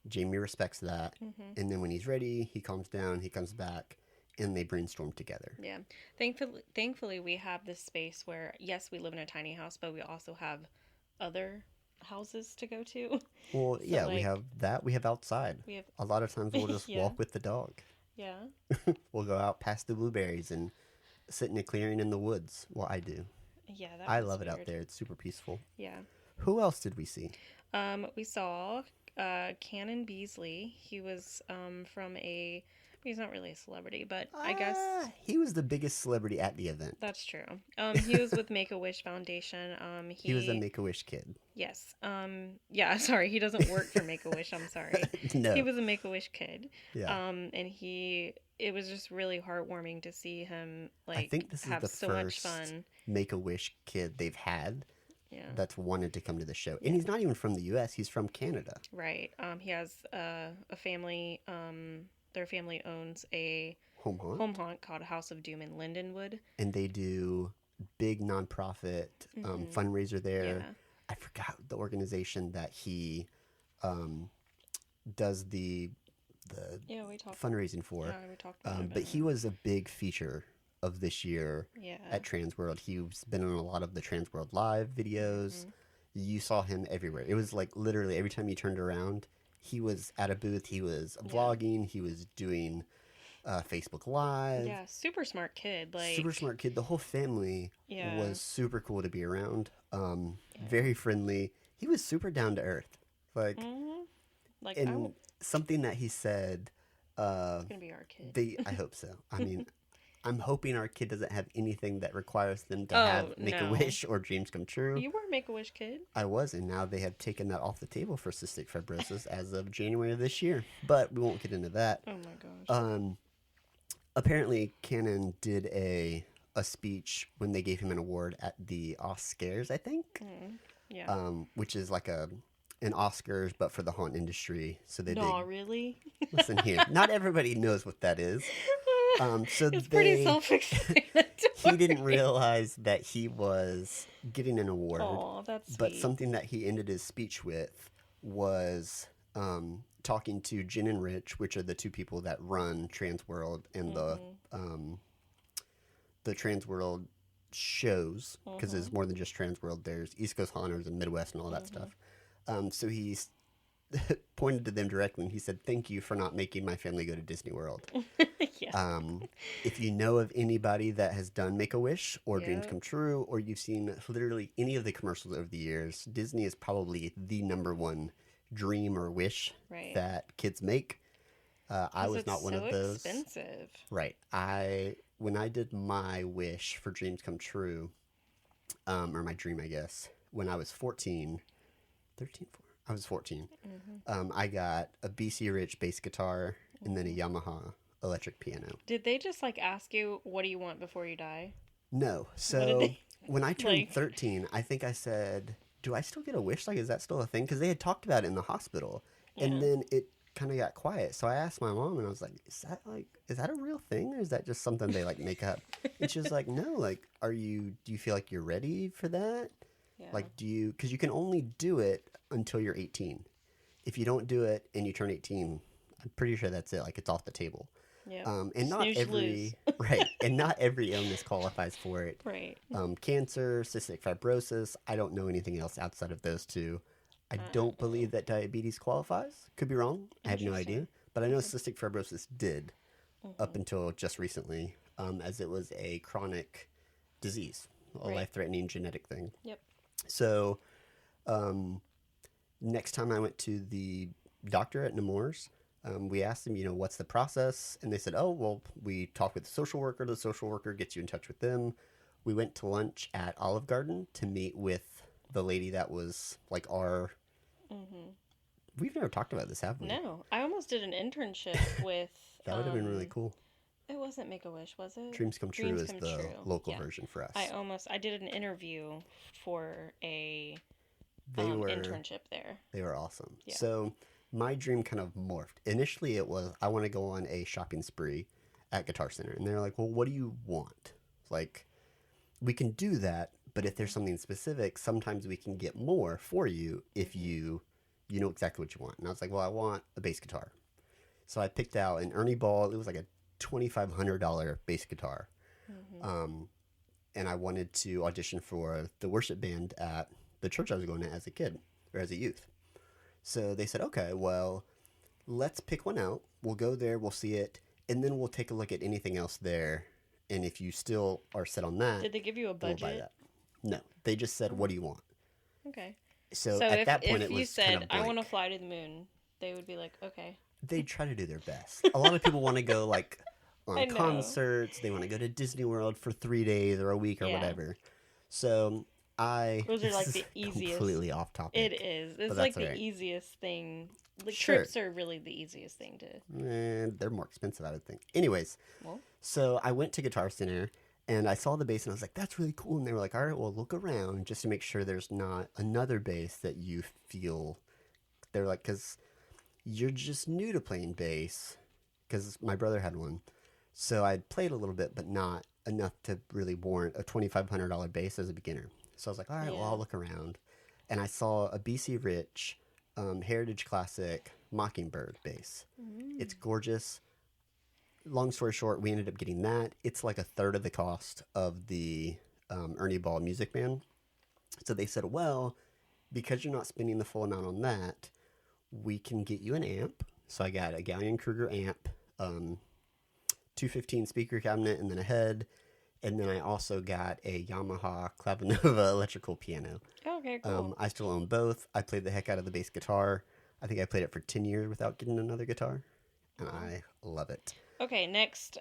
Jamie respects that, and then when he's ready, he calms down, he comes back, and they brainstorm together. Yeah. Thankfully, we have this space where, yes, we live in a tiny house, but we also have other houses to go to. Well, yeah, we like, have that. We have outside. We have, A lot of times we'll just Yeah. walk with the dog. yeah. We'll go out past the blueberries and sit in a clearing in the woods. Well, I do. Yeah. I love it out there. It's super peaceful. Yeah. Who else did we see? We saw Cannon Beasley. He was he's not really a celebrity, but I guess He was the biggest celebrity at the event. that's true. He was with Make-A-Wish Foundation. He was a Make-A-Wish kid. Yes. Yeah, sorry, he doesn't work for Make-A-Wish. I'm sorry. No. He was a Make-A-Wish kid. Yeah. And it was just really heartwarming to see him I think this is have the so much first fun. Make-A-Wish kid they've had Yeah. that's wanted to come to the show. And he's not even from the U.S. He's from Canada. Right. He has a family. Their family owns a Home haunt. home haunt called House of Doom in Lindenwood. And they do big nonprofit fundraiser there. Yeah. I forgot the organization that he does the Yeah, we talked. fundraising for. Yeah, we talked about it. But he was a big feature of this year Yeah. at TransWorld. He's been on a lot of the TransWorld Live videos. You saw him everywhere. It was like literally every time you turned around, he was at a booth. He was vlogging. He was doing Facebook Live. Yeah, super smart kid. Like Super smart kid. The whole family was super cool to be around. Very friendly. He was super down to earth. Like, like and something that he said. it's gonna be our kid. I hope so. I mean, I'm hoping our kid doesn't have anything that requires them to have Make-A-Wish or dreams come true. You were a Make-A-Wish kid. I was, and now they have taken that off the table for cystic fibrosis as of January of this year. But we won't get into that. Oh my gosh. Apparently, Cannon did a speech when they gave him an award at the Oscars, I think. Yeah. Which is like an Oscars, but for the haunt industry. So they Really? Listen here. Not everybody knows what that is. So it's pretty self-explanatory. He didn't realize that he was getting an award. Oh, that's sweet. But something that he ended his speech with was talking to Jen and Rich, which are the two people that run TransWorld and the TransWorld shows, because there's more than just TransWorld. There's East Coast Haunters and Midwest and all that stuff. So he's pointed to them directly and he said, "Thank you for not making my family go to Disney World." Yeah. If you know of anybody that has done Make-A-Wish or Dreams Come True, or you've seen literally any of the commercials over the years, Disney is probably the number one dream or wish that kids make. I was not one of those. Expensive. Right. When I did my wish for Dreams Come True, or my dream, I guess, when I was 14, 13, 14, I was 14. I got a BC Rich bass guitar and then a Yamaha electric piano. Did they just like ask you, what do you want before you die? No. So when I turned 13, I think I said, do I still get a wish? Like, is that still a thing? Because they had talked about it in the hospital. And then it kind of got quiet. So I asked my mom and I was like, is that a real thing? Or is that just something they like make up? And she was like, no, like, do you feel like you're ready for that? Yeah. Like, because you can only do it until you're 18. If you don't do it and you turn 18, I'm pretty sure that's it. Like, it's off the table. Yeah. And not every and not every illness qualifies for it. Right. Cancer, cystic fibrosis. I don't know anything else outside of those two. I don't believe that diabetes qualifies. Could be wrong. I have no idea. But I know cystic fibrosis did up until just recently, as it was a chronic disease, a life-threatening genetic thing. Yep. So, next time I went to the doctor at Nemours, we asked them, what's the process? And they said, oh, well, we talk with the social worker. The social worker gets you in touch with them. We went to lunch at Olive Garden to meet with the lady that was like our... We've never talked about this, have we? No. I almost did an internship with... That would have been really cool. It wasn't Make-A-Wish, was it? Dreams Come True is the local version for us. I did an interview for a They were internship there. They were awesome. Yeah. So my dream kind of morphed. Initially, it was I want to go on a shopping spree at Guitar Center, and they're like, "Well, what do you want? Like, we can do that, but if there's something specific, sometimes we can get more for you if you know exactly what you want." And I was like, "Well, I want a bass guitar." So I picked out an Ernie Ball. It was like a $2,500 bass guitar. And I wanted to audition for the worship band at the church I was going to as a kid or as a youth. So they said, okay, well, let's pick one out. We'll go there, we'll see it, and then we'll take a look at anything else there. And if you still are set on that, did they give you a budget? we'll buy that. No, they just said, what do you want? Okay. So at that point, it was if you said, kind of blank. I want to fly to the moon, they would be like, okay. They try to do their best. A lot of people want to go like I on know. concerts. They want to go to Disney World for 3 days or a week or whatever. So those are like this the is easiest. completely off topic. It is. It's but like that's the all right. easiest thing. Like Sure. trips are really the easiest thing to. And they're more expensive, I would think. Anyways, Well. so I went to Guitar Center and I saw the bass and I was like, that's really cool. And they were like, all right, well, look around just to make sure there's not another bass that you feel. They're like, because you're just new to playing bass, because my brother had one. So I'd played a little bit, but not enough to really warrant a $2,500 bass as a beginner. So I was like, all right, well, Yeah. I'll look around. And I saw a BC Rich Heritage Classic Mockingbird bass. It's gorgeous. Long story short, we ended up getting that. It's like a third of the cost of the Ernie Ball Music Band. So they said, well, because you're not spending the full amount on that, we can get you an amp. So I got a Gallion Kruger amp, 215 speaker cabinet, and then a head. And then I also got a Yamaha Clavinova electrical piano. Okay, cool. I still own both. I played the heck out of the bass guitar. I think I played it for 10 years without getting another guitar. And I love it. Okay, next.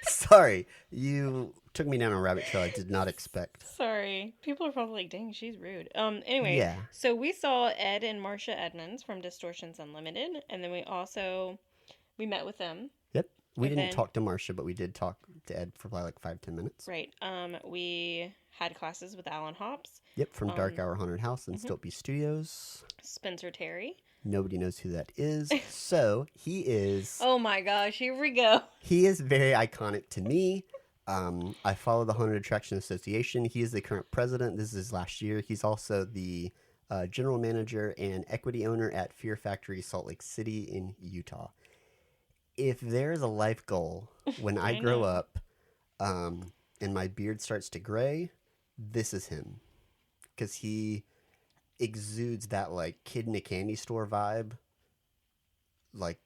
Sorry, you took me down a rabbit trail I did not expect. Sorry. People are probably like, dang, she's rude. Anyway, Yeah. so we saw Ed and Marcia Edmonds from Distortions Unlimited, and then we met with them. Yep. We And didn't then- talk to Marcia, but we did talk to Ed for probably like 5-10 minutes. Right. We had classes with Alan Hops, Yep, from Dark Hour Haunted House and Stiltby Studios. Spencer Terry. Nobody knows who that is. So he is Oh my gosh, here we go. he is very iconic to me. I follow the Haunted Attraction Association. He is the current president. This is his last year. He's also the general manager and equity owner at Fear Factory Salt Lake City in Utah. If there is a life goal when I grow know. up and my beard starts to gray, this is him. Because he exudes that like kid in a candy store vibe. Like,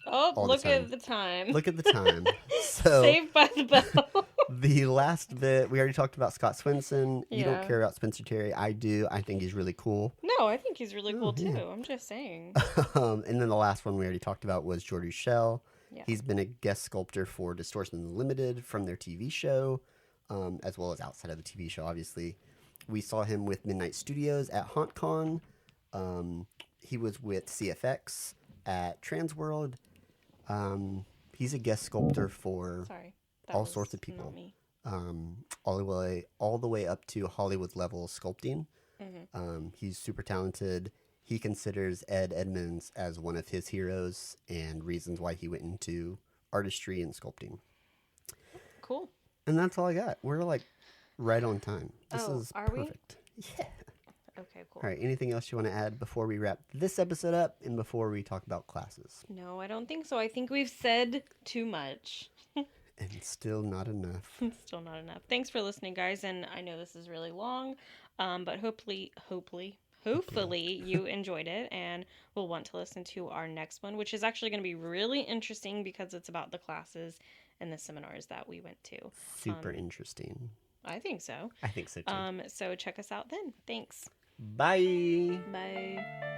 Oh, all the look time. at the time. look at the time. So Saved by the Bell. the last bit, we already talked about Scott Swenson. You Yeah. don't care about Spencer Terry. I do. I think he's really cool. No, I think he's really cool too. yeah. I'm just saying. And then the last one we already talked about was Jordy Shell. Yeah. He's been a guest sculptor for Distortion Unlimited from their TV show, as well as outside of the TV show, obviously. We saw him with Midnight Studios at HauntCon. He was with CFX at TransWorld. He's a guest sculptor for Sorry. That all was sorts of not people. me. All the way up to Hollywood level sculpting. Mm-hmm. He's super talented. He considers Ed Edmonds as one of his heroes and reasons why he went into artistry and sculpting. Cool. And that's all I got. We're like right on time. This Oh, is are we? perfect. Yeah. Okay, cool. All right. Anything else you want to add before we wrap this episode up and before we talk about classes? No, I don't think so. I think we've said too much. And still not enough. Still not enough. Thanks for listening, guys. And I know this is really long, but hopefully you enjoyed it and will want to listen to our next one, which is actually going to be really interesting because it's about the classes and the seminars that we went to. Super interesting. I think so. I think so too. So check us out then. Thanks. Bye. Bye.